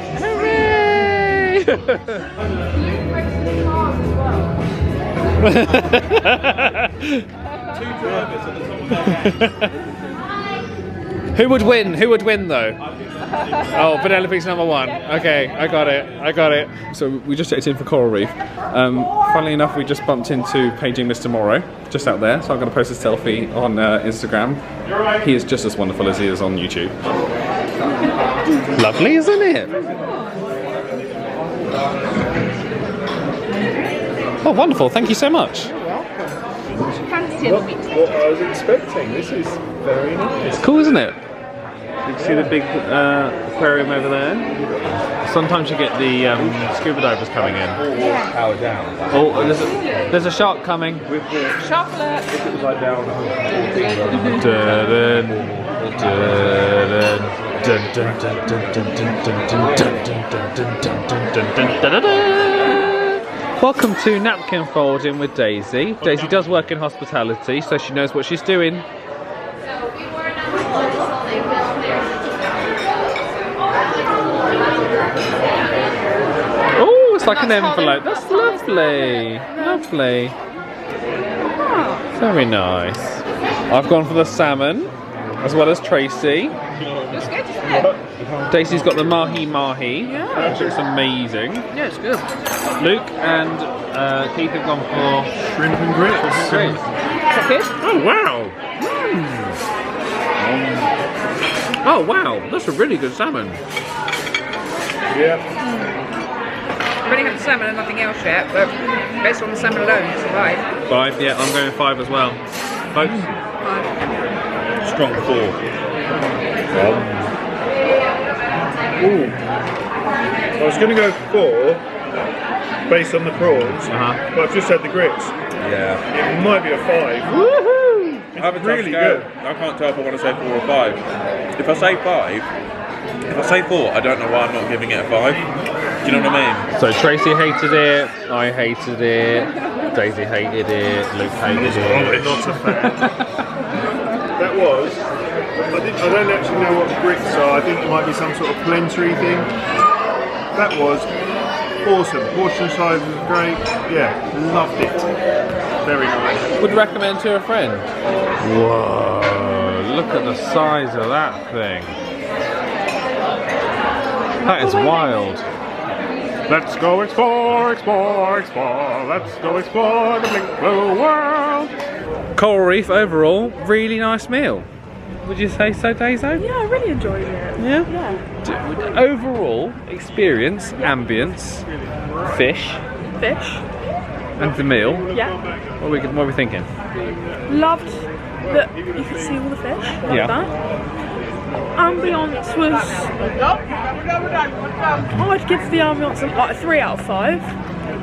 Who would win? Who would win though? Oh, Penelope's number one. Okay, I got it. So we just checked in for Coral Reef. Funnily enough, we just bumped into Paging Mr. Morrow, just out there. So I'm going to post a selfie on Instagram. He is just as wonderful as he is on YouTube. Lovely, isn't it? Oh, wonderful. Thank you so much. What I was expecting. This is very nice. It's cool, isn't it? You can see the big aquarium over there. Sometimes you get the scuba divers coming in. Power down. Oh, there's a shark coming. Shark alert. Welcome to Napkin Folding with Daisy. Daisy does work in hospitality, so she knows what she's doing. Oh, it's like an envelope. That's lovely. Lovely. Very nice. I've gone for the salmon, as well as Tracy. Looks good, isn't it? Daisy's got the mahi-mahi, which looks amazing. Yeah, it's good. Luke and Keith have gone for shrimp and grits. Oh wow! Oh wow, that's a really good salmon. Yeah. I've only had the salmon and nothing else yet, but based on the salmon alone, it's alright. 5, yeah, I'm going 5 as well. Folks? 5. Strong 4. Ooh. I was going to go 4 based on the prawns, but I've just had the grits. Yeah. It might be a 5. Woohoo! It's really good. I can't tell if I want to say 4 or 5. If I say 5, if I say 4, I don't know why I'm not giving it a 5. Do you know what I mean? So Tracy hated it, I hated it, Daisy hated it, Luke hated it. Not a fan. That was. I don't actually know what the grits are. I think it might be some sort of plenary thing. That was awesome. Portion size was great. Yeah, loved it. Very nice. Would recommend to a friend. Whoa, look at the size of that thing. That is wild. Let's go explore, explore, explore. Let's go explore the big blue world. Coral Reef overall, really nice meal. Would you say so, Daiso? Yeah, I really enjoyed it. Yeah? Yeah. Overall experience, ambience, fish, and the meal. Yeah. What are we thinking? Loved that you could see all the fish. Loved that. Ambience was. I'd give the ambience like a 3 out of 5.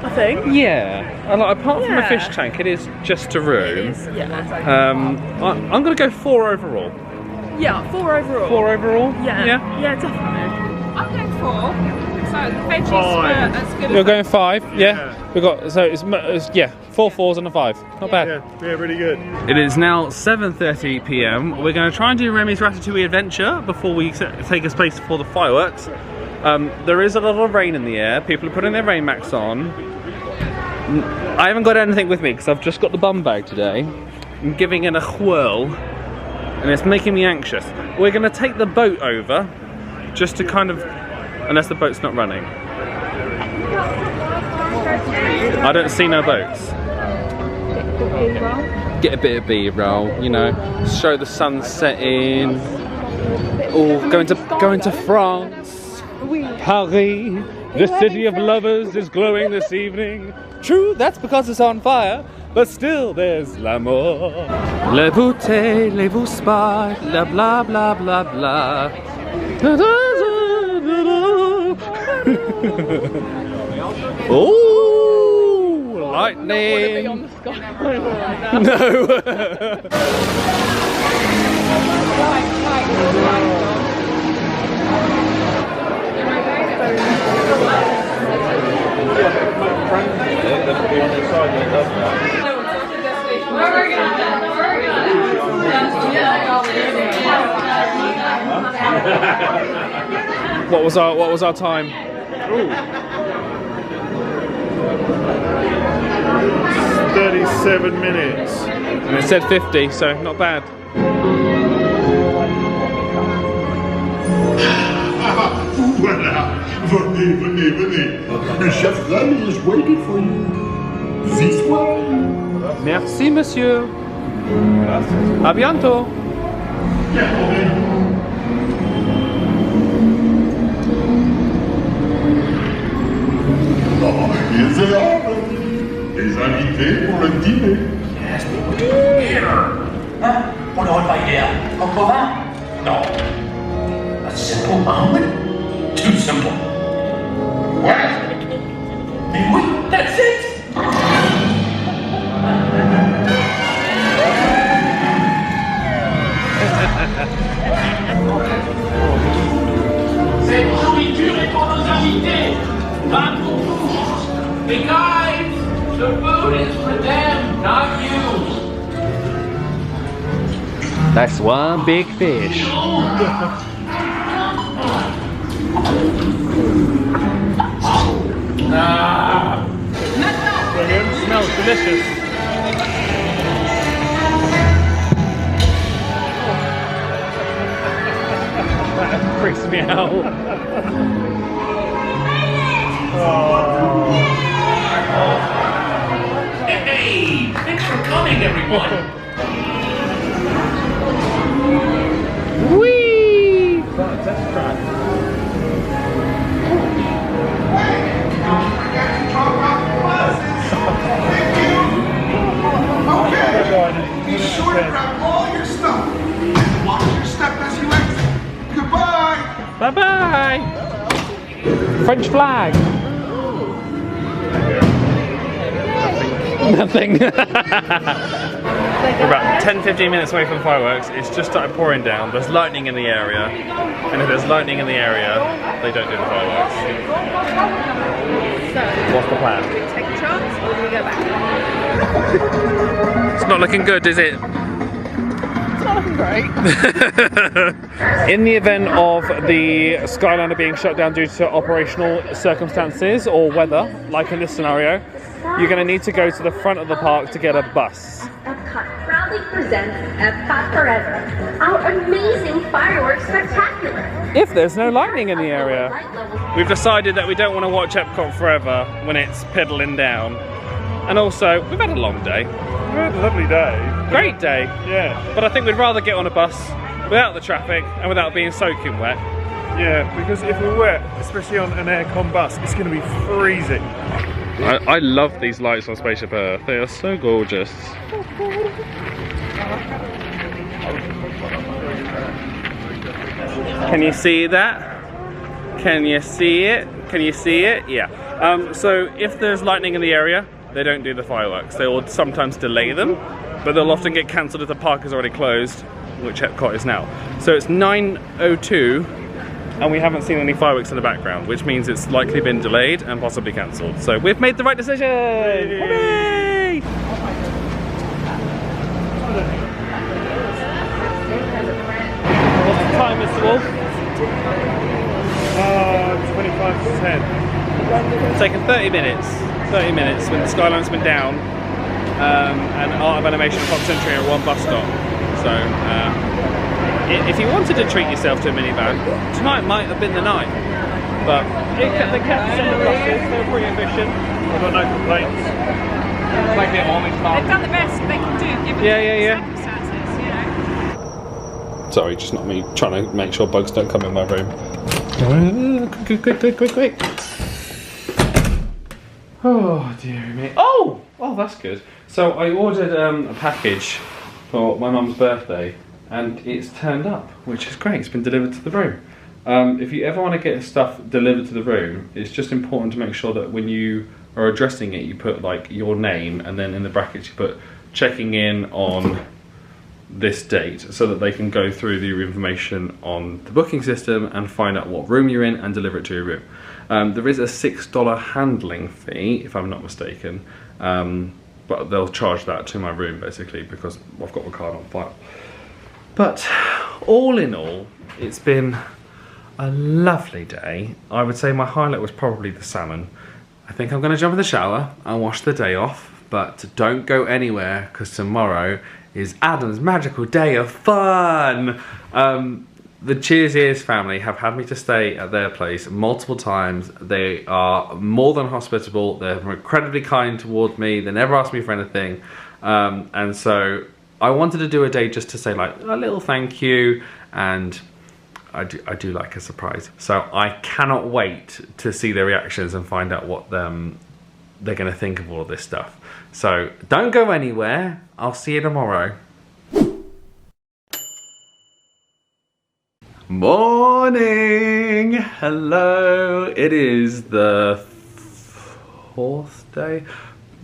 I think. Yeah. And like, apart from the fish tank, it is just a room. I'm going to go 4 overall. Yeah, 4 overall. 4 overall? Yeah. Yeah, definitely. I'm going 4. So the veggies were as good You're as going 5, yeah? We got, so it's 4 4s and a 5. Not bad. Yeah, really good. It is now 7:30 PM. We're going to try and do Remy's Ratatouille Adventure before we take a space for the fireworks. There is a lot of rain in the air. People are putting their rain macs on. I haven't got anything with me because I've just got the bum bag today. I'm giving it a whirl and it's making me anxious. We're going to take the boat over just to kind of, unless the boat's not running. I don't see no boats. Get a bit of B-roll, you know, show the sun setting. Oh, going to France, Paris. The city of lovers is glowing this evening. True, that's because it's on fire, but still there's l'amour. Le beauté, le vous spa, la bla bla bla bla. Oh, lightning! On the skyline like that. No. What was our time? Ooh. 37 minutes. And it said 50, so not bad. Voilà. Venez. Le chef Rami is waiting for you. This way. Merci, monsieur. À bientôt. Here they are. Les invités pour le dîner. Yes, but what do you do here? Huh? What do I like here? Uncle that? No. A simple omelet? Too simple. What? Mais oui, that's it! Cette nourriture est pour nos invités, pas pour vous. Hey guys, the food is for them, not you. That's one big fish. Brilliant, smells delicious. That freaks me out. Hey, thanks for coming, everyone. Whee! Be sure to grab all your stuff. Watch your step as you exit. Goodbye. Bye bye. French flag. Nothing. We're about 10-15 minutes away from fireworks. It's just started pouring down. There's lightning in the area, and if there's lightning in the area, they don't do the fireworks. So, What's the plan? do we take a chance or do we go back? It's not looking good, is it? It's not looking great. In the event of the Skyliner being shut down due to operational circumstances or weather, like in this scenario, you're going to need to go to the front of the park to get a bus. Epcot proudly presents Epcot Forever, our amazing fireworks spectacular. If there's no lightning in the area. We've decided that we don't want to watch Epcot Forever when it's piddling down. And also, we've had a long day. We had a lovely day. Great day. Yeah. But I think we'd rather get on a bus without the traffic and without being soaking wet. Yeah, because if we're wet, especially on an aircon bus, it's going to be freezing. I love these lights on Spaceship Earth. They are so gorgeous. Can you see that? Can you see it? Can you see it? Yeah. So if there's lightning in the area, they don't do the fireworks. They will sometimes delay them, but they'll often get cancelled if the park is already closed, which Epcot is now. So it's 9:02. And we haven't seen any fireworks in the background, which means it's likely been delayed and possibly cancelled. So we've made the right decision! Hooray! What's the time, Mr. Wolf? 25 to 10. It's taken 30 minutes. 30 minutes when the Skyline's been down, and Art of Animation and Fox Century are at one bus stop. So, if you wanted to treat yourself to a minivan, tonight might have been the night. But they kept the buses, they were pretty efficient. I've got no complaints. They've done the best they can do given the circumstances, you know. Sorry, just not me trying to make sure bugs don't come in my room. Quick. Oh dear me. Oh, that's good. So I ordered a package for my mum's birthday, and it's turned up, which is great. It's been delivered to the room. If you ever want to get stuff delivered to the room, it's just important to make sure that when you are addressing it, you put like your name, and then in the brackets you put checking in on this date, so that they can go through your information on the booking system and find out what room you're in and deliver it to your room. There is a $6 handling fee, if I'm not mistaken, but they'll charge that to my room basically because I've got my card on file. But all in all, it's been a lovely day. I would say my highlight was probably the salmon. I think I'm going to jump in the shower and wash the day off, but don't go anywhere because tomorrow is Adam's magical day of fun. The Cheers Ears family have had me to stay at their place multiple times. They are more than hospitable. They're incredibly kind towards me. They never ask me for anything. And so I wanted to do a day just to say like a little thank you, and I do like a surprise. So I cannot wait to see their reactions and find out what they're going to think of all of this stuff. So don't go anywhere. I'll see you tomorrow. Morning! Hello! It is the 4th day.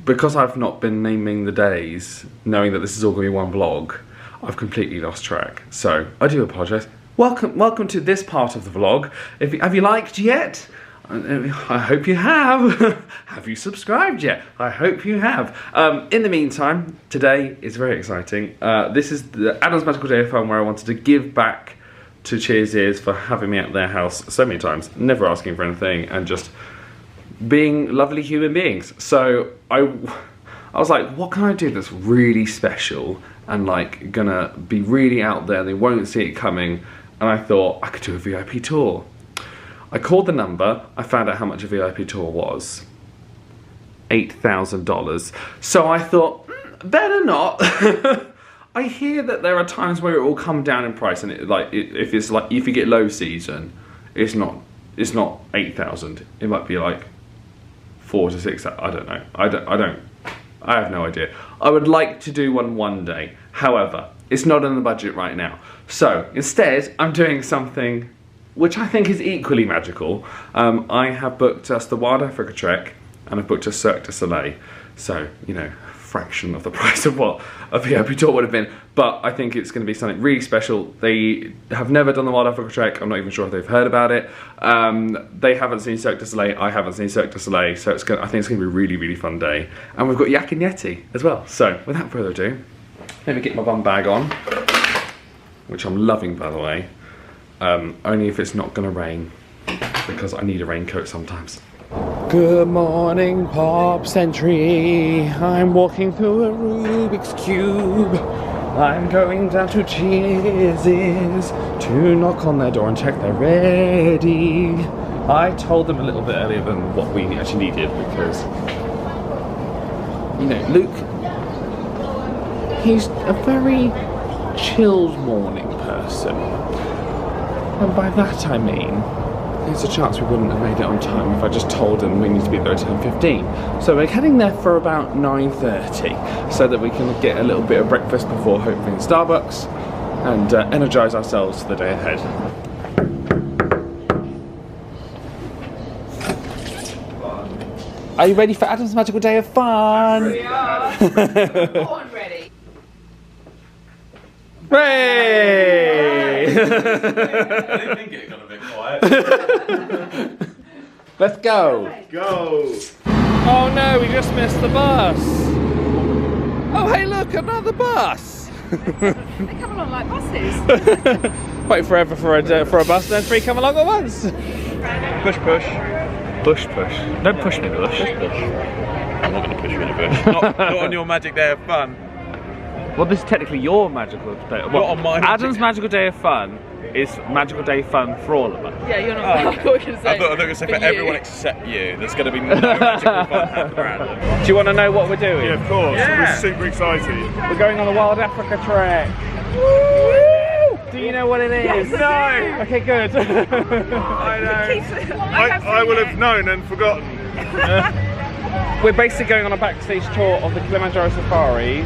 Because I've not been naming the days, knowing that this is all going to be one vlog, I've completely lost track. So I do apologise. Welcome to this part of the vlog. Have you liked yet? I hope you have. Have you subscribed yet? I hope you have. In the meantime, today is very exciting. This is the Adam's Magical Day of Fun, where I wanted to give back to Cheers Ears for having me at their house so many times, never asking for anything, and just being lovely human beings. So I was like, what can I do that's really special and like gonna be really out there, they won't see it coming, and I thought I could do a VIP tour. I called the number, I found out how much a VIP tour was. $8,000. So I thought, better not. I hear that there are times where it will come down in price, and if you get low season, it's not 8,000. It might be like 4 to 6. I don't know. I have no idea. I would like to do one day. However, it's not in the budget right now. So instead, I'm doing something which I think is equally magical. I have booked us the Wild Africa Trek, and I've booked us Cirque du Soleil. So, you know, fraction of the price of what a VIP tour would have been, but I think it's going to be something really special. They have never done the Wild Africa Trek. I'm not even sure if they've heard about it. They haven't seen Cirque du Soleil. I haven't seen Cirque du Soleil, so I think it's going to be a really, really fun day. And we've got Yak and Yeti as well. So without further ado, let me get my bum bag on, which I'm loving, by the way. Only if it's not going to rain, because I need a raincoat sometimes. Good morning, Pop Century. I'm walking through a Rubik's Cube. I'm going down to Cheers' to knock on their door and check they're ready. I told them a little bit earlier than what we actually needed because, you know, Luke, he's a very chilled morning person. And by that I mean, there's a chance we wouldn't have made it on time if I just told him we need to be there at 10:15. So we're heading there for about 9:30 so that we can get a little bit of breakfast before hopefully in Starbucks and energise ourselves for the day ahead. Are you ready for Adam's Magical Day of Fun? We are. Born ready. Hooray! I didn't think it got a bit quiet. Let's go. Go. Oh no, we just missed the bus. Oh hey look, another bus. They come along like buses. Wait forever for a bus, then 3 come along at once. Push, push. Push, push. Don't push me, Bush. I'm not going to push you in a bush. Not on your magic day of fun. Well, this is technically your magical day. Well, not on my Adam's magical day of fun is magical day fun for all of us. Yeah, you're not. Oh, I thought you were going to say. I thought you were going to say for everyone except you. There's going to be no magical fun happening. Do you want to know what we're doing? Yeah, of course. Yeah. We're super excited. We're going on the Wild Africa Trek. Woo! Do you know what it is? Yes, no. Okay, good. I know. I will have known and forgotten. we're basically going on a backstage tour of the Kilimanjaro Safaris.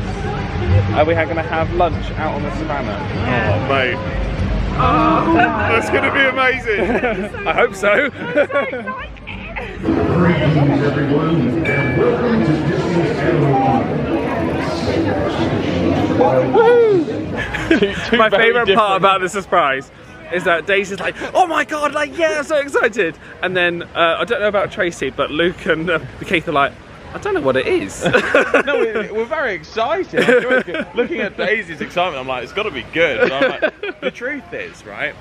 We're going to have lunch out on the savannah. Oh, mate. That's going to be amazing. I hope so. Greetings, everyone, and welcome to Disney's My favourite part about the surprise is that Daisy's like, oh my god, like, yeah, I'm so excited. And then, I don't know about Tracy, but Luke and Keith are like, I don't know what it is. No, we're very excited. Looking at Daisy's excitement, I'm like, it's got to be good. But I'm like, the truth is, right?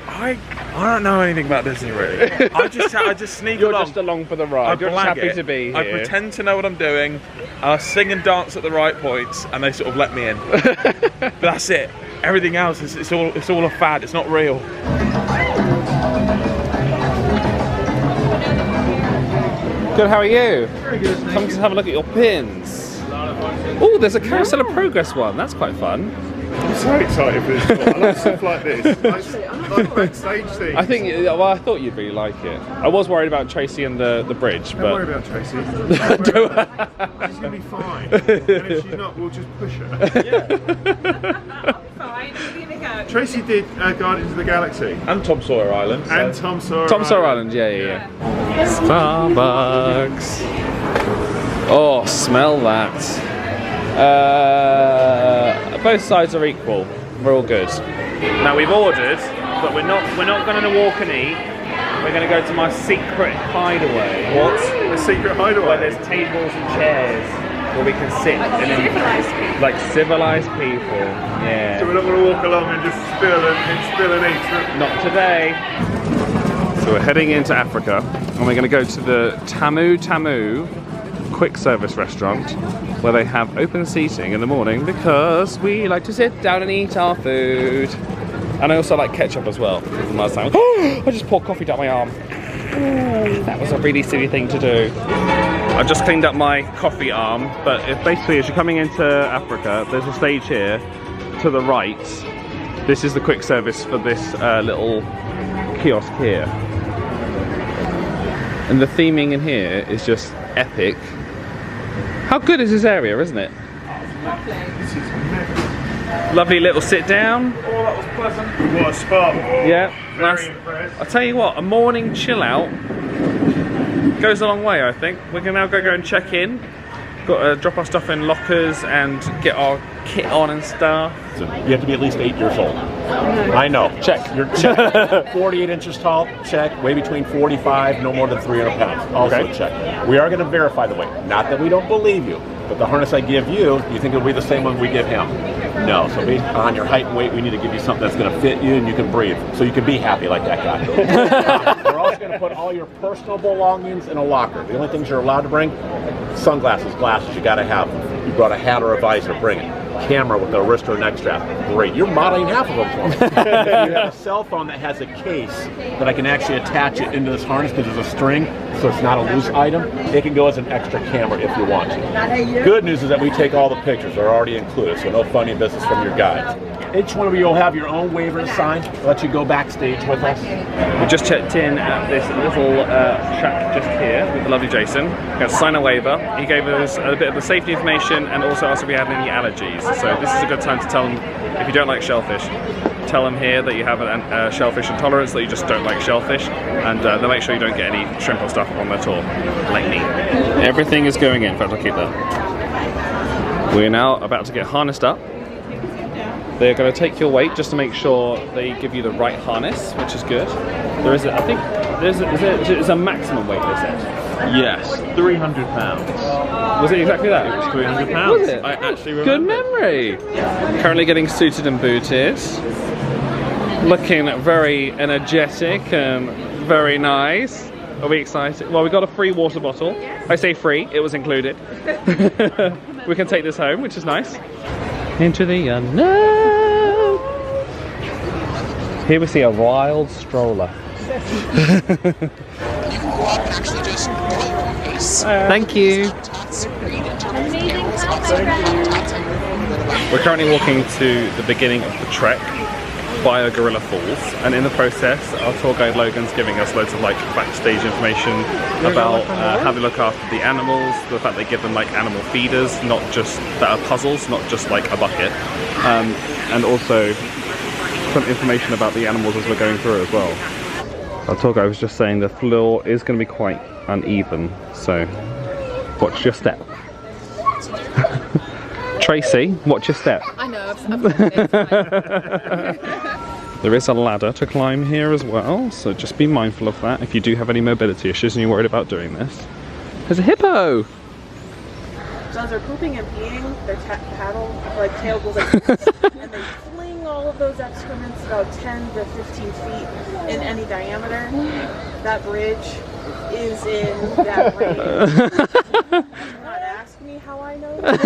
I don't know anything about Disney really. I just sneak along. You're just along for the ride. You're just happy to be here. I pretend to know what I'm doing. I sing and dance at the right points, and they sort of let me in. But that's it. Everything else is it's all a fad. It's not real. Good. How are you? Very good. Come to have a look at your pins. Oh, there's a Carousel of Progress one. That's quite fun. I'm so excited for this tour. I love stuff like this. I like backstage things. I think, well, I thought you'd really like it. I was worried about Tracy and the bridge, Don't but... worry about Tracy. She's going to be fine. And if she's not, we'll just push her. Fine, I'm gonna go. Tracy did Guardians of the Galaxy. And Tom Sawyer Island. So. And Tom Sawyer Tom Sawyer Island, yeah. Starbucks. Oh, smell that. Both sides are equal. We're all good. Now we've ordered, but we're not going to walk and eat. We're going to go to my secret hideaway. What? A secret hideaway? Where there's tables and chairs where we can sit like civilized people. Yeah. So we're not going to walk along and just spill and eat. Not today. So we're heading into Africa, and we're going to go to the Tamu Tamu quick service restaurant where they have open seating in the morning because we like to sit down and eat our food. And I also like ketchup as well. From last time. I just poured coffee down my arm. That was a really silly thing to do. I just cleaned up my coffee arm, but basically as you're coming into Africa, there's a stage here to the right. This is the quick service for this little kiosk here. And the theming in here is just epic. How good is this area, isn't it? Lovely little sit down. Oh, that was pleasant. What a spot. Yeah, Very impressed. I'll tell you what, a morning chill out goes a long way, I think. We're gonna now go and check in. Got to drop our stuff in lockers and get our kit on and stuff. You have to be at least 8 years old. I know. Check. You're check. 48 inches tall. Check. Weigh between 45, no more than 300 pounds. Also check. We are going to verify the weight. Not that we don't believe you, but the harness I give you think it'll be the same one we give him? No. So based on your height and weight, we need to give you something that's going to fit you and you can breathe, so you can be happy like that guy. We're also going to put all your personal belongings in a locker. The only things you're allowed to bring: sunglasses, glasses. You got to have them. You brought a hat or a visor, bring it. Camera with a wrist or a neck strap. Great. You're modeling half of them for me. You have a cell phone that has a case that I can actually attach it into this harness because there's a string, so it's not a loose item. It can go as an extra camera if you want to. Good news is that we take all the pictures. They're already included, so no funny business from your guides. Each one of you will have your own waiver signed. Let you go backstage with us. We just checked in at this little shack just here with the lovely Jason. We had to sign a waiver. He gave us a bit of the safety information and also asked if we had any allergies. So this is a good time to tell them if you don't like shellfish. Tell them here that you have a shellfish intolerance, that you just don't like shellfish, and they'll make sure you don't get any shrimp or stuff on their tour, like me. Everything is going in. In fact, I'll keep that. We're now about to get harnessed up. They're going to take your weight just to make sure they give you the right harness, which is good. There is, I think, there's a maximum weight, they said. Yes, 300 pounds. Was it exactly that? It was 300 pounds. Was it? I actually remember. Good memory. Currently getting suited and booted. Looking very energetic and very nice. Are we excited? Well, we got a free water bottle. I say free, it was included. We can take this home, which is nice. Into the unknown. Here we see a wild stroller. Thank you. We're currently walking to the beginning of the trek. Bio Gorilla Falls, and in the process our tour guide Logan's giving us loads of like backstage information about how they look after the animals, the fact they give them like animal feeders, not just that are puzzles, not just like a bucket, and also some information about the animals as we're going through as well. Our tour guide was just saying the floor is going to be quite uneven, so watch your step. Tracy, watch your step. I know, There is a ladder to climb here as well, so just be mindful of that if you do have any mobility issues and you're worried about doing this. There's a hippo! So as they're pooping and peeing, their paddle, like tail goes like this, and they fling all of those excrements about 10 to 15 feet in any diameter. That bridge is in that range. Do not ask me how I know that.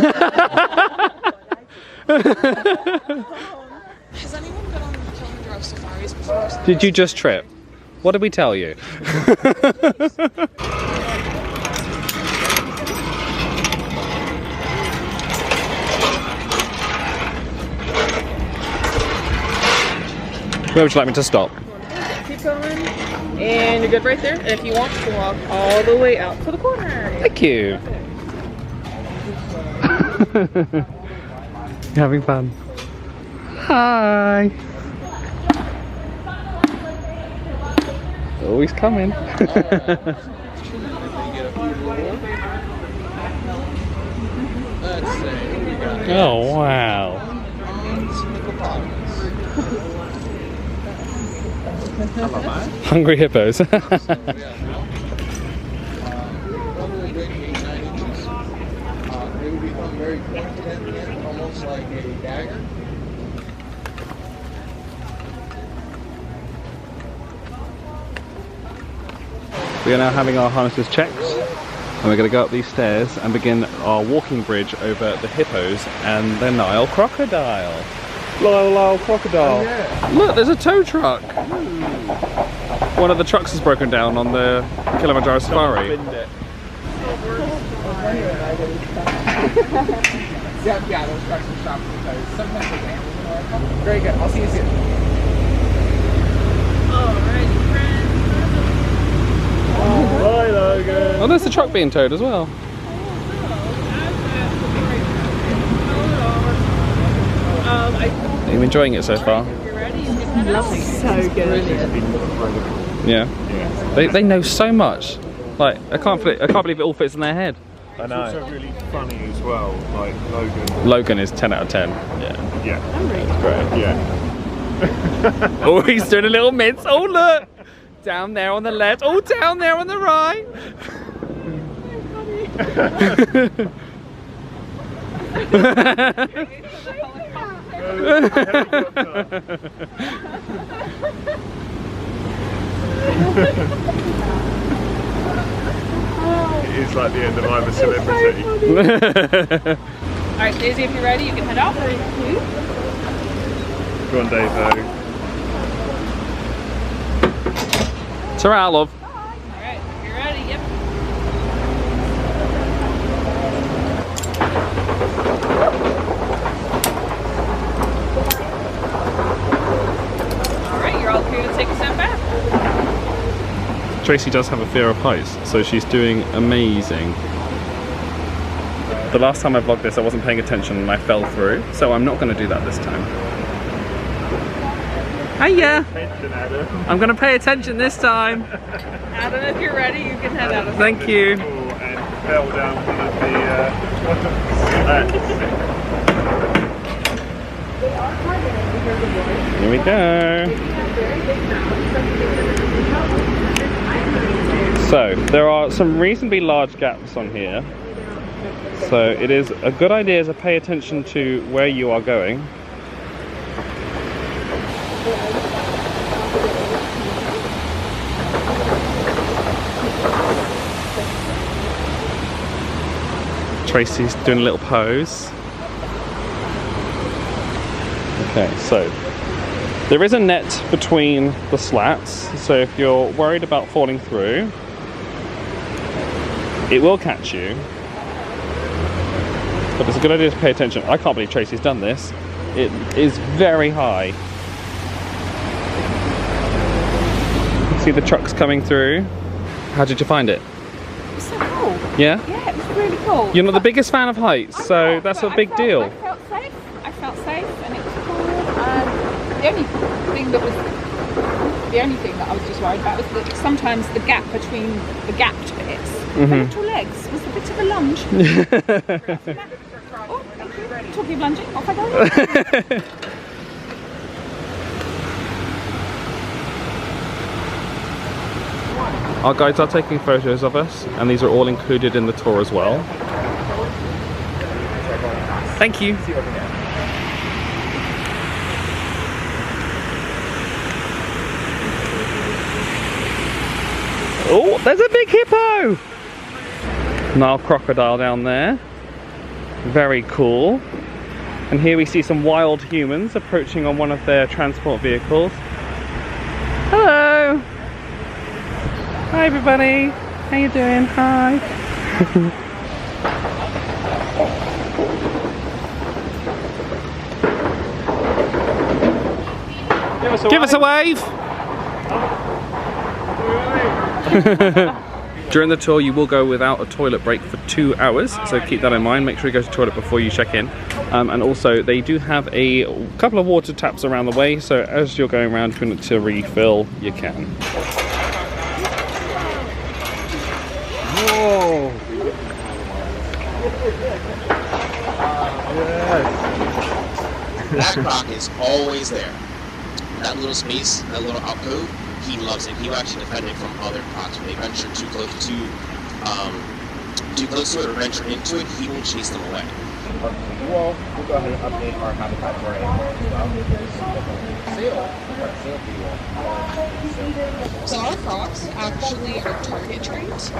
Has anyone been on Kilimanjaro safaris before? Did you just trip? What did we tell you? Where would you like me to stop? Keep going, and you're good right there. And if you want to walk all the way out to the corner. Thank you. You having fun? Hi. Always coming. Oh wow. Hungry hippos. We are now having our harnesses checked, and we're going to go up these stairs and begin our walking bridge over the hippos and the Nile crocodile. Nile crocodile. Oh, yeah. Look, there's a tow truck. One of the trucks is broken down on the Kilimanjaro safari. Yeah, those trucks and shops because sometimes they can. Very good. I'll see you soon. Alrighty, friends. Bye, Logan. Oh, there's the truck being towed as well. Are you enjoying it so far? Lovely. So good. Yeah. They know so much. Like I can't believe it all fits in their head. I know. It's also really funny as well. Like Logan. Logan is 10 out of 10. Yeah. Yeah. That's great. Yeah. Oh, he's doing a little mince. Oh look, down there on the left. Oh, down there on the right. It is like the end of I'm a Celebrity. Alright, Daisy, if you're ready, you can head out. Go on, Dave. Ta-ra, love. Alright, if you're ready, yep. Alright, you're all clear to take a step back. Tracy does have a fear of heights, so she's doing amazing. The last time I vlogged this, I wasn't paying attention and I fell through, so I'm not going to do that this time. Hiya! I'm going to pay attention this time. Adam, if you're ready, you can head out. Thank you. And fell down one of the Here we go. So, there are some reasonably large gaps on here. So it is a good idea to pay attention to where you are going. Tracy's doing a little pose. Okay, so there is a net between the slats, so if you're worried about falling through, it will catch you. But it's a good idea to pay attention. I can't believe Tracy's done this. It is very high. See the trucks coming through. How did you find it? It was so cool. Yeah? Yeah, it was really cool. You're not the biggest fan of heights, so that's a big deal. I felt safe. I felt safe, and it was cool. The only thing that I was just worried about was that sometimes the gap between the gapped bits, the little legs, was a bit of a lunge. Oh, thank you. Talking of lunging, off I go. Our guides are taking photos of us, and these are all included in the tour as well. Thank you. Oh, there's a big hippo! Nile crocodile down there. Very cool. And here we see some wild humans approaching on one of their transport vehicles. Hello! Hi everybody! How you doing? Hi! Give us a wave! During the tour you will go without a toilet break for 2 hours, so keep that in mind. Make sure you go to the toilet before you check in. And also they do have a couple of water taps around the way, so as you're going around if you want to refill, you can. Whoa! That croc is always there. That little space, that little alcove, he loves it. He will actually defend it from other crocs. When they venture too close to it or venture into it, he will chase them away. We'll go ahead and update our habitat for animals as well. So our crocs actually are target trained.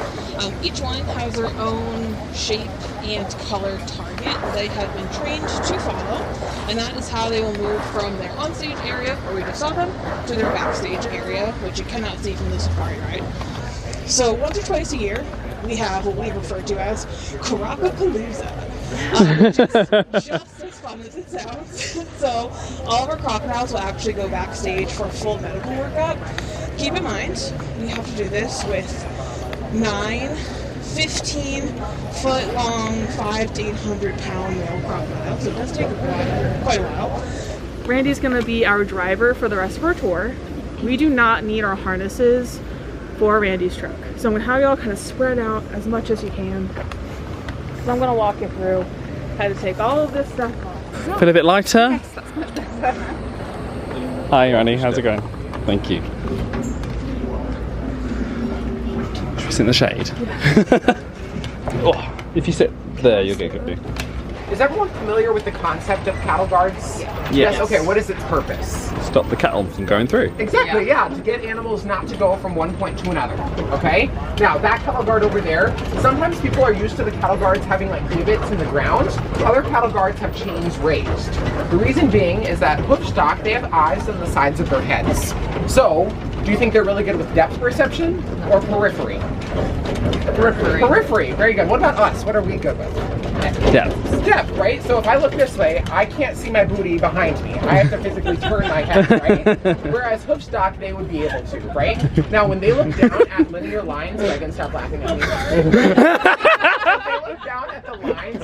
Each one has their own shape and color target they have been trained to follow, and that is how they will move from their onstage area, where we just saw them, to their backstage area, which you cannot see from the safari ride. So once or twice a year, we have what we refer to as Crocopalooza, which is just as fun as it sounds. So all of our crocodiles will actually go backstage for a full medical workup. Keep in mind, we have to do this with 9 15-foot long, 500 to 800 pound male crocodiles, so it does take quite a while. Randy's going to be our driver for the rest of our tour. We do not need our harnesses for Randy's truck. So I'm going to have y'all kind of spread out as much as you can. So I'm going to walk you through how to take all of this stuff off. Feel a bit lighter? Yes, that's much better. Hi Randy, how's it going? Thank you. Should we sit in the shade? Oh, if you sit there, you'll get a good view. Is everyone familiar with the concept of cattle guards? Yes. Okay, what is its purpose? Stop the cattle from going through. Exactly, yeah, to get animals not to go from one point to another, okay? Now, that cattle guard over there, sometimes people are used to the cattle guards having like divots in the ground. Other cattle guards have chains raised. The reason being is that hoof stock, they have eyes on the sides of their heads. So, do you think they're really good with depth perception or periphery? Periphery. Periphery, very good. What about us? What are we good with? Depth. Depth, right? So if I look this way, I can't see my booty behind me. I have to physically turn my head, right? Whereas hoofstock, they would be able to, right? Now, when they look down at linear lines, Megan, stop laughing at me. When they look down at the lines,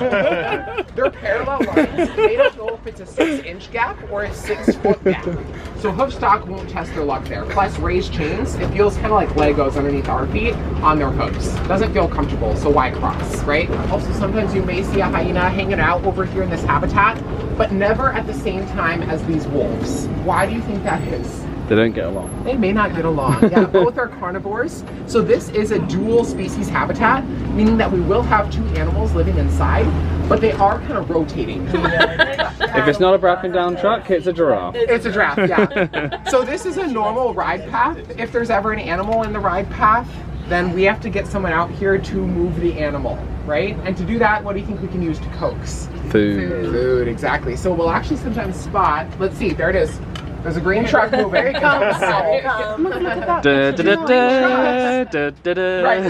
they're parallel lines. They don't know if it's a 6-inch gap or a 6-foot gap. So hoofstock won't test their luck there. Plus, raised chains, it feels kind of like Legos underneath our feet on their hooves. Doesn't feel comfortable, so why cross, right? Also, sometimes you may see a hyena hanging out over here in this habitat, but never at the same time as these wolves. Why do you think that is? They don't get along. They may not get along. Yeah, both are carnivores. So this is a dual species habitat, meaning that we will have 2 animals living inside, but they are kind of rotating. If it's not a broken down truck, it's a giraffe. It's a giraffe, yeah. So this is a normal ride path. If there's ever an animal in the ride path, then we have to get someone out here to move the animal, right? And to do that, what do you think we can use to coax? Food. Food, exactly. So we'll actually sometimes spot, let's see, there it is. There's a green truck moving. There it comes. Here it comes. Look at that. Da, da, da, da, da, da, da. Right.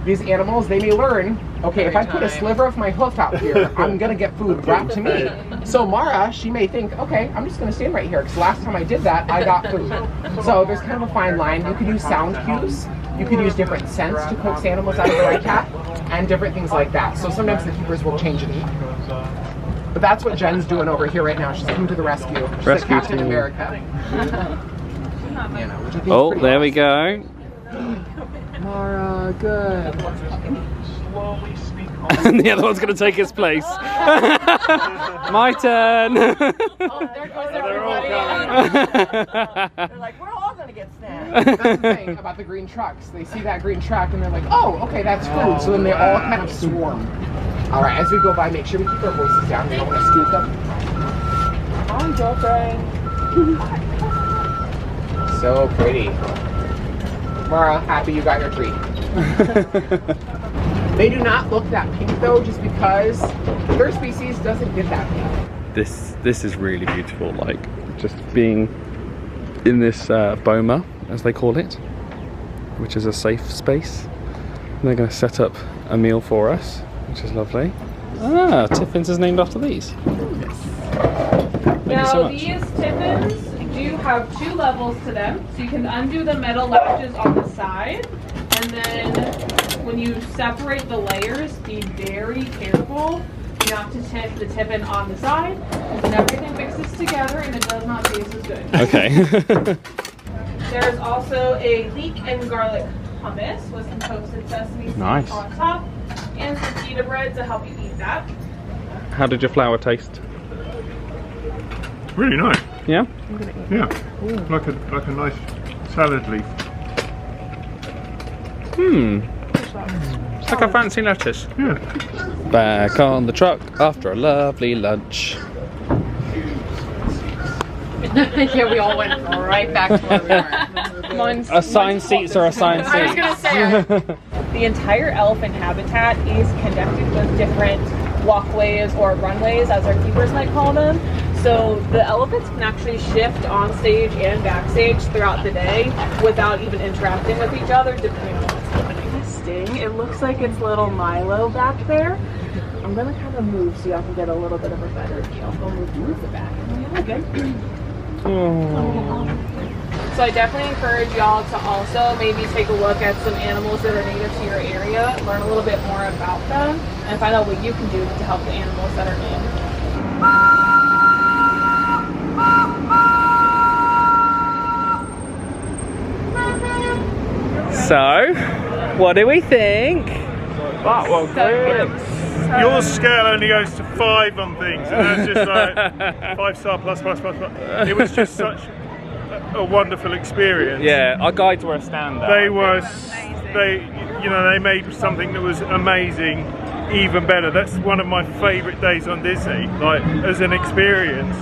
these animals, they may learn, okay, if I put a sliver of my hoof out here, I'm gonna get food brought to me. So Mara, she may think, okay, I'm just gonna stand right here, because last time I did that, I got food. So there's kind of a fine line. You can use sound cues. You can use different scents to coax animals out of the right path, and different things like that. So sometimes the keepers will change it. But that's what Jen's doing over here right now. She's coming to the rescue. She's like Captain America. You know, which I think is Oh, pretty there awesome. we go. Mara, good. And the other one's going to take his place. My turn. Oh, there goes everybody. They're like, we're all gonna get snapped. That's the thing about the green trucks. They see that green truck and they're like, oh, okay, that's food. So then they all kind of swarm. All right, as we go by, make sure we keep our voices down. We don't want to spook them. Hi, girlfriend. So pretty. Mara, happy you got your treat. They do not look that pink though, just because their species doesn't get that pink. This is really beautiful, like just being in this boma, as they call it, which is a safe space. And they're going to set up a meal for us, which is lovely. Ah, Tiffin's is named after these. Thank you so much. These Tiffins do have 2 levels to them, so you can undo the metal latches on the side, and then when you separate the layers, be very careful not to tip the Tiffin on the side, and everything mixes together and it does not taste as good. Okay. There's also a leek and garlic hummus with some toasted sesame seeds Nice. on top, and some pita bread to help you eat that. How did your flour taste? Really nice. Yeah? Yeah. Like a nice salad leaf. It's like a fancy lettuce. Yeah. Back on the truck after a lovely lunch. Yeah, we all went right back to where we were. Assigned seats are assigned seats. I was gonna say, the entire elephant habitat is connected with different walkways or runways, as our keepers might call them. So the elephants can actually shift on stage and backstage throughout the day without even interacting with each other, depending on what's happening. This sting, it looks like it's little Milo back there. I'm gonna kind of move so y'all can get a little bit of a better feel. I'll move the back. Yeah, good. So I definitely encourage y'all to also maybe take a look at some animals that are native to your area, learn a little bit more about them, and find out what you can do to help the animals that are in. So, what do we think? That was good. Your scale only goes to 5 on things, and that's just like 5-star plus. It was just such a wonderful experience. Yeah, our guides were a standout. They made something that was amazing even better. That's one of my favourite days on Disney, like as an experience.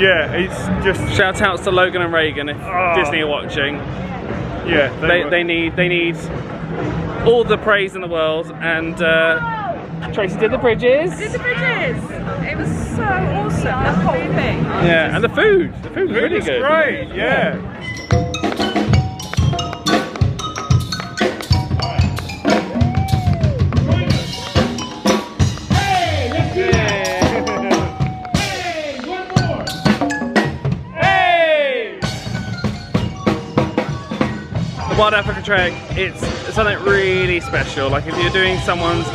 Yeah, it's just shout outs to Logan and Reagan if Disney are watching. Yeah, they need all the praise in the world, and Tracy did the bridges. I did the bridges. It was so awesome. The whole thing. Yeah, and the food. The food was really good. Great. Yeah. Wild Africa Trek, it's something really special. Like if you're doing someone's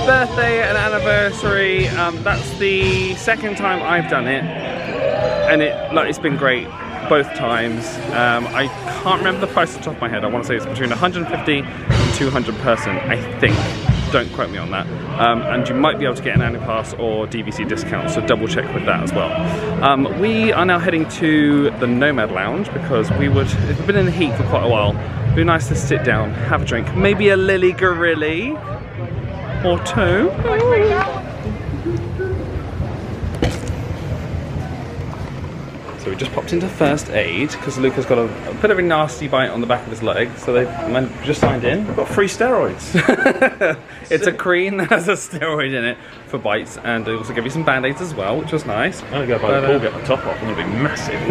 birthday and anniversary, that's the second time I've done it, and it's been great both times. I can't remember the price off the top of my head. I want to say it's between 150 and 200 person, I think. Don't quote me on that. And you might be able to get an annual pass or DVC discount, so double check with that as well. We are now heading to the Nomad Lounge because we've been in the heat for quite a while. It'd be nice to sit down, have a drink, maybe a Lily Gorilli or 2. So we just popped into first aid because Luca's got a bit of a nasty bite on the back of his leg, so they just signed in. We've got free steroids. It's a cream that has a steroid in it for bites, and they also give you some band-aids as well, which was nice. I'm gonna go by the pool, get my top off, and it'll be massive.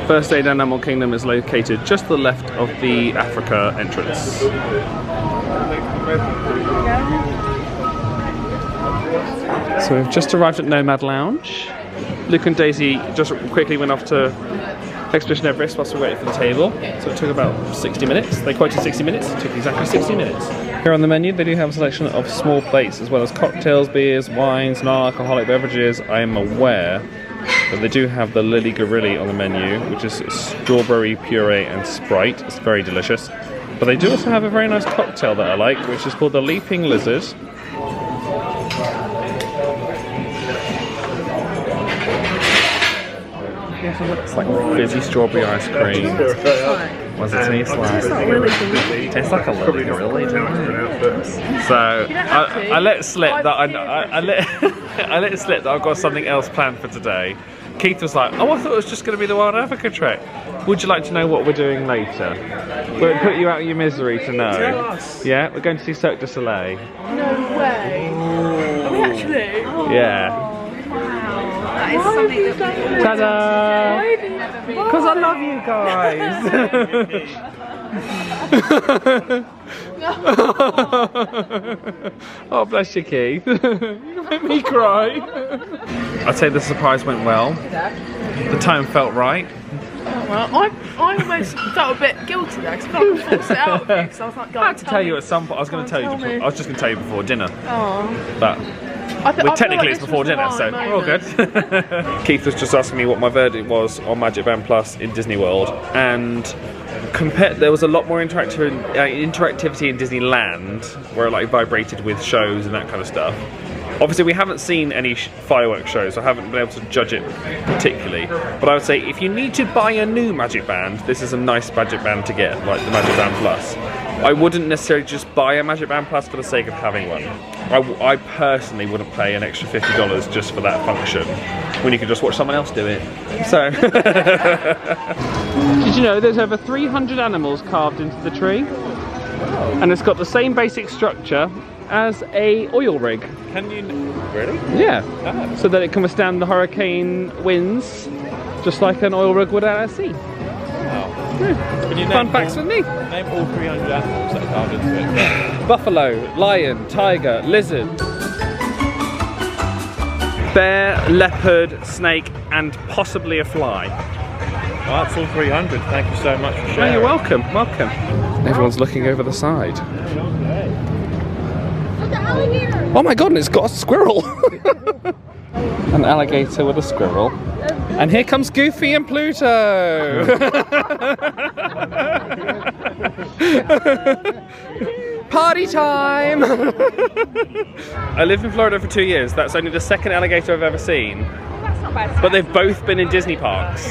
First Aid Animal Kingdom is located just to the left of the Africa entrance. So we've just arrived at Nomad Lounge. Luke and Daisy just quickly went off to Expedition Everest whilst we waited for the table. So it took about 60 minutes. They quoted 60 minutes. It took exactly 60 minutes. Here on the menu, they do have a selection of small plates as well as cocktails, beers, wines, non-alcoholic beverages. I am aware that they do have the Lily Gorilli on the menu, which is strawberry puree and Sprite. It's very delicious. But they do also have a very nice cocktail that I like, which is called the Leaping Lizard. It's like fizzy strawberry ice cream. What does it taste like? It tastes like a Lily Gorilli, doesn't it? So I let slip that I let slip that I've got something else planned for today. Keith was like, "Oh, I thought it was just going to be the Wild Africa trek. Would you like to know what we're doing later? We'll put you out of your misery to know." Tell us. Yeah, we're going to see Cirque du Soleil. No way. Are we actually? Yeah. That is something that we Ta-da! Because I love you guys. Oh, bless you, Keith. You made me cry. I'd say the surprise went well. The time felt right. Well, I almost felt a bit guilty there because I couldn't force it out of me because I was like, I had to tell you at some point. I was going to tell you. I was just going to tell you before dinner. Oh. But technically it's before dinner, so we're all good. Keith was just asking me what my verdict was on Magic Band Plus in Disney World, and there was a lot more interactivity in Disneyland, where it like vibrated with shows and that kind of stuff. Obviously, we haven't seen any fireworks shows, so I haven't been able to judge it particularly. But I would say if you need to buy a new Magic Band, this is a nice Magic Band to get, like the Magic Band Plus. I wouldn't necessarily just buy a Magic Band Plus for the sake of having one. I personally wouldn't pay an extra $50 just for that function, when you could just watch someone else do it. So, did you know there's over 300 animals carved into the tree? And it's got the same basic structure as a oil rig. Can you really? Yeah. Oh. So that it can withstand the hurricane winds, just like an oil rig would at sea. Wow. Yeah. Can you Fun facts with me. Name all 300 animals that are carved into it. Buffalo, lion, tiger, lizard, bear, leopard, snake, and possibly a fly. Well, that's all 300. Thank you so much for sharing. Oh, you're welcome. Welcome. Everyone's looking over the side. Oh my god, and it's got a squirrel! An alligator with a squirrel. And here comes Goofy and Pluto! Party time! I lived in Florida for 2 years. That's only the second alligator I've ever seen. That's not bad. But they've both been in Disney parks.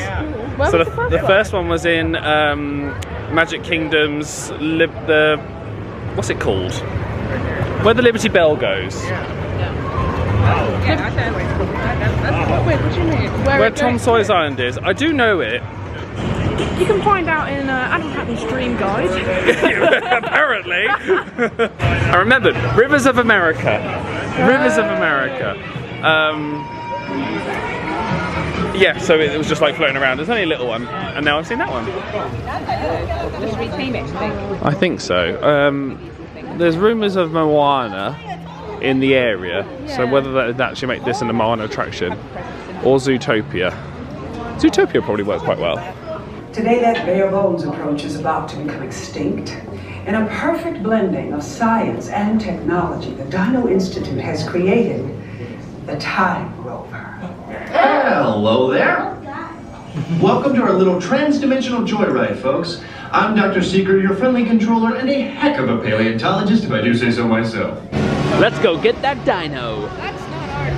Where So was the first one was in Magic Kingdom's what's it called? Where the Liberty Bell goes. Wait, what do you mean? Where Tom Sawyer's Island is. I do know it. You can find out in Adam Hatton's Dream Guide. Apparently. I remembered. Rivers of America. Rivers of America. Yeah, so it was just like floating around. There's only a little one, and now I've seen that one. Just reclaim it, I think so. There's rumours of Moana in the area, so whether that would actually make this an Moana attraction or Zootopia. Zootopia probably works quite well. Today, that bare bones approach is about to become extinct. In a perfect blending of science and technology, the Dino Institute has created the Time Rover. Hello there. Welcome to our little trans-dimensional joyride, folks. I'm Dr. Seeker, your friendly controller, and a heck of a paleontologist, if I do say so myself. Let's go get that dino. That's not our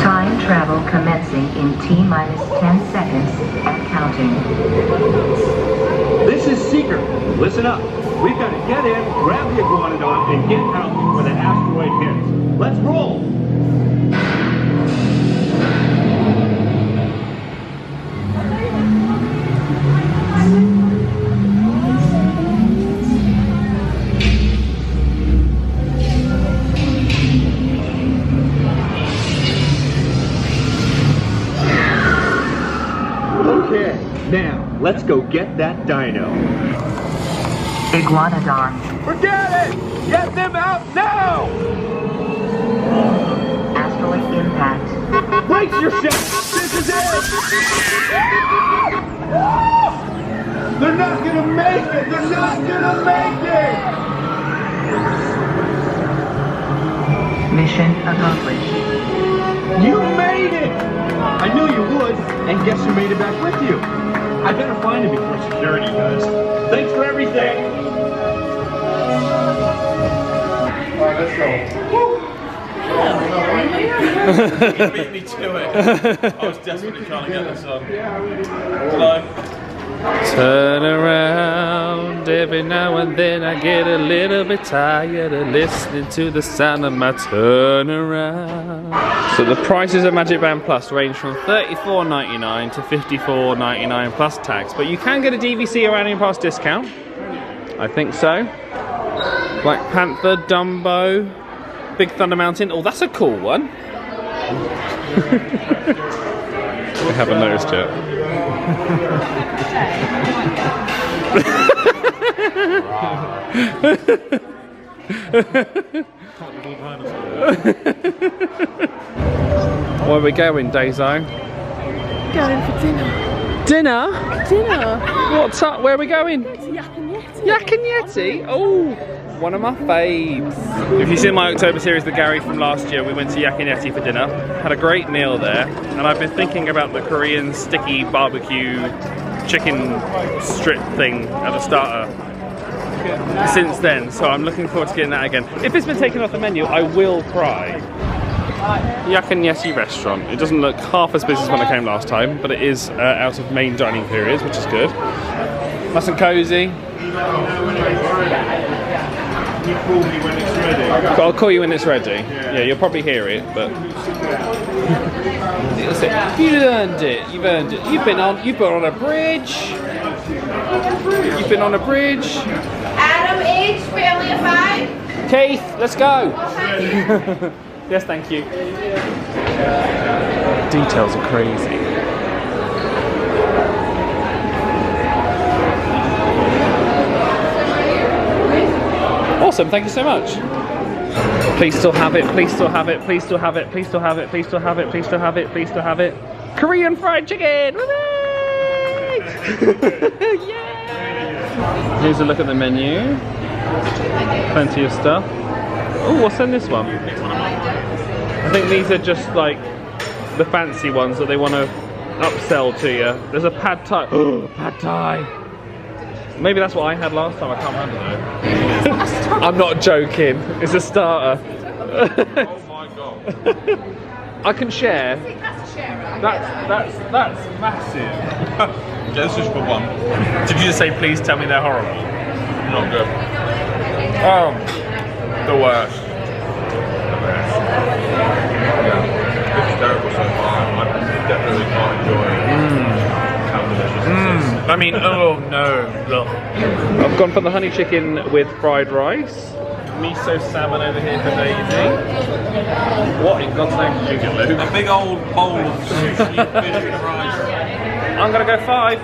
Time travel commencing in T-minus 10 seconds and counting. This is Seeker. Listen up. We've got to get in, grab the iguanodon, and get out before the asteroid hits. Let's roll! Okay, now let's go get that dino. Iguanodon. Forget it! Get them out now! Asteroid impact. Brace yourself! This is it! They're not gonna make it! They're not gonna make it! Mission accomplished. You made it! I knew you would, and guess who made it back with you? I better find him before security does. Thanks for everything! Alright, let's go. You beat me to it. I was desperately trying to get this on. Hello. Turn around, every now and then I get a little bit tired of listening to the sound of my turnaround. So the prices of Magic Band Plus range from $34.99 to $54.99 plus tax, but you can get a DVC or annual pass discount. I think so. Black Panther, Dumbo, Big Thunder Mountain. Oh, that's a cool one. I haven't noticed yet. Where are we going, Dazo? Going for dinner. Dinner? Dinner. What's up? Where are we going? Yak and Yeti. Yak and Yeti? Oh, one of my faves. If you've seen my October series with Gary from last year, we went to Yak and Yeti for dinner. Had a great meal there, and I've been thinking about the Korean sticky barbecue chicken strip thing at the starter since then, so I'm looking forward to getting that again. If it's been taken off the menu, I will try. Yak and Yeti restaurant. It doesn't look half as busy as when I came last time, but it is out of main dining periods, which is good. Nice and cozy. I'll call you when it's ready. Yeah, you'll probably hear it, but you earned it. You've earned it. You've been on a bridge. You've been on a bridge. Adam H, family of 5. Keith, let's go. Yes, thank you. Details are crazy. Awesome, thank you so much. Please still have it, please still have it, please still have it, please still have it, please still have it, please still have it, please still have it. Korean fried chicken! Yeah! Here's a look at the menu. Plenty of stuff. Oh, what's in this one? I think these are just like the fancy ones that they want to upsell to you. There's a pad thai. Oh, pad thai. Maybe that's what I had last time. I can't remember though. I'm not joking. It's a starter. Oh my god. I can share. That's massive. This is for one. Did you just say please tell me they're horrible? Not good. The worst. Yeah. It's terrible so far. I definitely not enjoying how delicious this is. I mean, oh no. Look. I've gone for the honey chicken with fried rice. Miso salmon over here for Daisy. What in God's name did you get, Luke? A big old bowl of sushi, fish and rice. I'm gonna go 5.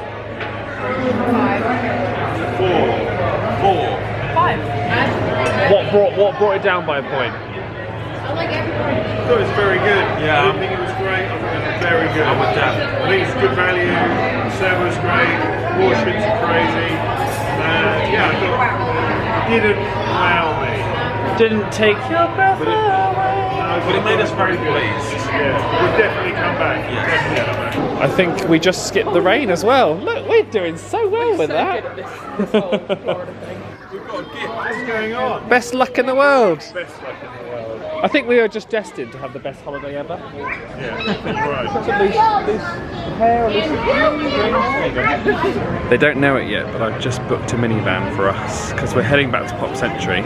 4. 5. What brought it down by a point? I like everybody. I thought it was very good. Yeah. I didn't think it was great. I thought it was very good. I'm with Dan. I think it's good value. The server's great. Portions are crazy. Yeah, I thought it didn't wow me. Didn't take your breath away. But it made us very pleased. Yeah, we'll definitely come back. Yes. Definitely come back. I think we just skipped the rain as well. Look, we're doing so well with that. We've got a gift. What's going on? Best luck in the world. Best luck in the world. I think we are just destined to have the best holiday ever. Yeah, I think you're right. They don't know it yet, but I've just booked a minivan for us because we're heading back to Pop Century.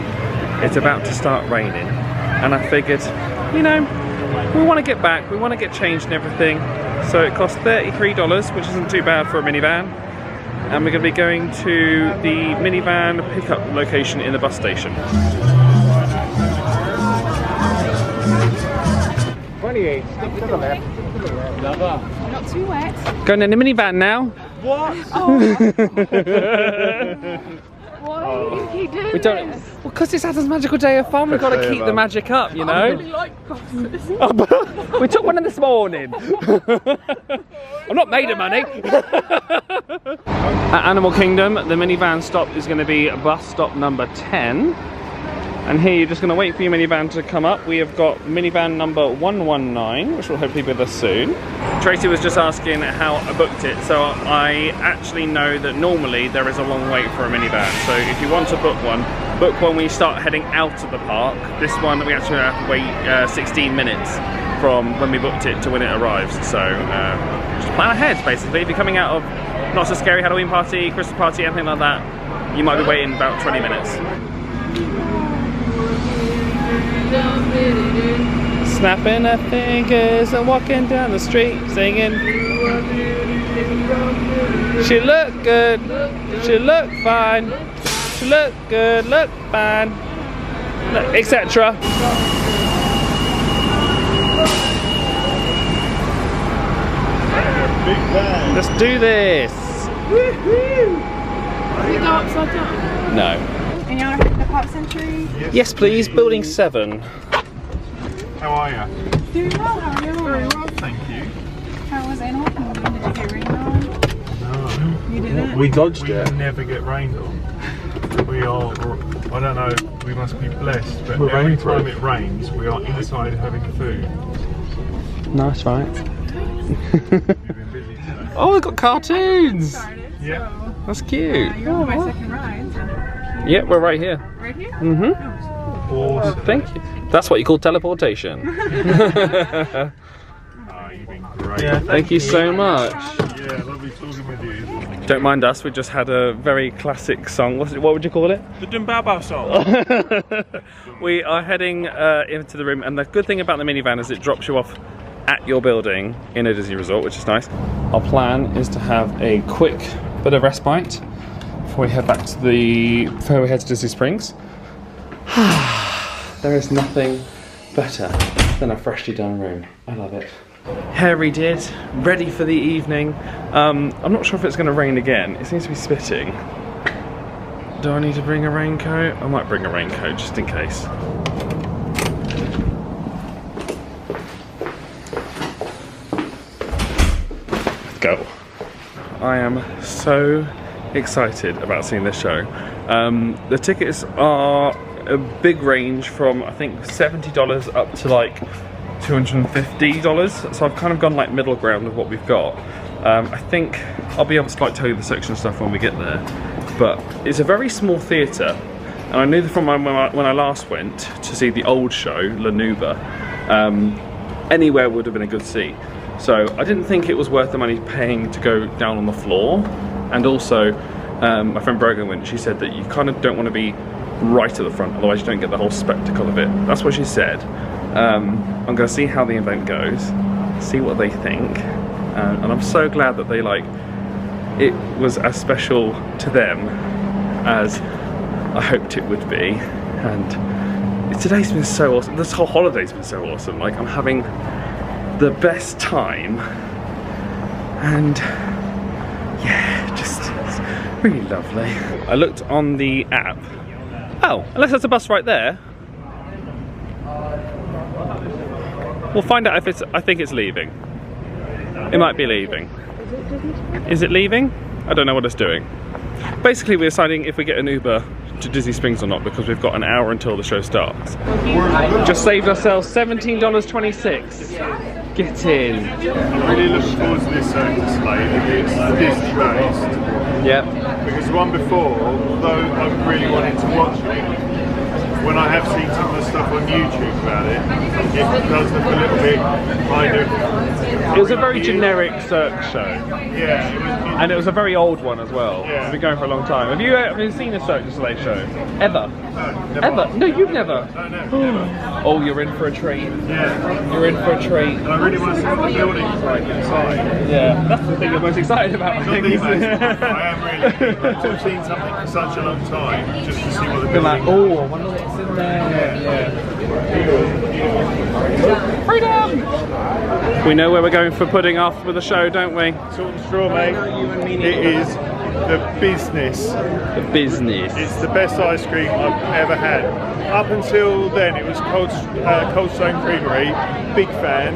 It's about to start raining, and I figured, you know, we want to get back, we want to get changed and everything. So it costs $33, which isn't too bad for a minivan. And we're going to be going to the minivan pickup location in the bus station. 28, stick to the left. Not too wet. Going in the minivan now. What? Why do you keep doing We don't. this? Well, because it's Adam's magical day of fun. We've got to keep the magic up, you know. I really like buses. We took one in this morning. I'm not made of money. At Animal Kingdom, the minivan stop is going to be bus stop number 10. And here you're just going to wait for your minivan to come up. We have got minivan number 119, which will hopefully be with us soon. Tracy was just asking how I booked it. So I actually know that normally there is a long wait for a minivan. So if you want to book one when you start heading out of the park. This one we actually have to wait 16 minutes from when we booked it to when it arrives. So just plan ahead basically. If you're coming out of Not So Scary Halloween party, Christmas party, anything like that, you might be waiting about 20 minutes. Snapping her fingers and walking down the street singing. She look good, she look fine, she look good, look fine, etc. Let's do this. Can we go upside down? No. And you want to hit the pop century? Yes, please. Building 7. How are you? Doing well, how are you? Very well, thank you. How was Animal Kingdom? Did you get rained on? No. You didn't? We dodged it. We never get rained on. We are, I don't know, we must be blessed, but We're every rain-proof. time it rains, we are inside having food. Nice, right? We've been busy today. Oh, we've got cartoons. Yeah. That's cute. You're on my second ride. Yeah, we're right here. Right here? Mm-hmm. Awesome. Thank you. That's what you call teleportation. Oh, you've been great. Yeah, Thank you so much. Yeah, lovely talking with you. Don't mind us, we just had a very classic song. What would you call it? The Dumbaba song. We are heading into the room, and the good thing about the minivan is it drops you off at your building in a Disney resort, which is nice. Our plan is to have a quick bit of respite before we head back to Disney Springs. There is nothing better than a freshly done room. I love it. Hair redid, ready for the evening. I'm not sure if it's going to rain again. It seems to be spitting. Do I need to bring a raincoat? I might bring a raincoat just in case. Let's go. I am so excited about seeing this show. The tickets are a big range from I think $70 up to like $250, so I've kind of gone like middle ground with what we've got. I think I'll be able to like tell you the section of stuff when we get there, but it's a very small theatre, and I knew that from when I last went to see the old show, La Nuba, anywhere would have been a good seat. So I didn't think it was worth the money paying to go down on the floor, and also my friend Brogan went, she said that you kind of don't want to be right at the front, otherwise you don't get the whole spectacle of it. That's what she said. I'm going to see how the event goes, see what they think, and I'm so glad that they it was as special to them as I hoped it would be. And today's been so awesome. This whole holiday's been so awesome. Like, I'm having the best time, and yeah, just it's really lovely. I looked on the app. Oh, unless there's a bus right there. We'll find out if it's, I think it's leaving. It might be leaving. Is it leaving? I don't know what it's doing. Basically, we're deciding if we get an Uber to Disney Springs or not, because we've got an hour until the show starts. Just saved ourselves $17.26. Get in. I'm really looking forward to this display. It's Disney based. Yep. Because the one before, although I'm really wanting to watch it, when I have seen some of the stuff on YouTube about it, it does look a little bit kind of... It was a very generic Cirque show. Yeah. And it was a very old one as well. Yeah. It's been going for a long time. Have you ever seen a Cirque du Soleil show? Ever? No, never. Ever? No, you've never? No, never. Oh, you're in for a treat. Yeah. You're in for a treat. And I really want to see what the building's like inside. Yeah, that's the thing you're most excited about, I Not think. the most, I am really. I've seen something for such a long time, just to see what the Been like, building oh, I wonder what's in there. Yeah. Freedom! We know where we're going for pudding after the show, don't we? Salt and straw, mate. It is the business. The business. It's the best ice cream I've ever had. Up until then, it was Cold Stone Creamery. Big fan.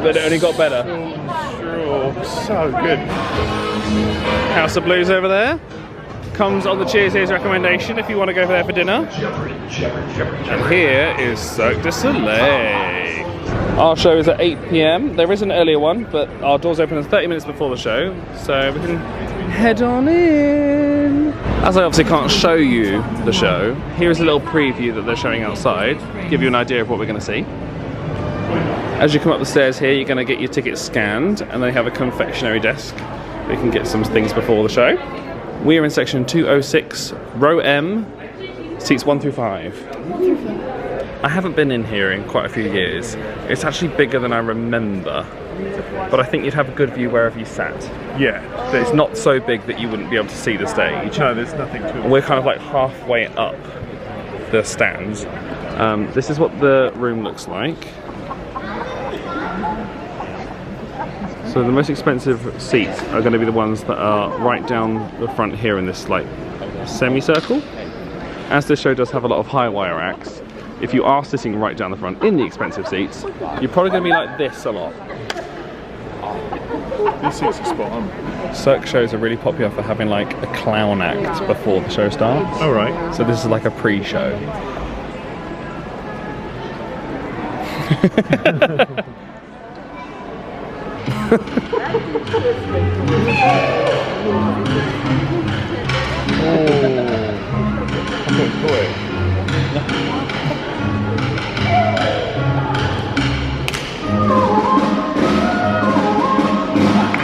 But it only got better. Salt and straw, so good. House of Blues over there. Comes on the Cheers Here's recommendation if you want to go there for dinner. And here is Cirque du Soleil. Our show is at 8 PM. There is an earlier one, but our doors open 30 minutes before the show, so we can head on in. As I obviously can't show you the show, here is a little preview that they're showing outside, give you an idea of what we're going to see. As you come up the stairs here, you're going to get your tickets scanned, and they have a confectionery desk. We can get some things before the show. We are in section 206, row M, seats 1 through 5. I haven't been in here in quite a few years. It's actually bigger than I remember, but I think you'd have a good view wherever you sat. Yeah. It's not so big that you wouldn't be able to see the stage. No, there's nothing to it. We're kind of like halfway up the stands. This is what the room looks like. So the most expensive seats are going to be the ones that are right down the front here in this like semicircle. As this show does have a lot of high wire acts, if you are sitting right down the front in the expensive seats, you're probably going to be like this a lot. These seats are spot on. Cirque shows are really popular for having like a clown act before the show starts. All right. So this is like a pre-show.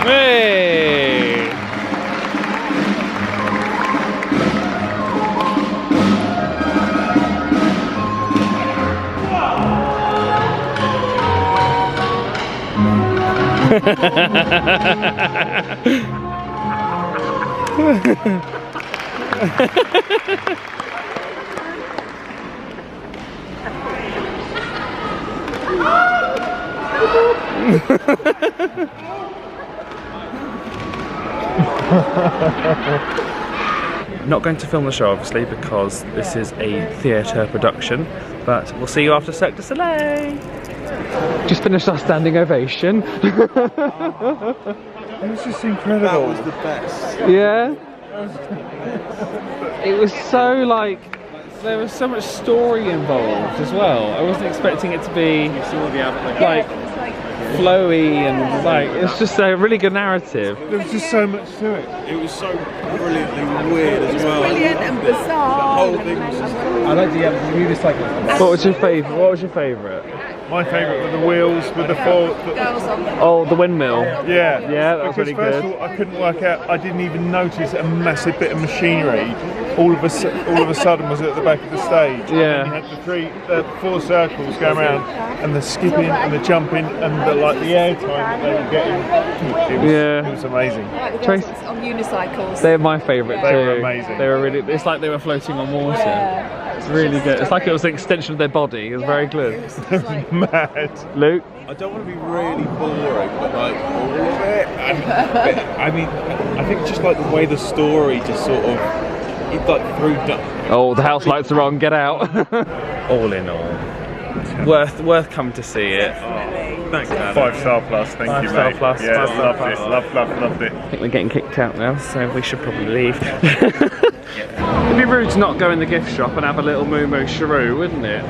Hey! Not going to film the show obviously because this is a theatre production, but we'll see you after Cirque du Soleil. Just finished our standing ovation. It was just incredible. That was the best. Yeah. It was so like, there was so much story involved as well. I wasn't expecting it to be like flowy and like, it's just a really good narrative. There was just so much to it. It was so brilliantly weird as well. Brilliant and bizarre. The whole thing was just... I like the unicycle. What was your favourite? What was your favourite? My favourite were the wheels with the four. Oh, the windmill. Yeah, yeah, that was because really first good. of all, I couldn't work out. I didn't even notice a massive bit of machinery. All of a sudden was at the back of the stage. Yeah. And you had the 4 circles going around, and the skipping and the jumping and the air time that they were getting. It was amazing. I like the ones on unicycles. They're my favourite too. They were amazing. They were really. It's like they were floating on water. Yeah. It's really good. It's like it was an extension of their body. It was very good. Mad. Luke? I don't want to be really boring, but like all of it. And, I mean, I think just like the way the story just sort of, it like threw down. Oh, the house lights are on. Get out. All in all, worth coming to see it. Thanks, man. 5-star plus. Thank you, mate. 5-star plus. Yeah, 5-star loved plus. it. Loved it. I think we're getting kicked out now, so we should probably leave. It'd be rude to not go in the gift shop and have a little Moo Moo Shrew, wouldn't it?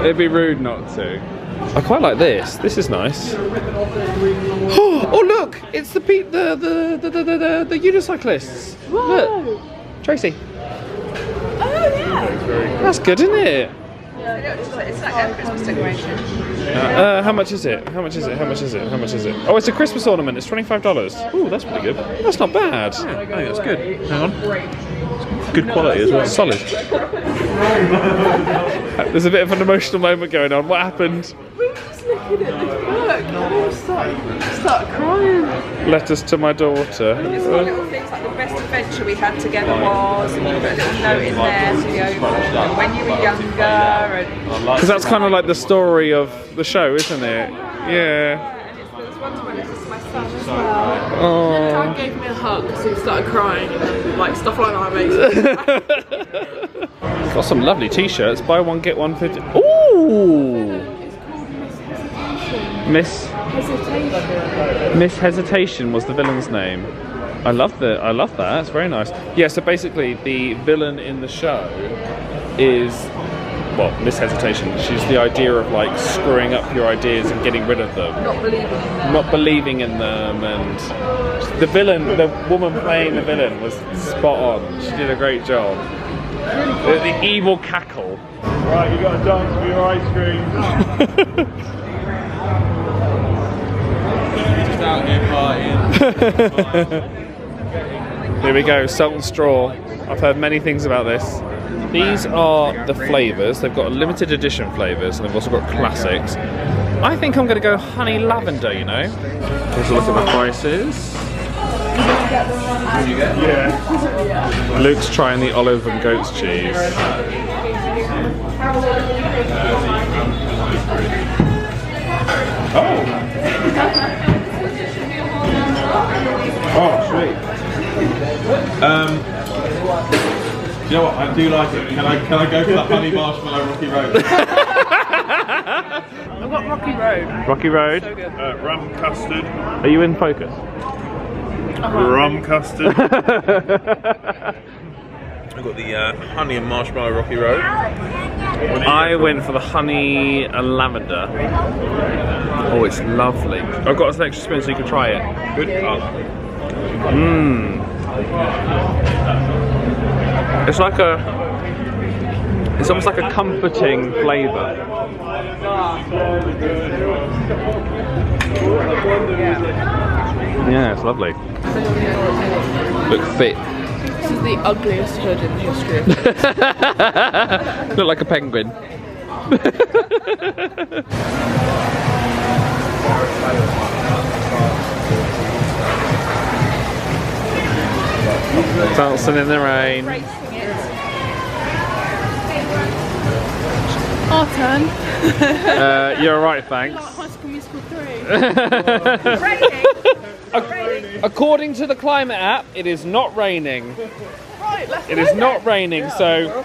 It'd be rude not to. I quite like this. This is nice. Oh look! It's the unicyclists. Look, Tracy. Oh yeah. That's good, isn't it? It's like a Christmas decoration. How much is it? How much is it? How much is it? How much is it? Oh, it's a Christmas ornament. It's $25. Ooh, that's pretty good. That's not bad. Yeah, I think that's good. Hang on. It's good quality as well. Solid. There's a bit of an emotional moment going on. What happened? We were just looking at this book and I started crying. Letters to my daughter. It's got little things like like the best adventure we had together was, and you put a little note in there to go when you were younger, and Because that's kind of like the story of the show, isn't it? Yeah. There's one to when it's my son as well. Oh. And Dad gave me a hug because he started crying, and like stuff like that makes me cry. Got some lovely t-shirts. Buy one get one 50. Ooh. Miss Hesitation was the villain's name. I love that. It's very nice. Yeah. So basically, the villain in the show is, well, Miss Hesitation. She's the idea of like screwing up your ideas and getting rid of them. Not believing in them, and the villain, the woman playing the villain, was spot on. She did a great job. The evil cackle. Right, you got to dance for your ice cream. Just out here partying. Here we go, Salt and Straw. I've heard many things about this. These are the flavours. They've got limited edition flavours, and they've also got classics. I think I'm going to go honey lavender, you know. Here's a look at the prices. Yeah. Luke's trying the olive and goat's cheese. Oh, sweet. You know what? I do like it. Can I go for the honey marshmallow Rocky Road? I've got Rocky Road. Rocky Road. So good. Rum custard. Are you in focus? Rum custard. I've got the honey and marshmallow Rocky Road. I went for the honey and lavender. Oh, it's lovely. I've got an extra spoon so you can try it. Good. Mmm. It's like it's almost like a comforting flavour. Yeah, it's lovely. Look fit. This is the ugliest hood in the history. Look like a penguin. Dancing in the rain. Our turn. You're alright, thanks. High School Musical 3. According to the climate app, it is not raining. Right, let's It go is then. not raining, so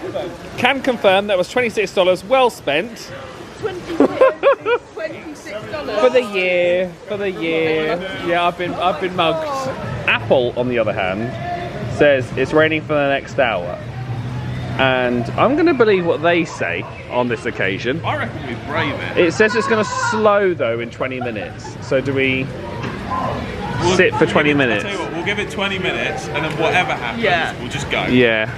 can confirm that was $26 well spent. $26 For the year, Yeah, I've been mugged. Apple, on the other hand, says it's raining for the next hour. And I'm going to believe what they say on this occasion. I reckon we brave it. It says it's going to slow though in 20 minutes. So do we sit for 20 minutes? I'll tell you what, we'll give it 20 minutes and then whatever happens, we'll just go. Yeah.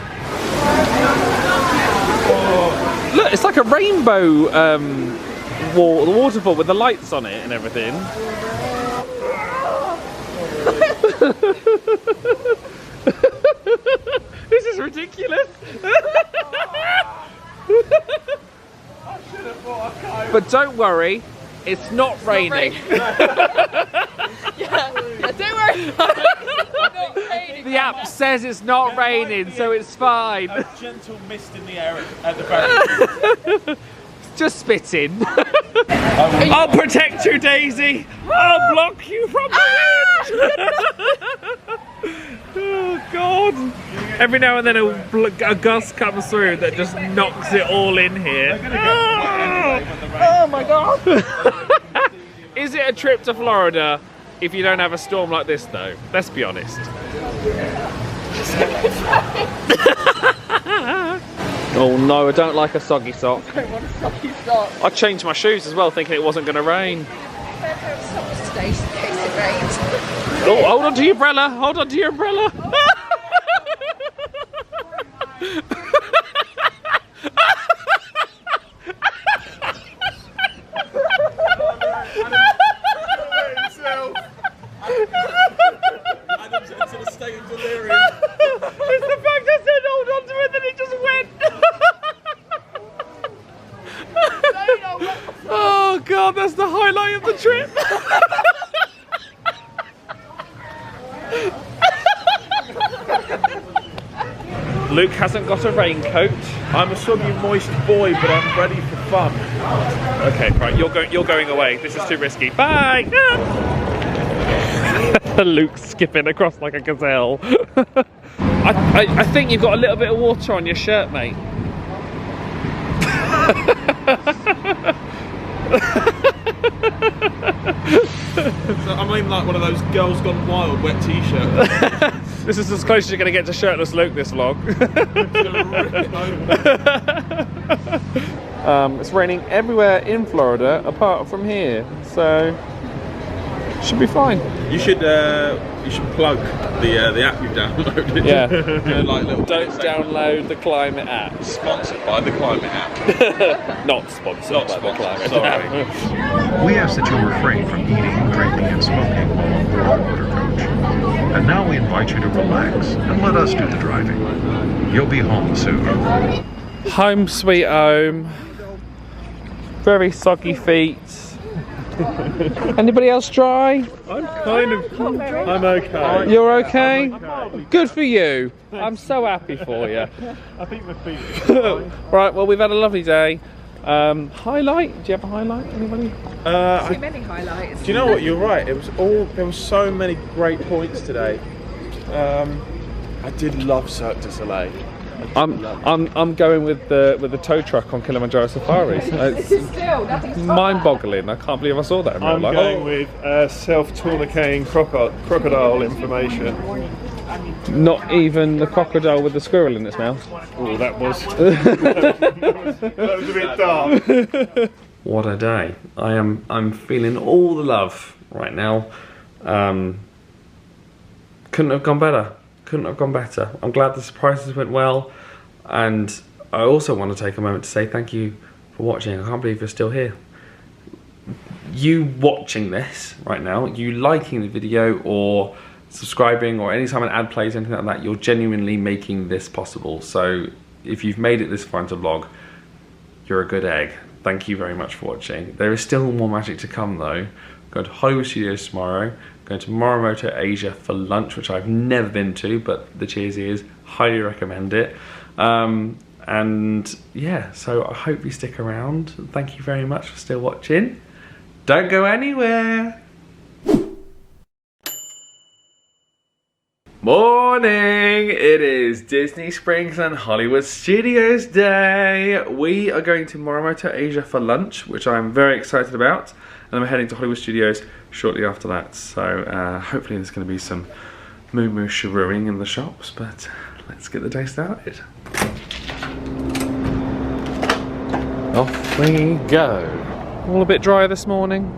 Look, it's like a rainbow waterfall with the lights on it and everything. This is ridiculous. But don't worry, it's not raining. Yeah, don't worry. It's not raining. The app says it's not raining, so it's fine. A gentle mist in the air at the very end. Just spitting. I'll protect you, Daisy. I'll block you from the wind. Oh God! Every now and then a gust comes through that just knocks it all in here. Oh my God! Is it a trip to Florida if you don't have a storm like this, though? Let's be honest. Oh no, I don't like a soggy sock. I don't want a soggy sock. I changed my shoes as well, thinking it wasn't going to rain. Socks today, in case it rains. Oh, hold on to your umbrella! Hold on to your umbrella! Adam's into the state of delirium. It's the fact I said hold on to it, then it just went. Oh God, that's the highlight of the trip. Luke hasn't got a raincoat. I'm a soggy, moist boy, but I'm ready for fun. Okay, right, you're going away. This is too risky. Bye! Luke's skipping across like a gazelle. I think you've got a little bit of water on your shirt, mate. So I'm in like one of those Girls Gone Wild wet t-shirts. This is as close as you're going to get to shirtless Luke this vlog. It's raining everywhere in Florida apart from here, so should be fine. You should plug the app you've downloaded. Yeah. Like little Don't download the Climate app. Sponsored by the Climate app. Not sponsored by the Climate app. We ask that you refrain from eating, drinking, and smoking while on board the motor coach. And now we invite you to relax and let us do the driving. You'll be home soon. Home sweet home. Very soggy feet. Anybody else dry? I'm okay. You're okay? Good for you. I'm so happy for you. I think my feet are fine. Right, well, we've had a lovely day. Highlight? Do you have a highlight? Anybody? Too many highlights. Do you know what? You're right. There were so many great points today. I did love Cirque du Soleil. I'm going with the tow truck on Kilimanjaro Safaris. It's mind-boggling. I can't believe I saw that in real I'm life. going with self-tourniqueting crocodile information. Not even the crocodile with the squirrel in its mouth. Oh, that was a bit dark. What a day. I'm feeling all the love right now. Couldn't have gone better. Couldn't have gone better. I'm glad the surprises went well, and I also want to take a moment to say thank you for watching. I can't believe you're still here. You watching this right now, you liking the video or subscribing, or anytime an ad plays, anything like that, you're genuinely making this possible. So if you've made it this far into the vlog, you're a good egg. Thank you very much for watching. There is still more magic to come though. I'm going to Hollywood Studios tomorrow, going to Morimoto Asia for lunch, which I've never been to, but the cheers is, highly recommend it. And yeah, so I hope you stick around. Thank you very much for still watching. Don't go anywhere. Morning! It is Disney Springs and Hollywood Studios Day. We are going to Morimoto Asia for lunch, which I'm very excited about. And I'm heading to Hollywood Studios shortly after that. So hopefully there's going to be some moo-moo sharooing in the shops, but let's get the day started. Off we go. All a bit dry this morning.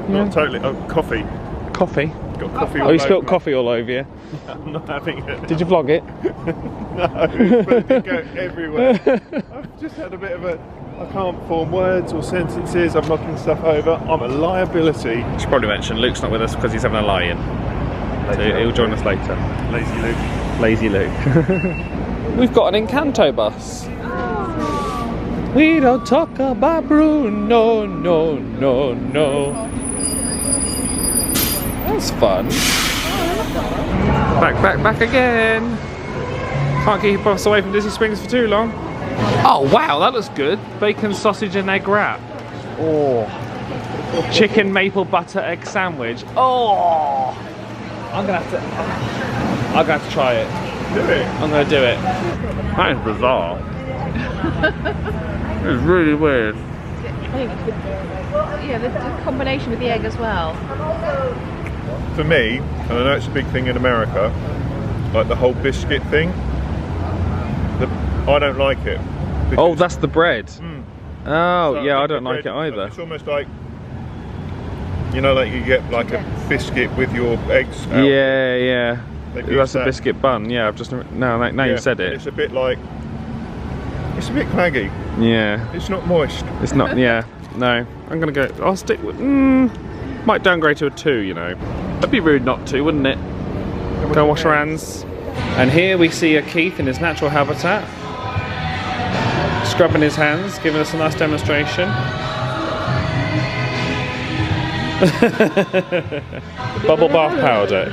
Not totally. Oh, coffee. Coffee? Got coffee. Oh, you spilled coffee all over you. I'm not having it. Did you vlog it? No, but it did go everywhere. I've just had a bit of a... I can't form words or sentences. I'm knocking stuff over. I'm a liability. I should probably mention Luke's not with us because he's having a lie-in. So he'll join us later. Lazy Luke. Lazy Luke. We've got an Encanto bus. We don't talk about Bruno, no, no, no. That's fun. Back again. Can't keep us away from Disney Springs for too long. Oh wow, that looks good. Bacon, sausage and egg wrap. Oh. Chicken maple butter egg sandwich. Oh. I'm gonna have to try it. Do it. I'm gonna do it. That is bizarre. It's really weird. Yeah, the combination with the egg as well. For me, and I know it's a big thing in America, like the whole biscuit thing, I don't like it. Oh, that's the bread. Oh, So yeah, I think don't the like it bread, either. It's almost like, you know, like you get like a biscuit with your eggs out. Yeah. They've used That's a that. biscuit bun. Yeah, I've just now Yeah, you said it. It's a bit like, it's a bit claggy. Yeah. It's not moist. It's not. Yeah. No. I'm gonna go. I'll stick with. Might downgrade to a 2. You know. That'd be rude not to, wouldn't it? Go wash our hands. And here we see a Keith in his natural habitat, scrubbing his hands, giving us a nice demonstration. Bubble bath powder.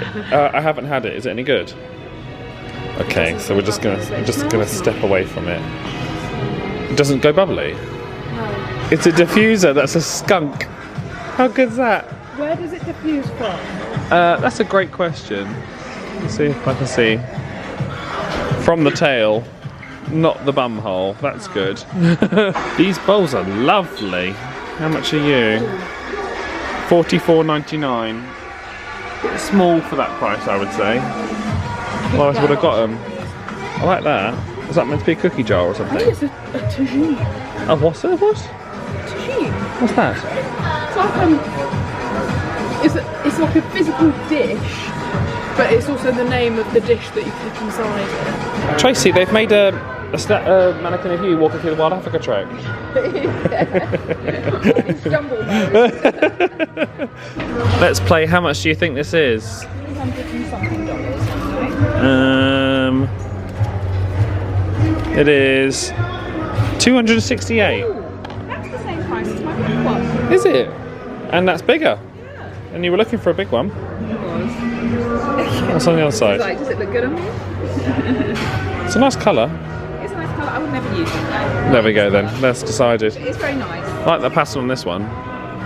I haven't had it. Is it any good? Okay, so we're just gonna step away from it. It doesn't go bubbly. No. It's a diffuser. That's a skunk. How good's that? Where does it diffuse from? That's a great question. Let's see if I can see. From the tail, not the bum hole. That's good. These bowls are lovely. How much are you? $44.99. Bit small for that price, I would say. Otherwise, I would have got them. I like that. Is that meant to be a cookie jar or something? I think it's a tagine. Oh, what's it? What? Tagine. What's that? It's like it's like a physical dish, but it's also the name of the dish that you cook inside it. Tracy, they've made a mannequin of you walking through the Wild Africa Track. It's jumble Let's play. How much do you think this is? $300 and something. It is $268. That's the same price as my big one. Is it? And that's bigger. Yeah. And you were looking for a big one. What's on the other side? Does it look good on me? It's a nice colour. It's a nice colour. I would never use it though. There we go then. That's decided. It's very nice. I like the pattern on this one.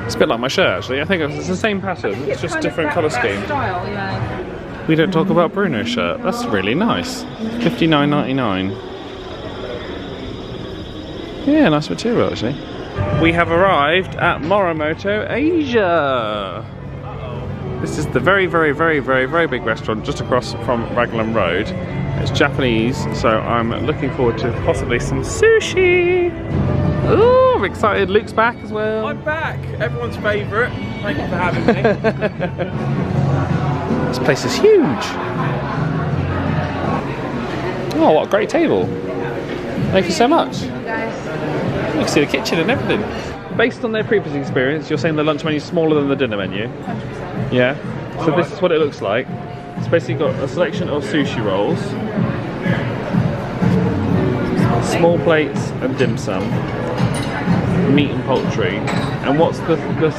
It's a bit like my shirt actually. I think it's the same pattern. It's just different colour scheme. Style, yeah. We don't talk about Bruno's shirt. That's really nice. $59.99. Yeah, nice material actually. We have arrived at Morimoto Asia. This is the very, very, very, very, very big restaurant just across from Raglan Road. It's Japanese, so I'm looking forward to possibly some sushi. Ooh, I'm excited. Luke's back as well. I'm back. Everyone's favourite. Thank you for having me. This place is huge. Oh, what a great table. Thank you so much. You can see the kitchen and everything. Based on their previous experience, you're saying the lunch menu is smaller than the dinner menu? 100%. Yeah? So this is what it looks like. It's basically got a selection of sushi rolls, small plates and dim sum, meat and poultry. And what's the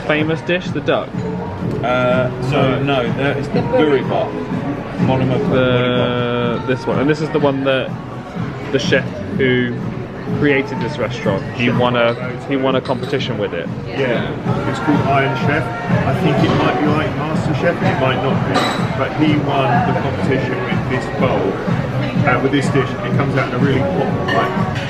famous dish? The duck? No, that is the burrito. This one. And this is the one that the chef who created this restaurant, he won a competition with it. Yeah, it's called Iron Chef. I think it might be like Master Chef, it might not be, but he won the competition with this bowl, with this dish. It comes out in a really hot,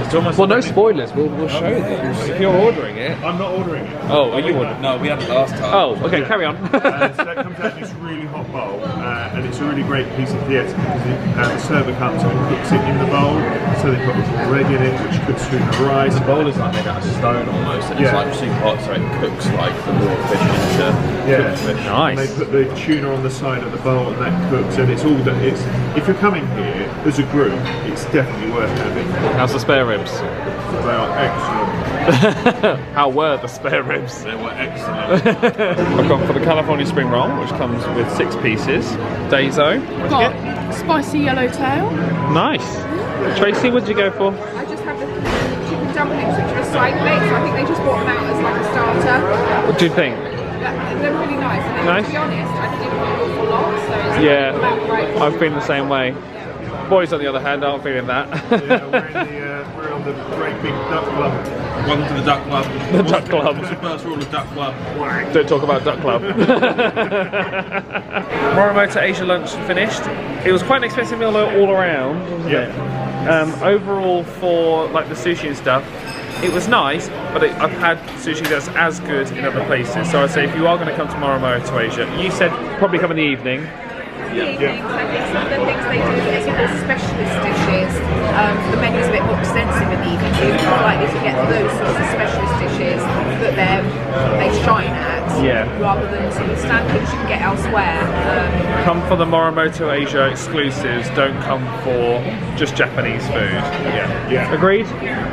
it's almost. Well, no spoilers. We'll show them. If you're ordering it, I'm not ordering it. Oh, are you ordering? No, we had it last time. Oh, okay, carry on. So that comes out in this really hot bowl, and it's a really great piece of theatre because the server comes and cooks it in the bowl. So they put raw egg in it, which cooks through the rice. The bowl is like made out of stone almost, and it's like super hot, so it cooks like the raw fish into cooked fish. Nice. And they put the tuna on the side of the bowl, and that cooks. And it's all that. It's if you're coming here as a group, it's definitely worth having. How's the spare ribs? They are excellent. How were the spare ribs? They were excellent. I've gone for the California spring roll, which comes with 6 pieces. Daiso, what'd you get? Spicy yellowtail. Nice. Tracy, what did you go for? I just have the chicken dumplings, which are a side plate, so I think they just brought them out as like a starter. What do you think? They're really nice. And Nice? To be honest, I didn't eat an awful lot, so it's Yeah, about right. I've been the same way. Boys, on the other hand, aren't feeling that. We're on the great big duck club. Welcome to the duck club. The duck club. What's the first rule of duck club? Don't talk about duck club. Morimoto Asia lunch finished. It was quite an expensive meal all around, wasn't it? Overall, for like the sushi and stuff, it was nice, but I've had sushi that's as good in other places. So I'd say if you are going to come to Morimoto Asia, you said probably come in the evening. I think some of the things they do is sort of specialist dishes. The menu's a bit more extensive in the evening, so you're more likely to get those sorts of specialist dishes that they shine at, rather than sort of standard things you can get elsewhere. Come for the Morimoto Asia exclusives, don't come for just Japanese food. Yeah. Agreed?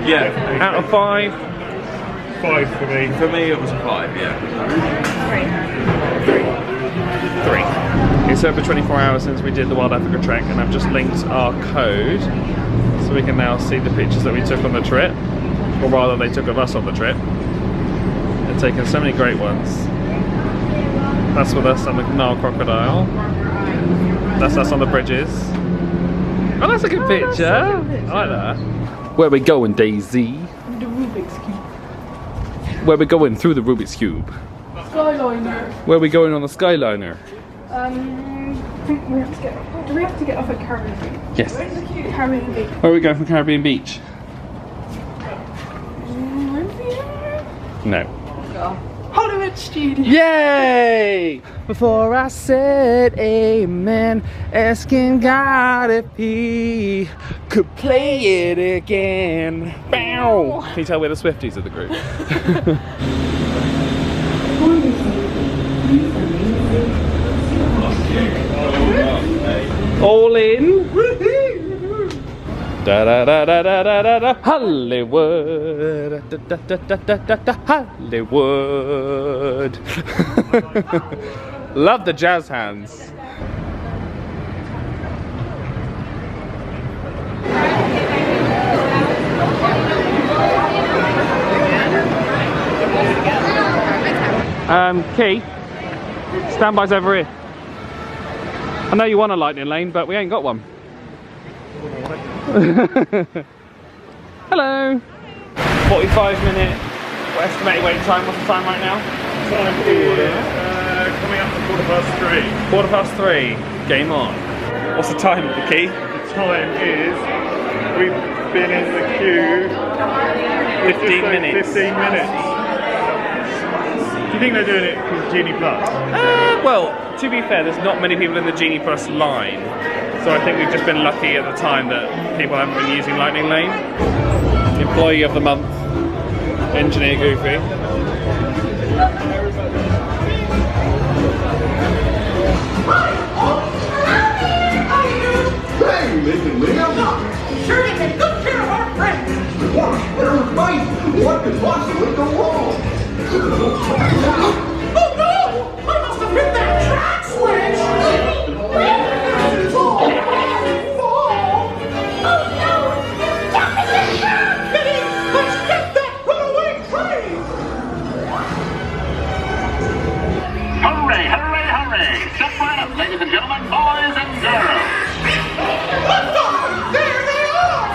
Yeah. Out of 5? 5 for me. For me, it was a 5, yeah. 3. It's over 24 hours since we did the Wild Africa Trek, and I've just linked our code so we can now see the pictures that we took on the trip, or rather they took of us on the trip. They've taken so many great ones. That's with us on the Nile crocodile. That's us on the bridges. Oh, that's a good picture. I like that. Where we going, Daisy? The Rubik's Cube. Where we going through the Rubik's Cube? Skyliner. Where we going on the Skyliner? I think we have to get. Do we have to get off at Caribbean Beach? Yes. Caribbean Beach. Where are we going from Caribbean Beach? No. Hollywood Studio. Yay! Before I said amen, asking God if he could play it again. Bow! Can you tell we're the Swifties of the group? All in. Da da da da da da da da Hollywood, da da da da da da da Hollywood. Love the jazz hands. Key, standby's over here. I know you want a lightning lane, but we ain't got one. Hello. 45-minute estimated wait time. What's the time right now? Time is coming up to 3:15. 3:15. Game on. What's the time, Key? The time is, we've been in the queue 15 minutes. 15 minutes. Do you think they're doing it because of Genie Plus? Well, to be fair, there's not many people in the Genie Plus line. So I think we've just been lucky at the time that people haven't been using Lightning Lane. Employee of the month, Engineer Goofy. Hey, Nathan Liam! Sure to take good care of our friends. What? There's right. What could possibly go wrong? Oh no! I must have hit that track switch! Hooray, hooray, hooray! Step right up, ladies and gentlemen, boys and girls. Lift off! There they are!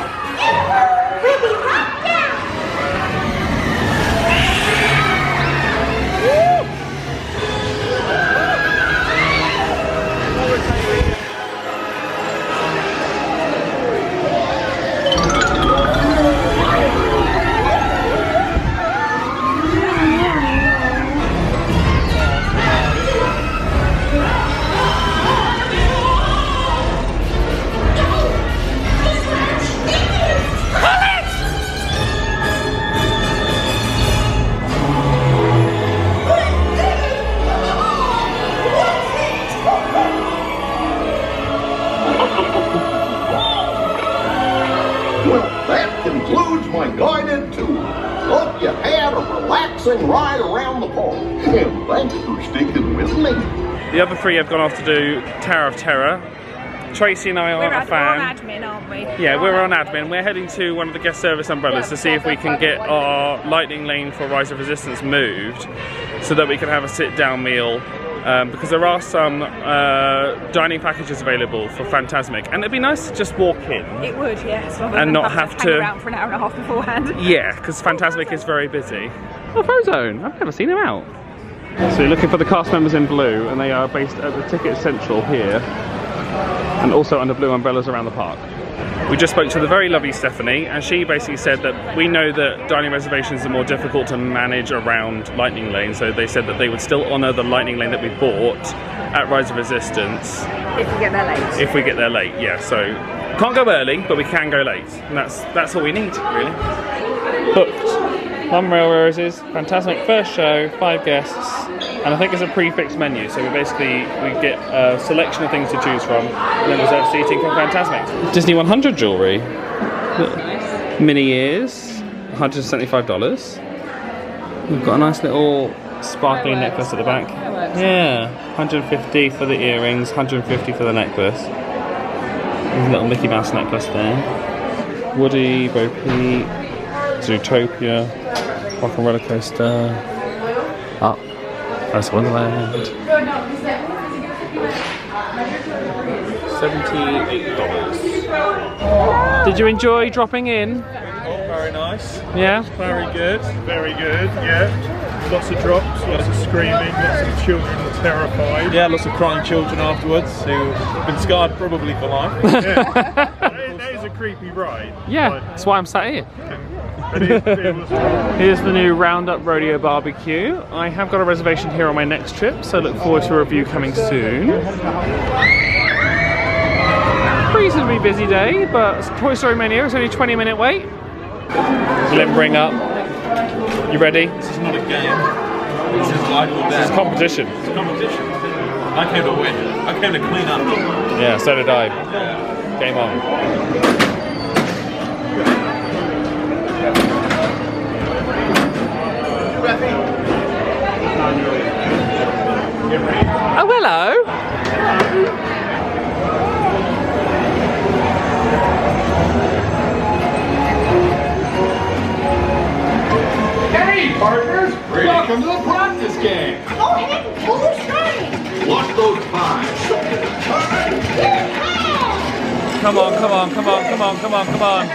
We'll be right down! Well, that concludes my guided tour. Hope you had a relaxing ride around the park. And thanks for sticking with me. The other three have gone off to do Tower of Terror. Tracy and I aren't a fan. We're on admin, aren't we? Yeah, we're on admin. We're heading to one of the guest service umbrellas to see if we can get our Lightning Lane for Rise of Resistance moved so that we can have a sit-down meal. Because there are some dining packages available for Fantasmic, and it'd be nice to just walk in. It would, yes. Rather And than not have hang to- around for an hour and a half beforehand. Yeah, because Fantasmic is very busy. Oh, Frozone! I've never seen him out. So you're looking for the cast members in blue, and they are based at the Ticket Central here, and also under blue umbrellas around the park. We just spoke to the very lovely Stephanie, and she basically said that we know that dining reservations are more difficult to manage around Lightning Lane, so they said that they would still honour the Lightning Lane that we bought at Rise of Resistance. If we get there late. If we get there late, yeah. So can't go early, but we can go late, and that's all we need, really. Booked. Plum Rail Roses, Fantasmic first show, 5 guests, and I think it's a prefixed menu, so we get a selection of things to choose from, and then reserve seating from Fantasmic. Disney 100 jewellery. Mini ears, $175. We've got a nice little sparkly necklace at the back. Yeah, $150 for the earrings, $150 for the necklace. There's a little Mickey Mouse necklace there. Woody, Bo Peep, Zootopia, Rock and Roller Coaster, Up, Alice in Wonderland. $78. Did you enjoy dropping in? Oh, very nice. Yeah? Very good. Very good, yeah. Lots of drops, lots of screaming, lots of children terrified. Yeah, lots of crying children afterwards who have been scarred probably for life. Yeah. That is a creepy ride. Yeah, that's why I'm sat here. But it was Here's the new Roundup Rodeo Barbecue. I have got a reservation here on my next trip, so look forward to a review coming soon. Reasonably busy day, but Toy Story menu, it's only a 20-minute wait. Limbering up. You ready? This is not a game. This is life or death. This is competition. It's competition. I came to win. I came to clean up. Yeah, so did I. Game on. Oh, hello. Hey, partners! Welcome to the practice game! Go ahead and pull the string. Watch those pies! Come on, come on, come on, come on, come on, come on.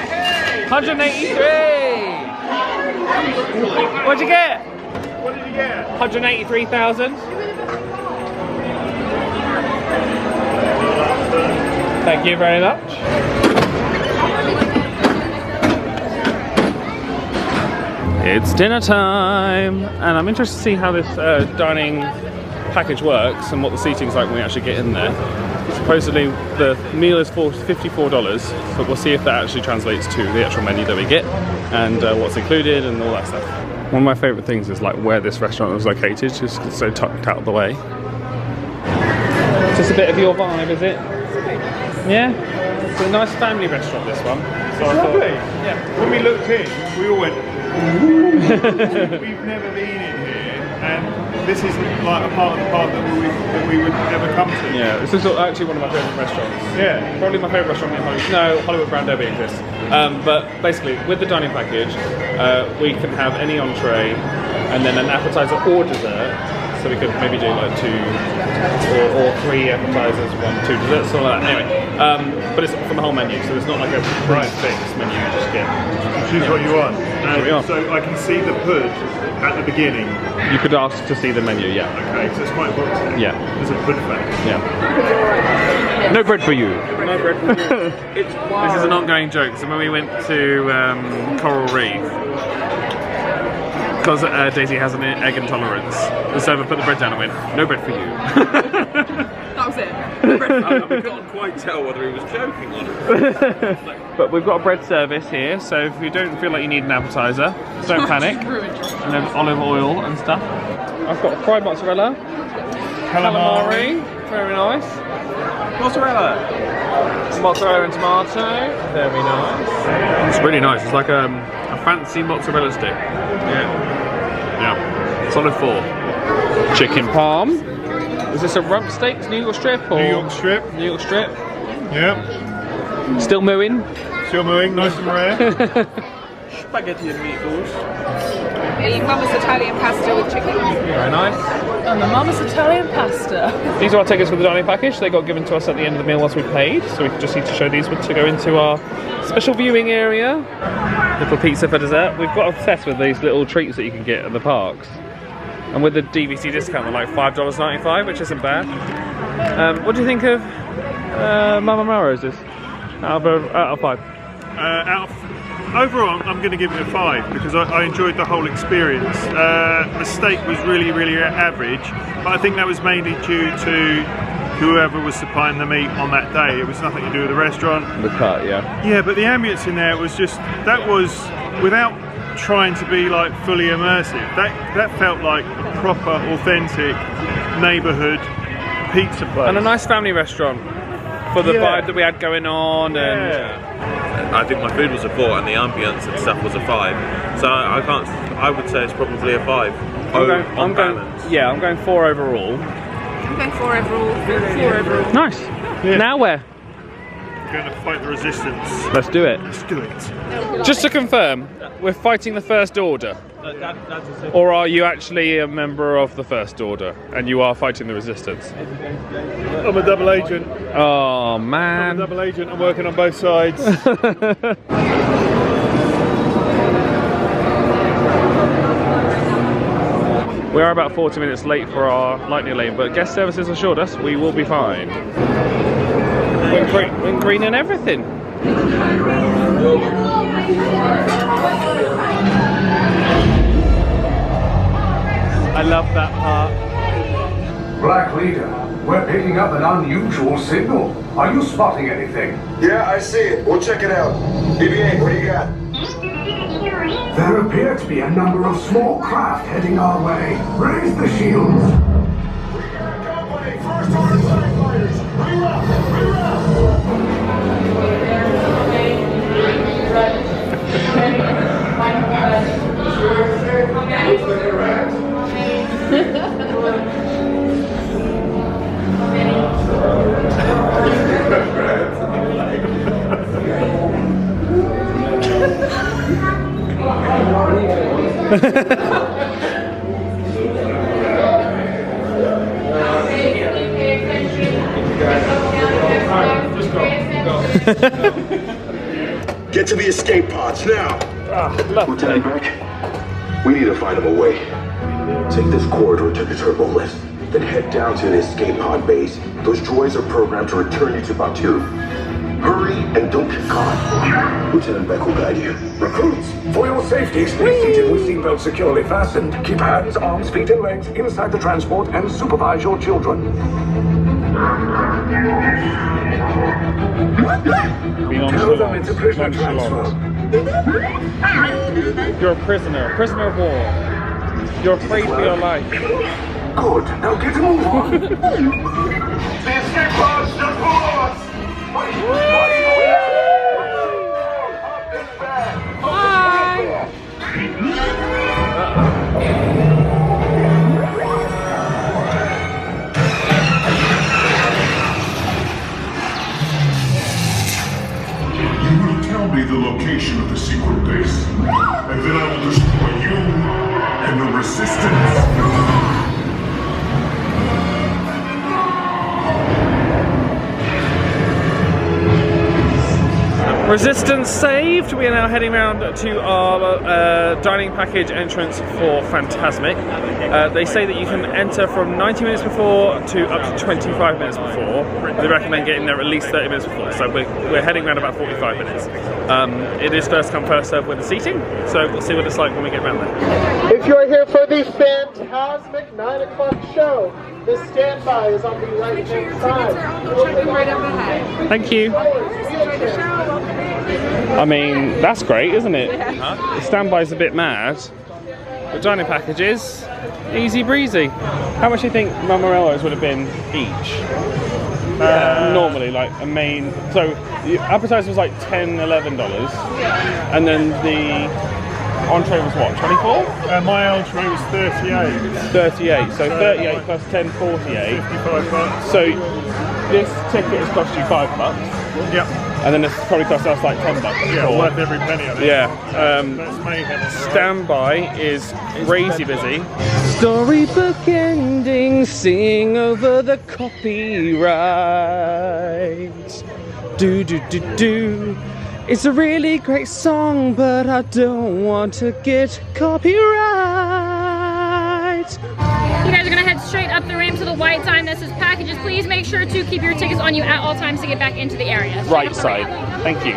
183! What'd you get? What did you get? 183,000. Thank you very much. It's dinner time, and I'm interested to see how this dining package works and what the seating's like when we actually get in there. Supposedly the meal is for $54, but we'll see if that actually translates to the actual menu that we get and what's included and all that stuff. One of my favourite things is like where this restaurant was located, just 'cause it's so tucked out of the way. Just a bit of your vibe, is it? Yeah? It's a nice family restaurant, this one. So I thought, Lovely. yeah. When we looked in, we all went, ooh. We've never been in here, and this is like a part of the park that we would never come to. Yeah, this is actually one of my favourite restaurants. Yeah. Probably my favourite restaurant in Hollywood. No, Hollywood Brown Derby exists. But basically, with the dining package, we can have any entree and then an appetizer or dessert. So we could maybe do like 2 or 3 appetizers, 1, 2 desserts, something like that. Anyway, but it's from the whole menu, so it's not like a fixed menu. You just get Choose what you want. we are. So I can see the pud at the beginning. You could ask to see the menu, yeah. Okay, so it's quite important. Yeah. There's a pud fact. Yeah. No bread for you. No bread for you. This is an ongoing joke. So when we went to Coral Reef, because Daisy has an egg intolerance, the server put the bread down and went, no bread for you. That was it. No bread for you. I couldn't quite tell whether he was joking or not. But we've got a bread service here, so if you don't feel like you need an appetizer, don't panic. And then olive oil and stuff. I've got fried mozzarella, calamari, very nice. Mozzarella and tomato, very nice. It's really nice. It's like a fancy mozzarella stick. Yeah. Solid 4. Chicken palm. Is this a rump steak, New York strip? Or New York strip. New York strip. Yeah. Still mooing. Still mooing, nice and rare. Spaghetti and meatballs. The Mama's Italian pasta with chicken. Very nice. And the Mama's Italian pasta. These are our tickets for the dining package. They got given to us at the end of the meal once we paid, so we just need to show these to go into our special viewing area. Little pizza for dessert. We've got obsessed with these little treats that you can get at the parks. And with the DVC discount, they're like $5.95, which isn't bad. What do you think of Mama Melroses out of 5? Overall, I'm going to give it a 5 because I enjoyed the whole experience. The steak was really, really average, but I think that was mainly due to whoever was supplying the meat on that day. It was nothing to do with the restaurant. The cut, yeah. Yeah, but the ambience in there was just, that was, without trying to be like fully immersive, that felt like a proper, authentic neighbourhood pizza place. And a nice family restaurant for the vibe that we had going on. And I think my food was a 4 and the ambience and stuff was a 5. So I would say it's probably a 5. I'm going 4 overall. I'm going 4 overall. 4 overall. Nice. Yeah. Now where? going to fight the resistance. Let's do it. Let's do it. Just to confirm, we're fighting the First Order. Or are you actually a member of the First Order and you are fighting the resistance? I'm a double agent. Oh man. I'm a double agent. I'm working on both sides. We are about 40 minutes late for our lightning lane, but guest services assured us we will be fine. Went green and everything. I love that part. Black Leader, we're picking up an unusual signal. Are you spotting anything? Yeah, I see it. We'll check it out. BB-8, what do you got? There appear to be a number of small craft heading our way. Raise the shields. Get to the escape pods now. Lieutenant Beck, we need to find him a way. Take this corridor to the turbo lift, then head down to the escape pod base. Those droids are programmed to return you to Batuu. Hurry and don't get caught. Lieutenant Beck will guide you. Recruits, for your safety, stay seated with seatbelts securely fastened. Keep hands, arms, feet, and legs inside the transport and supervise your children. Tell them it's a prisoner transfer. You're a prisoner of war. You're afraid for your life. Good, now get a move on. The escape pods just below us. Tell me the location of the secret base, and then I will destroy you and the resistance. Resistance saved. We are now heading round to our dining package entrance for Fantasmic. They say that you can enter from 90 minutes before to up to 25 minutes before. They recommend getting there at least 30 minutes before, so we're heading around about 45 minutes. It is first come first served with the seating, so we'll see what it's like when we get round there. If you're here for the Fantasmic 9 o'clock show, the standby is on the right hand side. Right up ahead. Thank you. I mean, that's great, isn't it? The standby's a bit mad. The dining packages, easy breezy. How much do you think Marmarellos would have been each? Normally, like a main. So the appetizer was like $10, $11, and then the entree was what, 24? My entree was 38. 38. So 38 plus 10, 48. 55 bucks. So this ticket has cost you $5. Yep. And then it's probably cost us like $10. Yeah, worth every penny of it. Yeah. That's mayhem. Standby is crazy busy. Storybook ending, sing over the copyright. Do do do do. It's a really great song, but I don't want to get copyright. You guys are gonna head straight up the ramp to the white sign that says packages. Please make sure to keep your tickets on you at all times to get back into the area. Right side. Thank you.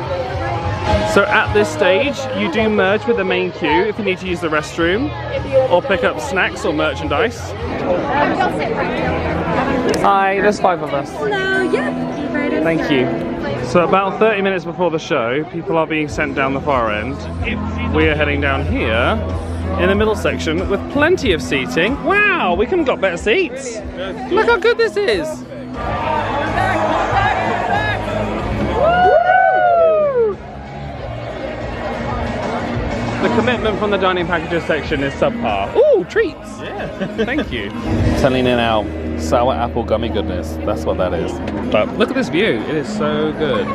So at this stage, you do merge with the main queue if you need to use the restroom or pick up snacks or merchandise. Hi, there's 5 of us. Hello, yep. Right in Thank you. So about 30 minutes before the show, people are being sent down the far end. We are heading down here in the middle section with plenty of seating. Wow, we could have got better seats. Look how good this is. The commitment from the dining packages section is subpar. Ooh, Oh, treats! Yeah. Thank you. Telling in our sour apple gummy goodness. That's what that is. But look at this view. It is so good.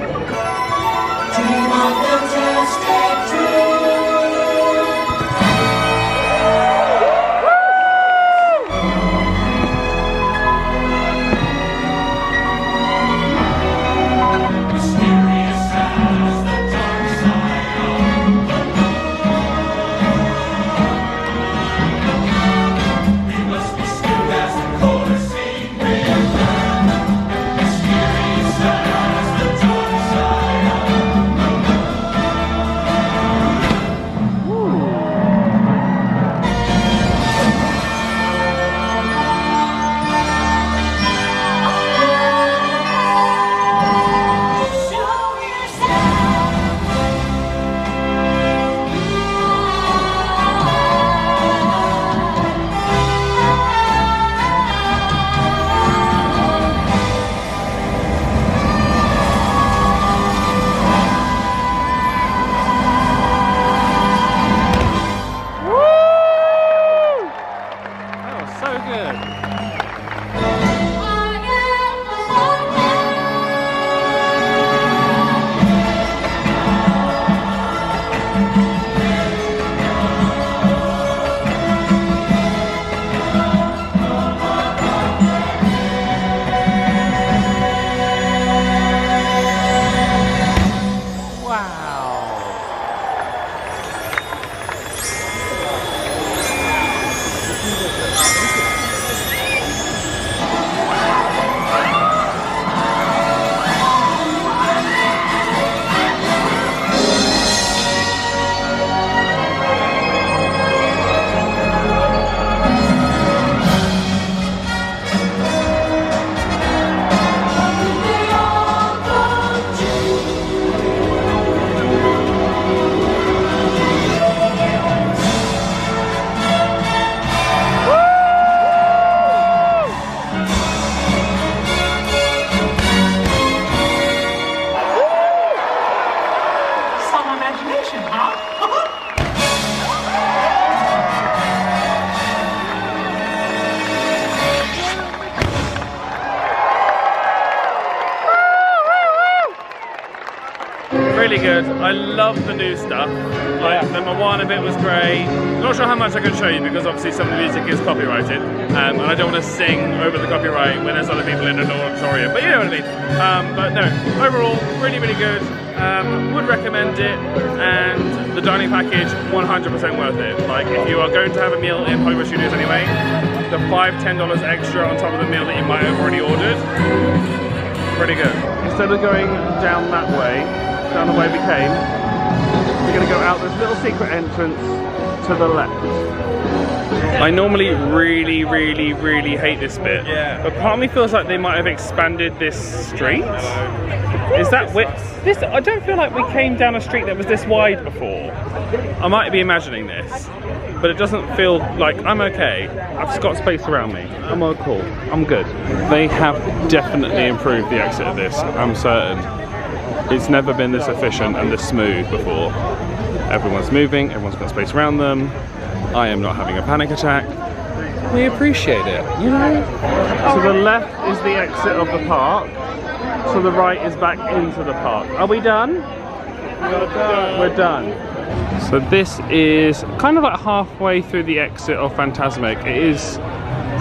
Really good. I love the new stuff. Like the Moana bit was great. Not sure how much I can show you because obviously some of the music is copyrighted, and I don't want to sing over the copyright when there's other people in an auditorium. But you know what I mean. But no, overall, really, really good. Would recommend it, and the dining package, 100% worth it. Like if you are going to have a meal in Hollywood Studios anyway, the $5–10 extra on top of the meal that you might have already ordered, pretty good. Instead of going down that way, down the way we came, we're going to go out this little secret entrance to the left. I normally really, really, really hate this bit, but part of me feels like they might have expanded this street. Is that width? This, I don't feel like we came down a street that was this wide before. I might be imagining this, but it doesn't feel like I'm okay. I've just got space around me. I'm all cool. I'm good. They have definitely improved the exit of this, I'm certain. It's never been this efficient and this smooth before. Everyone's moving, everyone's got space around them. I am not having a panic attack. We appreciate it, you know? To the left is the exit of the park. To the right is back into the park. Are we done? We're done. So this is kind of like halfway through the exit of Fantasmic. It is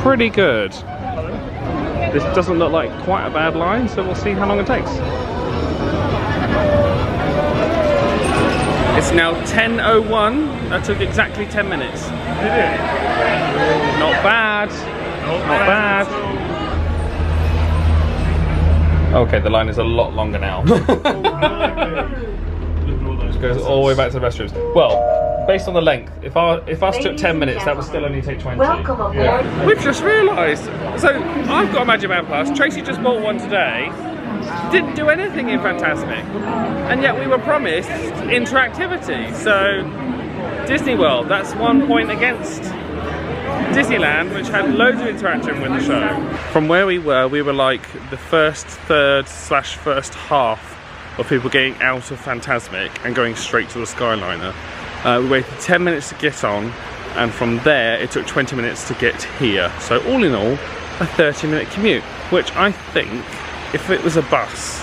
pretty good. This doesn't look like quite a bad line, so we'll see how long it takes. It's now 10:01. That took exactly 10 minutes. Did it? Not bad. Not bad. Okay, the line is a lot longer now. It goes all the way back to the restrooms. Well, based on the length, if ours took 10 minutes, that would still only take 20. Welcome aboard. Yeah. We've just realised. So I've got a Magic Band Plus. Tracy just bought one today. Didn't do anything in Fantasmic, and yet we were promised interactivity. So Disney World, that's 1 point against Disneyland, which had loads of interaction with the show. From where we were like the first third / first half of people getting out of Fantasmic and going straight to the Skyliner. We waited 10 minutes to get on, and from there it took 20 minutes to get here. So all in all, a 30-minute commute, which I think if it was a bus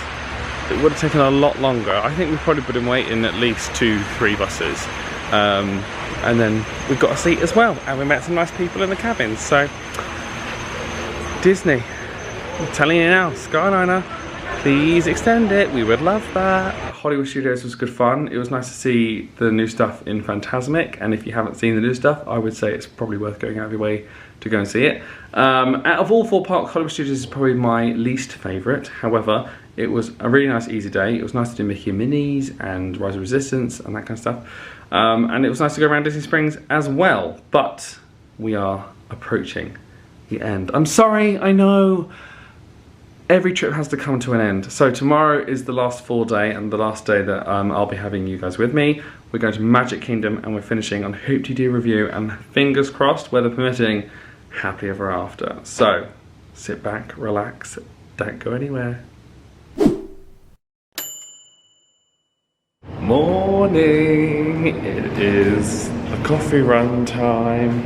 it would have taken a lot longer. I think we probably would have been waiting at least 2-3 buses, and then we got a seat as well, and we met some nice people in the cabins. So Disney, I'm telling you now, Skyliner, please extend it, we would love that. Hollywood Studios was good fun. It was nice to see the new stuff in Fantasmic, and if you haven't seen the new stuff, I would say it's probably worth going out of your way to go and see it. Out of all 4 parks, Hollywood Studios is probably my least favourite. However, it was a really nice easy day. It was nice to do Mickey and Minnie's and Rise of Resistance and that kind of stuff. And it was nice to go around Disney Springs as well. But we are approaching the end. I'm sorry, I know. Every trip has to come to an end. So tomorrow is the last full day and the last day that I'll be having you guys with me. We're going to Magic Kingdom and we're finishing on Hoop-Dee-Doo Review, and fingers crossed, weather permitting, happily ever after. So sit back, relax, don't go anywhere. Morning! It is the coffee run time.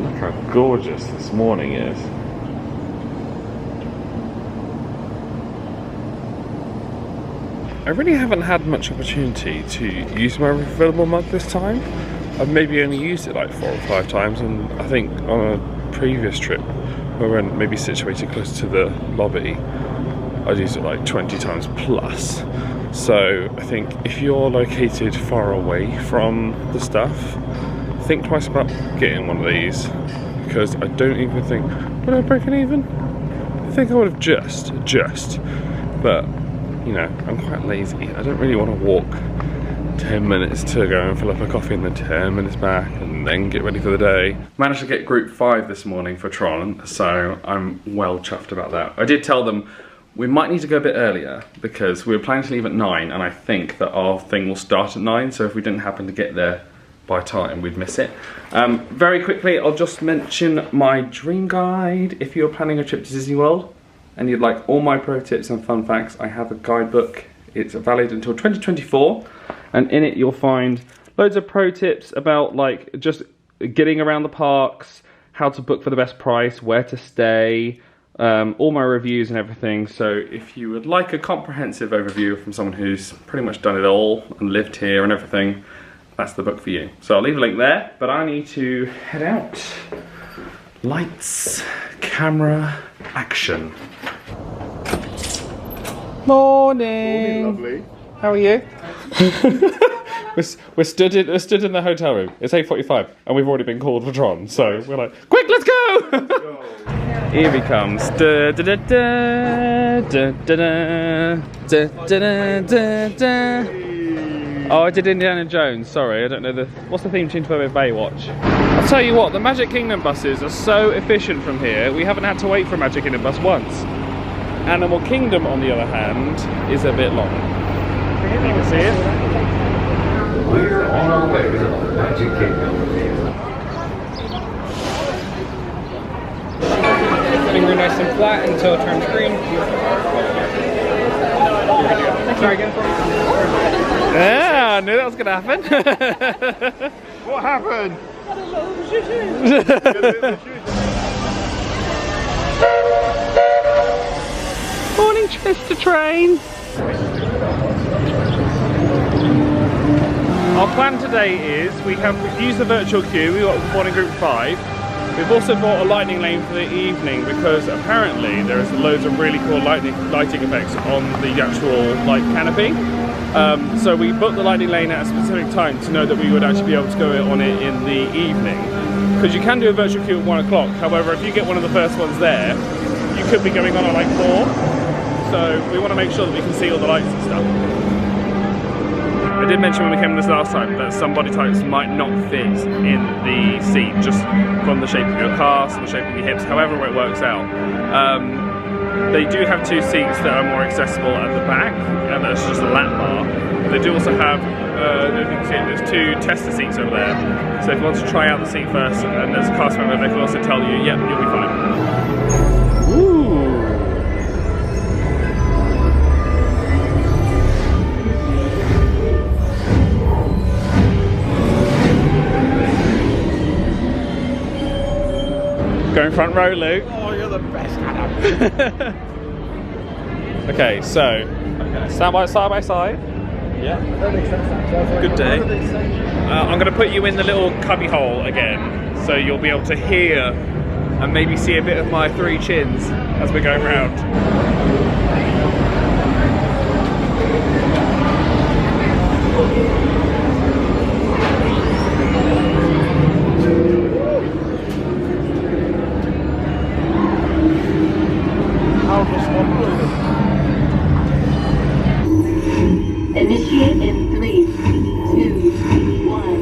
Look how gorgeous this morning is. I really haven't had much opportunity to use my refillable mug this time. I've maybe only used it like 4 or 5 times, and I think on a previous trip where we're maybe situated close to the lobby, I'd used it like 20 times plus. So I think if you're located far away from the stuff, think twice about getting one of these, because I don't even think, would I break it even? I think I would have just, but you know, I'm quite lazy. I don't really want to walk 10 minutes to go and fill up a coffee and then 10 minutes back and then get ready for the day. Managed to get group 5 this morning for Tron, so I'm well chuffed about that. I did tell them we might need to go a bit earlier because we were planning to leave at 9, and I think that our thing will start at 9, so if we didn't happen to get there by time, we'd miss it. Very quickly, I'll just mention my dream guide. If you're planning a trip to Disney World and you'd like all my pro tips and fun facts, I have a guidebook. It's valid until 2024, and in it you'll find loads of pro tips about like just getting around the parks, how to book for the best price, where to stay, all my reviews and everything. So if you would like a comprehensive overview from someone who's pretty much done it all and lived here and everything, that's the book for you. So I'll leave a link there, but I need to head out. Lights, camera, action. Morning. Lovely. How are you? we're stood in the hotel room. It's 8:45 and we've already been called for Tron. So we're like, quick, let's go! Here he comes. Da, da, da, da, da, da, da, da, da, da. Oh, I did Indiana Jones. Sorry, I don't know what's the theme tune for Baywatch. I'll tell you what, the Magic Kingdom buses are so efficient from here. We haven't had to wait for a Magic Kingdom bus once. Animal Kingdom, on the other hand, is a bit long. You can see it. We're on our way to the Magic Kingdom. Finger nice and flat until it turns green. Sorry again. Yeah, I knew that was going to happen. What happened? Morning, Chester Train. Our plan today is we have used the virtual queue. We got morning group 5. We've also bought a lightning lane for the evening because apparently there is loads of really cool lighting effects on the actual light canopy. So we booked the lightning lane at a specific time to know that we would actually be able to go on it in the evening. Because you can do a virtual queue at 1 o'clock. However, if you get one of the first ones there, you could be going on at like 4. So we want to make sure that we can see all the lights and stuff. I did mention when we came this last time that some body types might not fit in the seat just from the shape of your calves and the shape of your hips, however it works out. They do have 2 seats that are more accessible at the back, and that's just a lap bar. They do also have, if you can see it, there's 2 tester seats over there. So if you want to try out the seat first, and there's a cast member, they can also tell you, yep, you'll be fine. Ooh. Front row, Luke. Oh, you're the best, Adam. Okay, so side by side. Yeah, that makes sense. Good day. I'm going to put you in the little cubby hole again, so you'll be able to hear and maybe see a bit of my 3 chins as we're going round. Initiate in 3, 2, 1.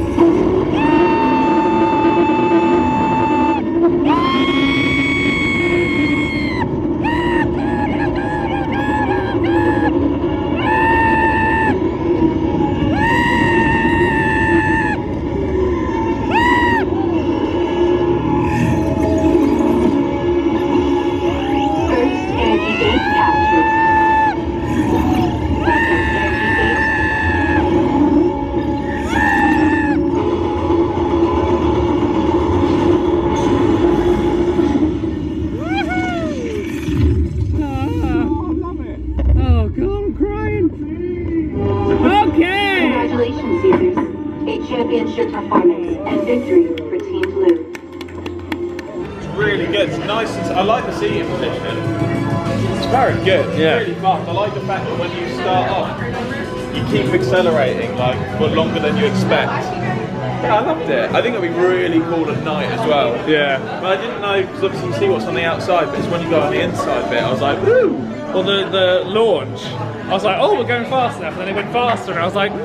Congratulations, Caesars. A championship performance and victory for Team Blue. It's really good. It's nice. I like the seating position. It's very good. Yeah. It's really fast. I like the fact that when you start off, you keep accelerating like for longer than you expect. Yeah, I loved it. I think it'll be really cool at night as well. Yeah. But I didn't know, because obviously you see what's on the outside, but it's when you go on the inside bit, I was like, woo! Well, the launch, I was like, oh, we're going fast enough, and then it went faster, and I was like, no!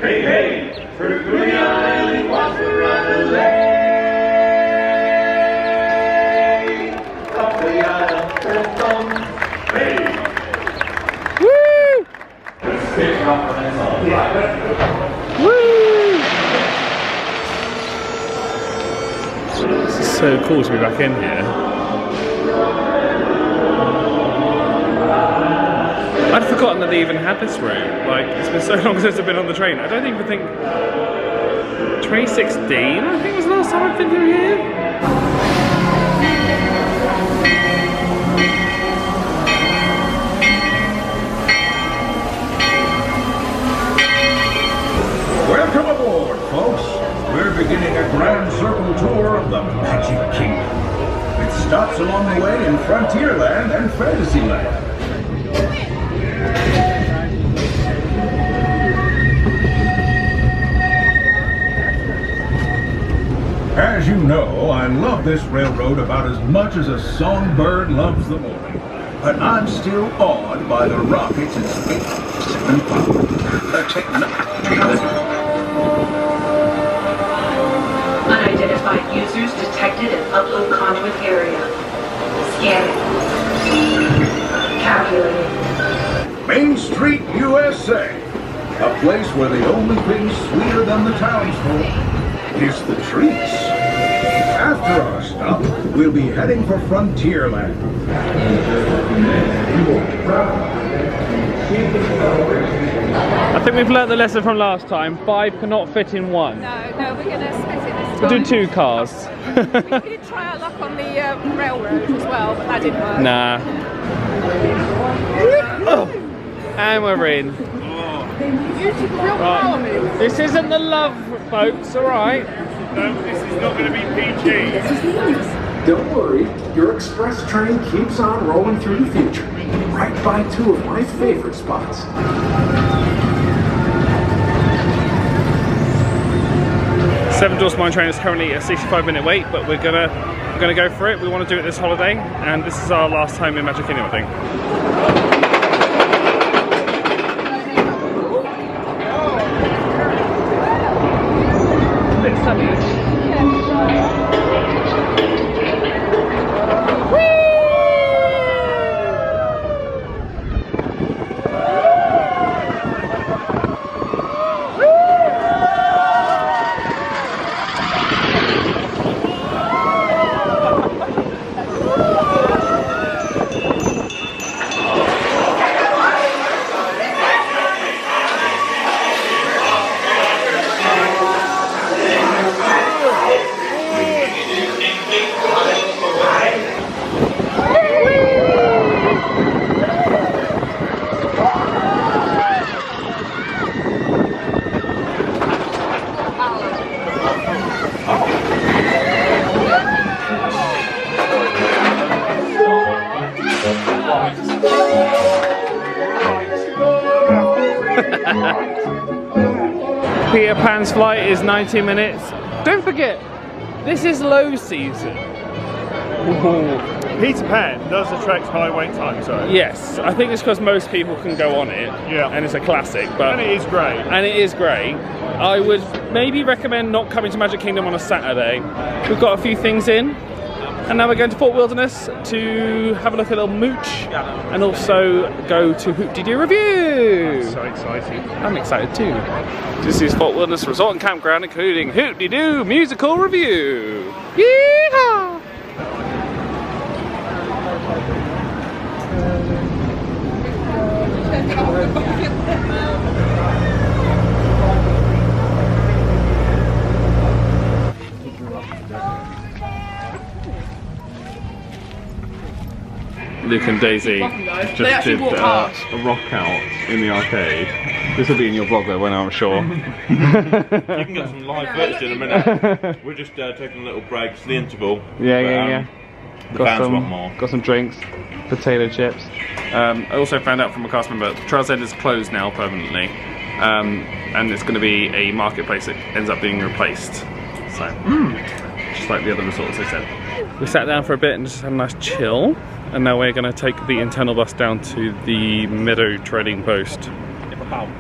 Hey, hey, for Goonie Island, wants to run away. Up the island, first on, hey. Woo! Stick up on us all right. Woo! This is so cool to be back in here. I'd forgotten that they even had this room. Like, it's been so long since I've been on the train. I don't even think... 2016, I think was the last time I've been through here. Welcome aboard, folks. We're beginning a grand circle tour of the Magic Kingdom. It stops along the way in Frontierland and Fantasyland. As you know, I love this railroad about as much as a songbird loves the morning. But I'm still awed by the rockets and spaceships and power. Unidentified users detected in upload conduit area. Scanning. Calculating. Main Street, USA. A place where the only thing sweeter than the townsfolk is the treats. After our stop, we'll be heading for Frontierland. I think we've learnt the lesson from last time. 5 cannot fit in one. No, we're going to split it this time. We'll do 2 cars. We did try our luck on the railroad as well, but that didn't work. Nah. Oh. And we're in. Right. This isn't the love, folks, alright? No, this is not going to be PG. Don't worry, your express train keeps on rolling through the future, right by 2 of my favorite spots. Seven Dwarfs Mine Train is currently a 65-minute wait, but we're gonna go for it. We want to do it this holiday, and this is our last time in Magic Kingdom, I think. Peter Pan's flight is 90 minutes. Don't forget, this is low season. Peter Pan does attract high wait times though. Yes, I think it's because most people can go on it. Yeah. And it's a classic. But And it is great. And it is great. I would maybe recommend not coming to Magic Kingdom on a Saturday. We've got a few things in. And now we're going to Fort Wilderness to have a look at Little Mooch and also go to Hoop-Dee-Doo Review. So excited. I'm excited too. This is Fort Wilderness Resort and Campground, including Hoop-Dee-Doo Musical Review. Yeehaw! Luke and Daisy just did a rock out in the arcade. This will be in your vlog though, when I'm sure. You can get some live footage in a minute. We're just taking a little break, it's the interval. Yeah. The fans want more. Got some drinks, potato chips. I also found out from a cast member, Trails End is closed now permanently. And it's going to be a marketplace that ends up being replaced. So, just like the other resorts they said. We sat down for a bit and just had a nice chill. And now we're going to take the internal bus down to the Meadow Trading Post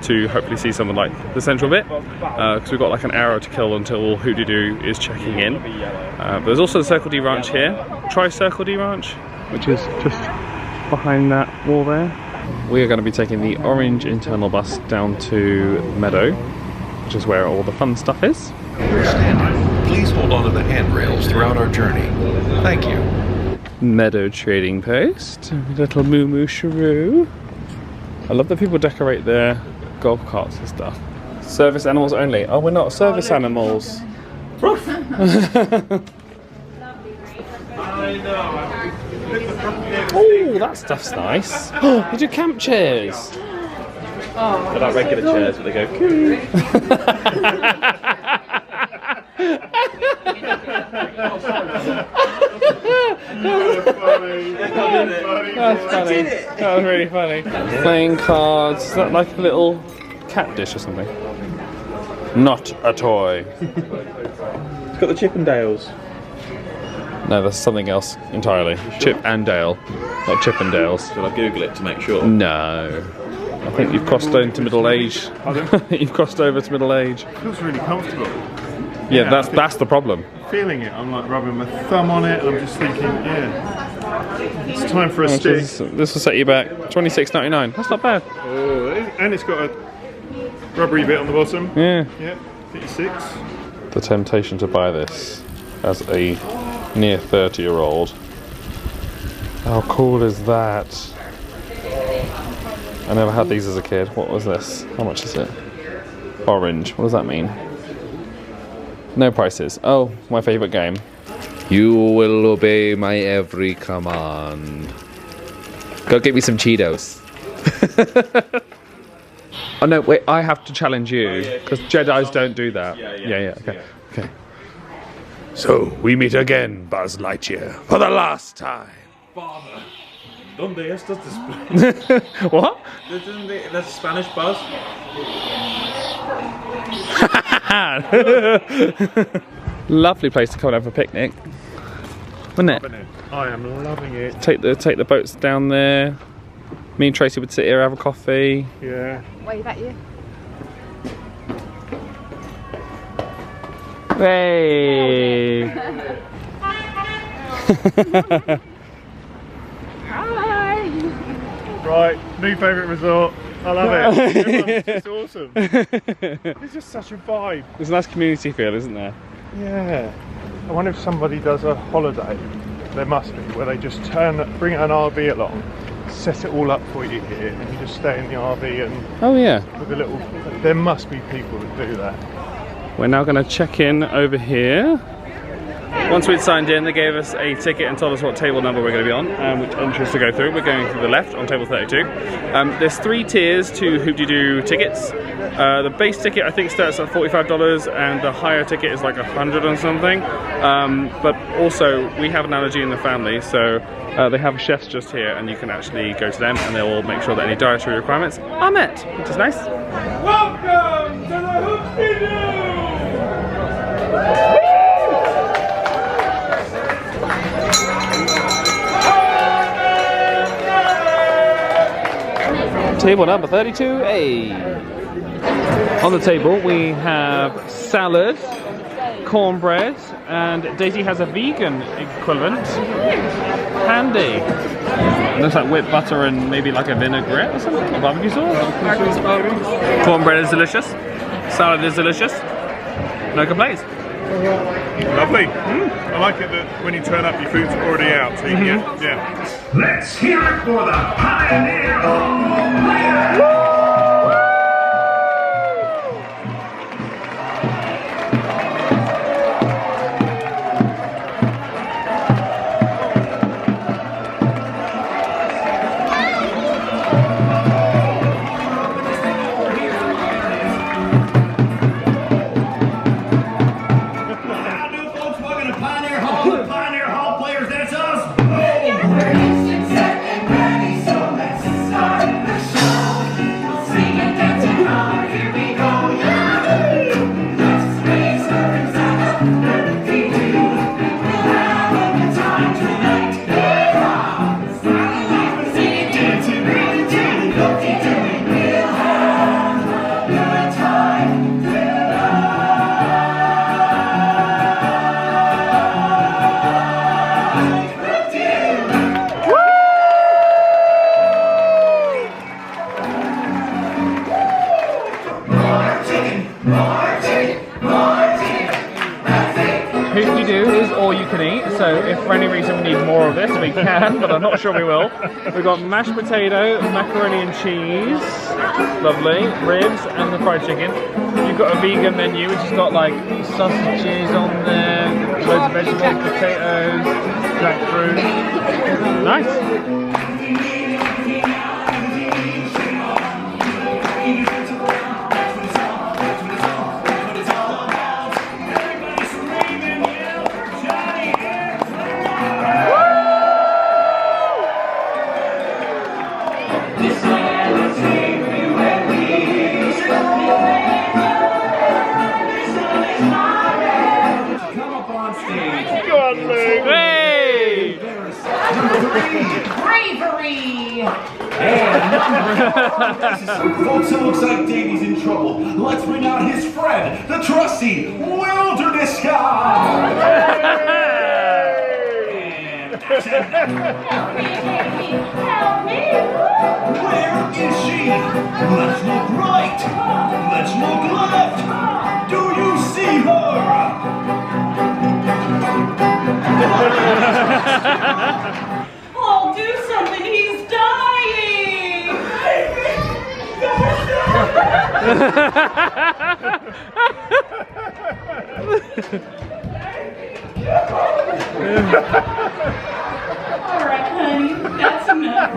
to hopefully see something like the central bit, because we've got like an hour to kill until Hoop-Dee-Doo is checking in. But there's also the Circle D Ranch here. Try Circle D Ranch, which is just behind that wall there. We are going to be taking the orange internal bus down to Meadow, which is where all the fun stuff is. Please hold on to the handrails throughout our journey. Thank you. Meadow Trading Post, little Moo Moo Shrew. I love that people decorate their golf carts and stuff. Service animals only. Oh, we're not service animals. Oh, that stuff's nice. Oh, they do camp chairs. They're like regular chairs, but they go coo. That's funny. That was really funny. Playing cards. Is that like a little cat dish or something? Not a toy. It's got the Chippendales. No, that's something else entirely. Chip and Dale, not Chippendales. Shall I Google it to make sure? No. I think you've crossed into middle age. You've crossed over to middle age. It feels really comfortable. Yeah, that's the problem. Feeling it, I'm like rubbing my thumb on it, and I'm just thinking, yeah, it's time for a stick. This will set you back $26.99. That's not bad. Oh, and it's got a rubbery bit on the bottom. Yeah. Yeah, 56. The temptation to buy this as a near 30-year-old. How cool is that? I never had these as a kid. What was this? How much is it? Orange. What does that mean? No prices. Oh, my favourite game. You will obey my every command. Go get me some Cheetos. Oh no, wait, I have to challenge you, because Jedis don't do that. Yeah, okay. So, we meet again, Buzz Lightyear, for the last time. Father. ¿Dónde estás? What? There's a Spanish buzz. Lovely place to come and have a picnic, wouldn't it? I am loving it. Take the boats down there. Me and Tracy would sit here, have a coffee. Yeah. Wave at you. Hey. Hi. Right, new favourite resort. I love it. It's awesome. It's just such a vibe. There's a nice community feel, isn't there? Yeah. I wonder if somebody does a holiday. There must be, where they just bring an RV along, set it all up for you here, and you just stay in the RV and. Oh yeah. With a little. There must be people that do that. We're now going to check in over here. Once we'd signed in, they gave us a ticket and told us what table number we're going to be on and which entrance to go through. We're going through the left on table 32. There's 3 tiers to Hoop-Dee-Doo tickets. The base ticket I think starts at $45 and the higher ticket is like $100 or something. But also we have an allergy in the family, so they have chefs just here and you can actually go to them and they'll make sure that any dietary requirements are met, which is nice. Welcome to the Table number 32A. On the table we have salad, cornbread, and Daisy has a vegan equivalent. Handy. It looks like whipped butter and maybe like a vinaigrette or something. A barbecue sauce. Cornbread is delicious. Salad is delicious. No complaints. Lovely. I like it that when you turn up, your food's already out. So you can get, yeah. Let's hear it for the Pioneer Hall. So if for any reason we need more of this, we can, but I'm not sure we will. We've got mashed potato, macaroni and cheese, lovely, ribs and the fried chicken. You've got a vegan menu which has got like sausages on there, loads of vegetables, potatoes, jackfruit. Nice. Bravery! Folks, it looks like Davy's in trouble. Let's bring out his friend, the trusty Wilderness Guy! Help me! Where is she? Let's look right! Let's look left! Do you see her? Oh, do something! He's dying! All right, honey, that's enough.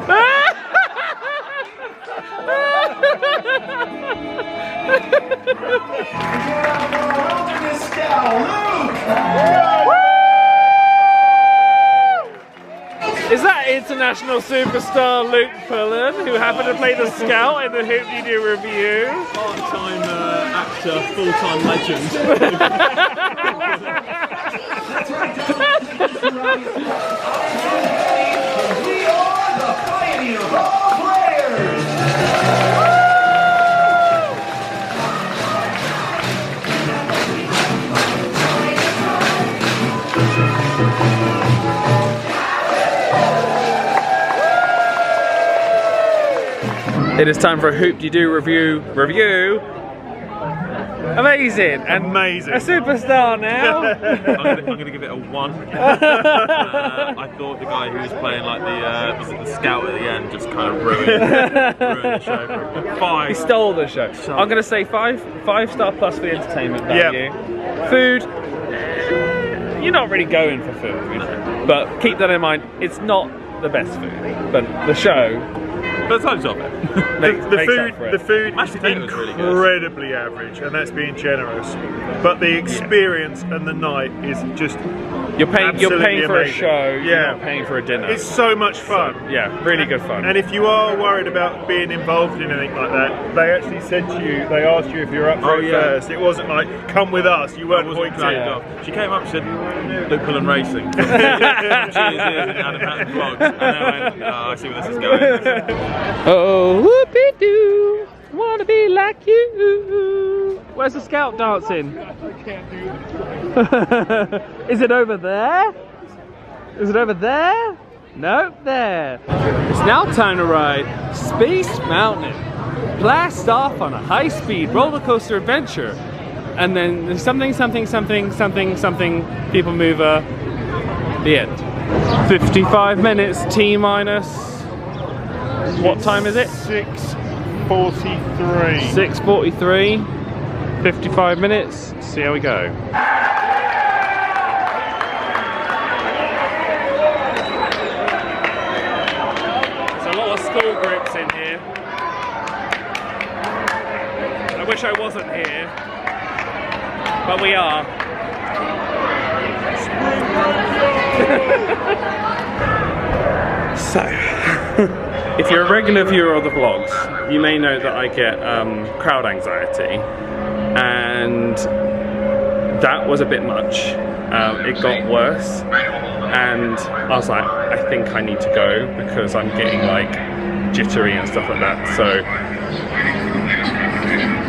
Wilderness Scout, Luke! Is that international superstar Luke Pullen, who happened to play the Scout in the Hoop You Do review? Part-time actor, full-time legend. We are the Pioneer Hall Players! It is time for a Hoop You Do review. Amazing! And amazing! A superstar now! I'm gonna give it a 1. I thought the guy who was playing like the scout at the end just kind of ruined the show. 5. He stole the show. I'm gonna say 5-star plus for the entertainment value. Yep. Food, you're not really going for food, but keep that in mind, it's not the best food, but the show, But tons of it. The food Mashed is potato was really good. incredibly average, and that's being generous. But the experience and the night is just You're paying absolutely for a amazing. show. Yeah, You're not paying for a dinner. It's so much fun. Yeah, really good fun. And if you are worried about being involved in anything like that, they actually said to you, they asked you if you're up for it first. It wasn't like, come with us, you weren't pointed. She came up and said, Luke Pullen Racing. Cheers, Adam Hatton Vlogs. And I went, oh, I see where this is going. Oh, whoopie-doo, wanna be like you. Where's the scout dancing? I can't do this. Is it over there? Is it over there? Nope, there. It's now time to ride Space Mountain. Blast off on a high-speed roller coaster adventure. And then there's something, people mover. The end. 55 minutes, T-minus. What time is it? 6:43. 6:43. 55 minutes. See how we go. There's a lot of school groups in here. I wish I wasn't here, but we are. So, if you're a regular viewer of the vlogs, you may know that I get crowd anxiety, and that was a bit much. It got worse, and I was like, I think I need to go because I'm getting like jittery and stuff like that. So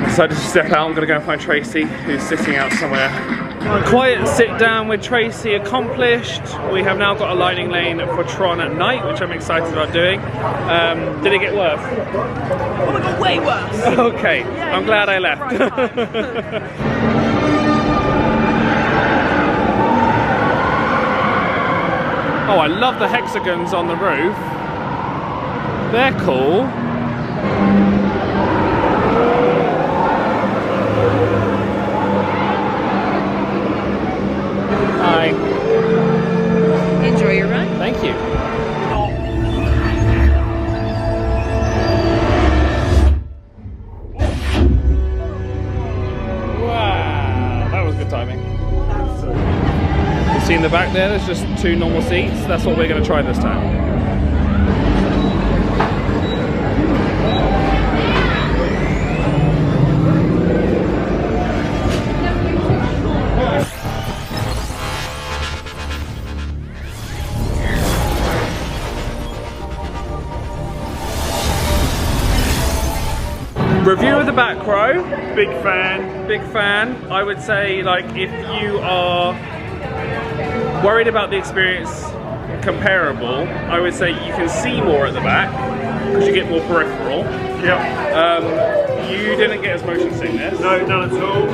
I decided to step out. I'm gonna go and find Tracy, who's sitting out somewhere. Quiet sit down with Tracy accomplished. We have now got a lighting lane for Tron at night, which I'm excited about doing. Did it get worse? Oh, it got way worse. Okay, Yeah, I'm glad I left. Oh, I love the hexagons on the roof. They're cool. Hi. Enjoy your ride. Thank you. Wow, that was good timing. You see in the back there, there's just 2 normal seats. That's what we're going to try this time. Review of the back row. Big fan. Big fan. I would say, like, if you are worried about the experience comparable, I would say you can see more at the back because you get more peripheral. Yep. You didn't get as motion sickness. No, none at all.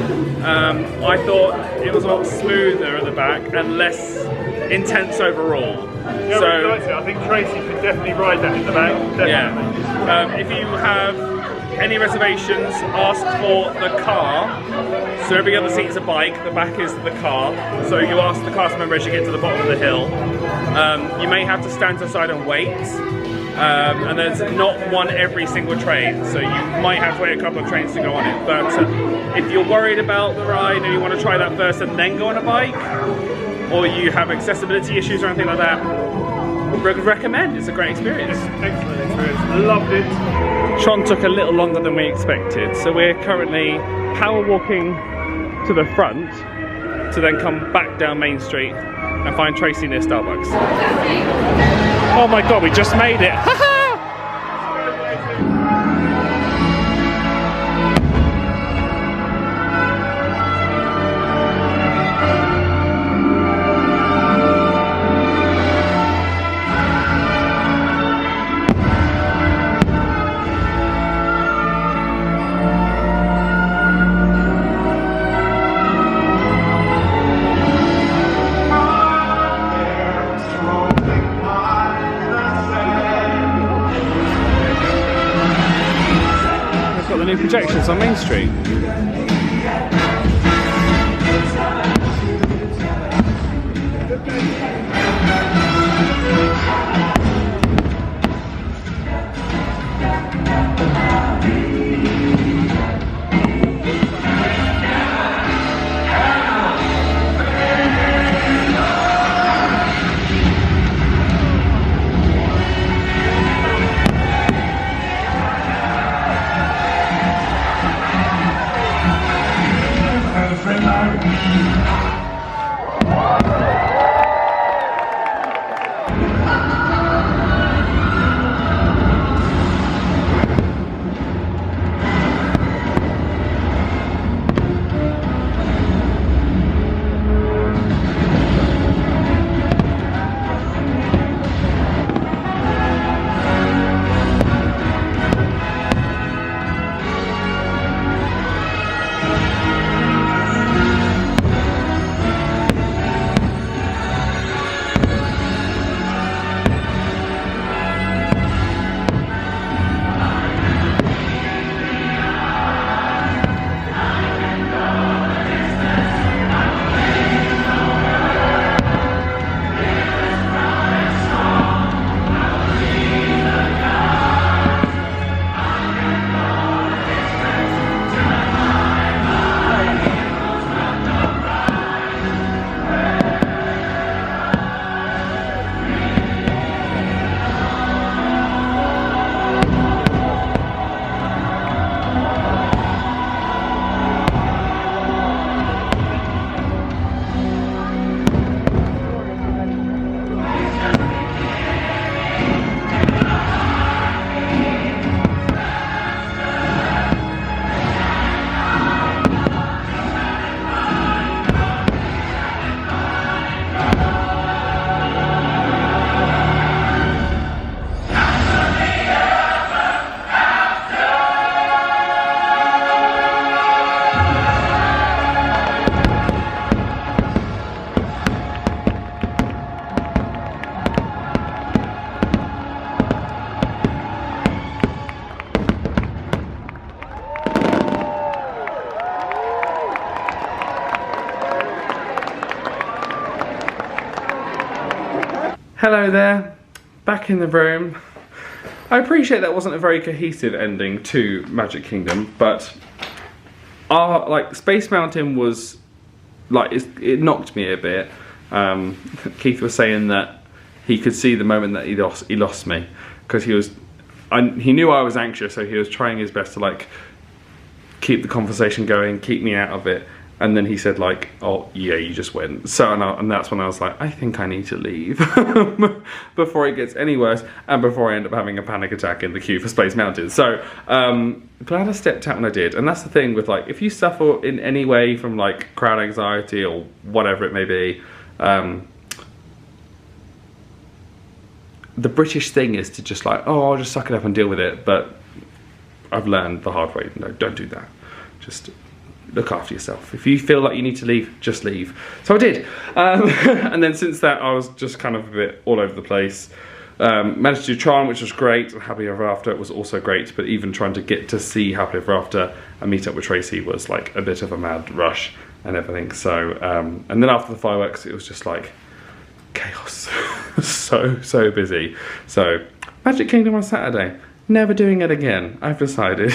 I thought it was a lot smoother at the back and less intense overall. Yeah, So, really liked it. I think Tracy could definitely ride that in the back. Definitely. yeah. If you have any reservations, ask for the car. So every other seat is a bike, the back is the car. So you ask the cast member as you get to the bottom of the hill. You may have to stand to the side and wait. And there's not one every single train, so you might have to wait a couple of trains to go on it. But if you're worried about the ride and you want to try that first and then go on a bike, or you have accessibility issues or anything like that, recommend. It's a great experience. Excellent experience. Loved it. Tron took a little longer than we expected, so we're currently power walking to the front to then come back down Main Street and find Tracy near Starbucks. Oh my god, we just made it! Got the new projections on Main Street. Hello there, back in the room. I appreciate that wasn't a very cohesive ending to Magic Kingdom, but our Space Mountain was it knocked me a bit. Keith was saying that he could see the moment that he lost me, because he knew I was anxious, so he was trying his best to keep the conversation going, keep me out of it. And then he said oh yeah, you just went. So and that's when I was like, I think I need to leave before it gets any worse, and before I end up having a panic attack in the queue for Space Mountain. So glad I stepped out when I did. And that's the thing with if you suffer in any way from crowd anxiety or whatever it may be, the British thing is to just oh, I'll just suck it up and deal with it. But I've learned the hard way, no, don't do that. Just look after yourself. If you feel like you need to leave, just leave. So I did. And then since that, I was just kind of a bit all over the place. Managed to do Tron, which was great. Happily Ever After was also great, but even trying to get to see Happily Ever After and meet up with Tracy was a bit of a mad rush and everything. So, and then after the fireworks, it was just chaos. so busy. So, Magic Kingdom on Saturday. Never doing it again, I've decided.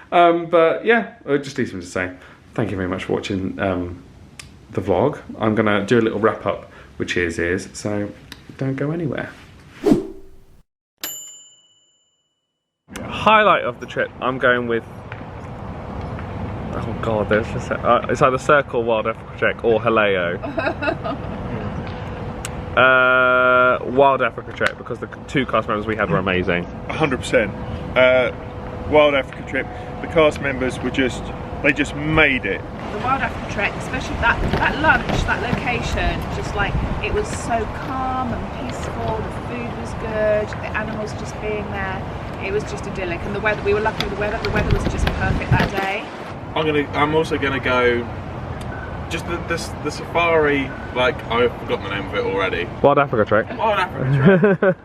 But yeah, it just leaves me to say thank you very much for watching the vlog. I'm going to do a little wrap up with Cheers Ears, so don't go anywhere. Highlight of the trip, I'm going with, oh god, there's it's either Circle, Wild Africa Trek or Haleo. Wild Africa Trek, because the 2 cast members we had were amazing. 100%. Wild Africa Trip, the cast members were they just made it. The Wild Africa Trek, especially that lunch, that location, it was so calm and peaceful, the food was good, the animals just being there, it was just idyllic, and the weather, we were lucky with the weather was just perfect that day. I'm also gonna go just the safari, I've forgotten the name of it already. Wild Africa Trek. Wild Africa Trek.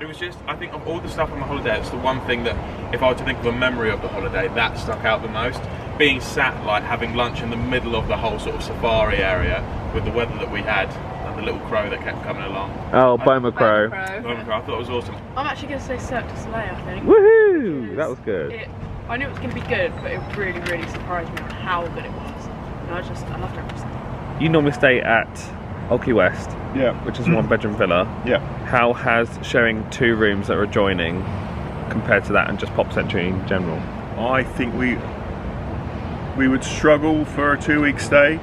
It was just, I think of all the stuff on the holiday, it's the one thing that, if I were to think of a memory of the holiday, that stuck out the most. Being sat, having lunch in the middle of the whole sort of safari area, with the weather that we had, and the little crow that kept coming along. Oh, Boma Crow. Boma Crow, I thought it was awesome. I'm actually going to say Cirque du Soleil, I think. Woohoo! That was good. I knew it was going to be good, but it really, really surprised me on how good it was. And I loved everything. You normally stay at Old Key West, yeah, which is 1-bedroom villa. Yeah. How has sharing 2 rooms that are adjoining compared to that and just Pop Century in general? I think we would struggle for a 2-week stay.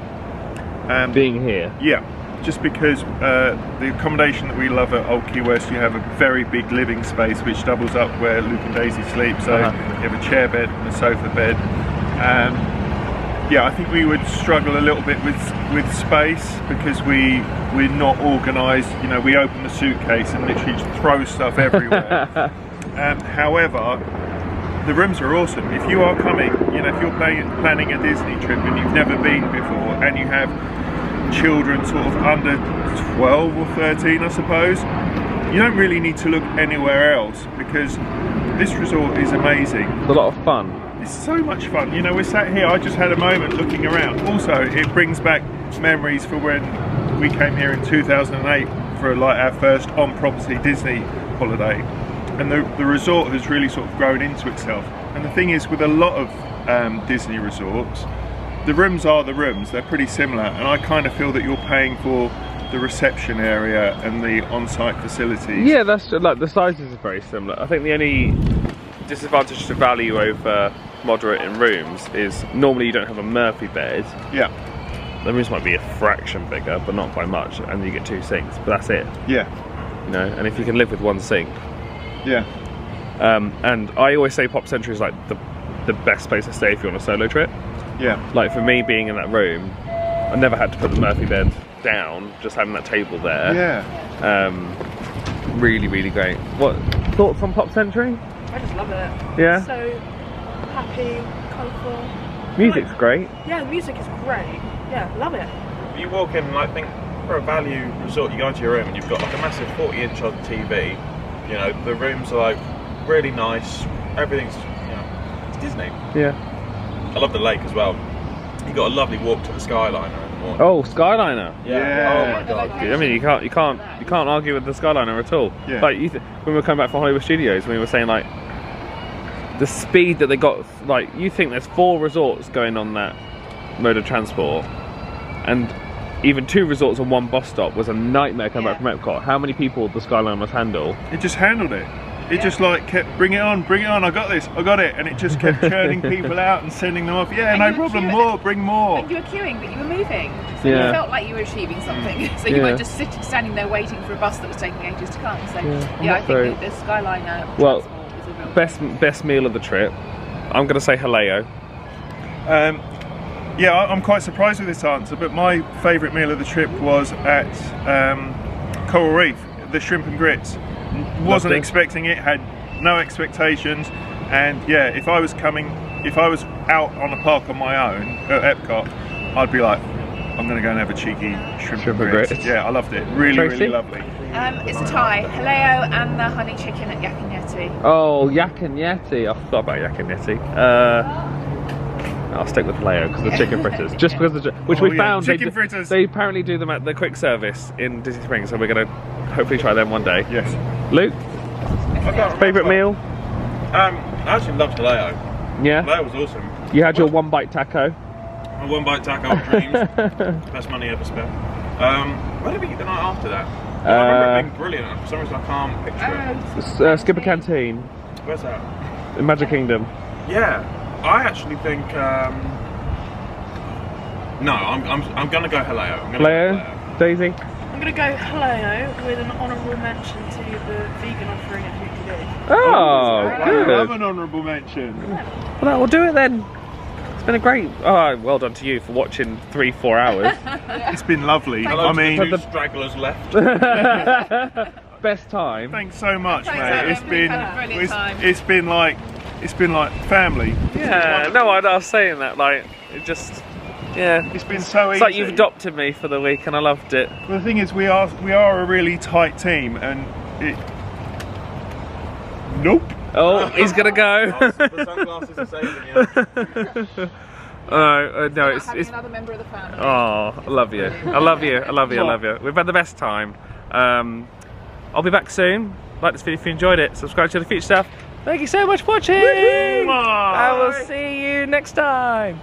Being here? Yeah, just because the accommodation that we love at Old Key West, you have a very big living space which doubles up where Luke and Daisy sleep. So you have a chair bed and a sofa bed. Yeah, I think we would struggle a little bit with space because we're not organised. You know, we open the suitcase and literally just throw stuff everywhere. However, the rooms are awesome. If you are coming, you know, if you're planning a Disney trip and you've never been before, and you have children sort of under 12 or 13, I suppose, you don't really need to look anywhere else because this resort is amazing. It's a lot of fun. It's so much fun. You know, we're sat here, I just had a moment looking around. Also, it brings back memories for when we came here in 2008 for like our first on-property Disney holiday. And the resort has really sort of grown into itself. And the thing is, with a lot of Disney resorts, the rooms are the rooms, they're pretty similar. And I kind of feel that you're paying for the reception area and the on-site facilities. Yeah, that's like the sizes are very similar. I think the only disadvantage to value over moderate in rooms is normally you don't have a Murphy bed. Yeah. The rooms might be a fraction bigger, but not by much, and you get 2 sinks, but that's it. Yeah. You know, and if you can live with 1 sink. Yeah. And I always say Pop Century is like the best place to stay if you're on a solo trip. Yeah. Like for me being in that room, I never had to put the Murphy bed down, just having that table there. Yeah. Really, really great. What thoughts on Pop Century? I just love it. Yeah. So happy, colourful. Music's great. Yeah, the music is great. Yeah, love it. You walk in and I think for a value resort, you go into your room and you've got like a massive 40-inch on TV. You know, the rooms are like really nice. Everything's, you know, it's Disney. Yeah. I love the lake as well. You got a lovely walk to the Skyliner. one. Oh, Skyliner. Yeah. Oh my god. I mean, you can't argue with the Skyliner at all. Yeah. Like when we were coming back from Hollywood Studios, we were saying like the speed that they got. Like you think there's 4 resorts going on that mode of transport, and even 2 resorts and 1 bus stop was a nightmare coming back from Epcot. How many people the Skyliner must handle? It just handled it. It just like kept, bring it on, I got this, I got it, and it just kept churning people out and sending them off. Yeah, no problem, more, bring more. And you were queuing, but you were moving, so Yeah. you felt like you were achieving something. So you weren't just standing there waiting for a bus that was taking ages to come. So yeah, I So- think the Skyliner Well, transport was a real best meal of the trip. I'm gonna say Haleo. Yeah, I'm quite surprised with this answer, but my favourite meal of the trip was at Coral Reef, the shrimp and grits. Wasn't Lovely. expecting it, had no expectations, and yeah, if I was out on a park on my own at Epcot, I'd be like, I'm going to go and have a cheeky shrimp and grits. Yeah, I loved it. Really, Tracy? really lovely. It's a tie. Haleo and the honey chicken at Yak and Yeti. Oh, Yak and Yeti. I forgot about Yak and Yeti. I'll stick with Haleo because the chicken fritters. Just because of which we found chicken fritters. They apparently do them at the quick service in Disney Springs, so we're gonna hopefully try them one day. Yes. Luke, favourite meal? I actually loved Haleo. Yeah. Haleo was awesome. You had your 1 bite taco. A 1 bite taco of dreams. Best money ever spent. Where did we eat the night after that? I remember it being brilliant. For some reason I can't picture it. Skipper Canteen Where's that? in Magic Kingdom. Yeah, I actually think. No, I'm gonna go Haleo. I'm gonna go Haleo, Daisy. I'm gonna go Haleo with an honourable mention to the vegan offering at Hoot Oh, I good. love an honourable mention. Well, that will do it then. It's been a great. Oh, well done to you for watching 3-4 hours. It's been lovely. Hello I mean, to the 2 stragglers left. Best time. Thanks so much, Thanks, mate. Adam. It's We've been had a brilliant time. it's been like family. Yeah, no, I was saying that, like, it just, yeah. It's been so It's easy. like you've adopted me for the week and I loved it. Well, the thing is, we are a really tight team, and it. Nope. Oh, he's gonna go. The sunglasses are saving you. No, it's another member of the family. oh, I love you. I love you. I love you. I love you. We've had the best time. I'll be back soon. Like this video if you enjoyed it. Subscribe to the future stuff. Thank you so much for watching. I will see you next time.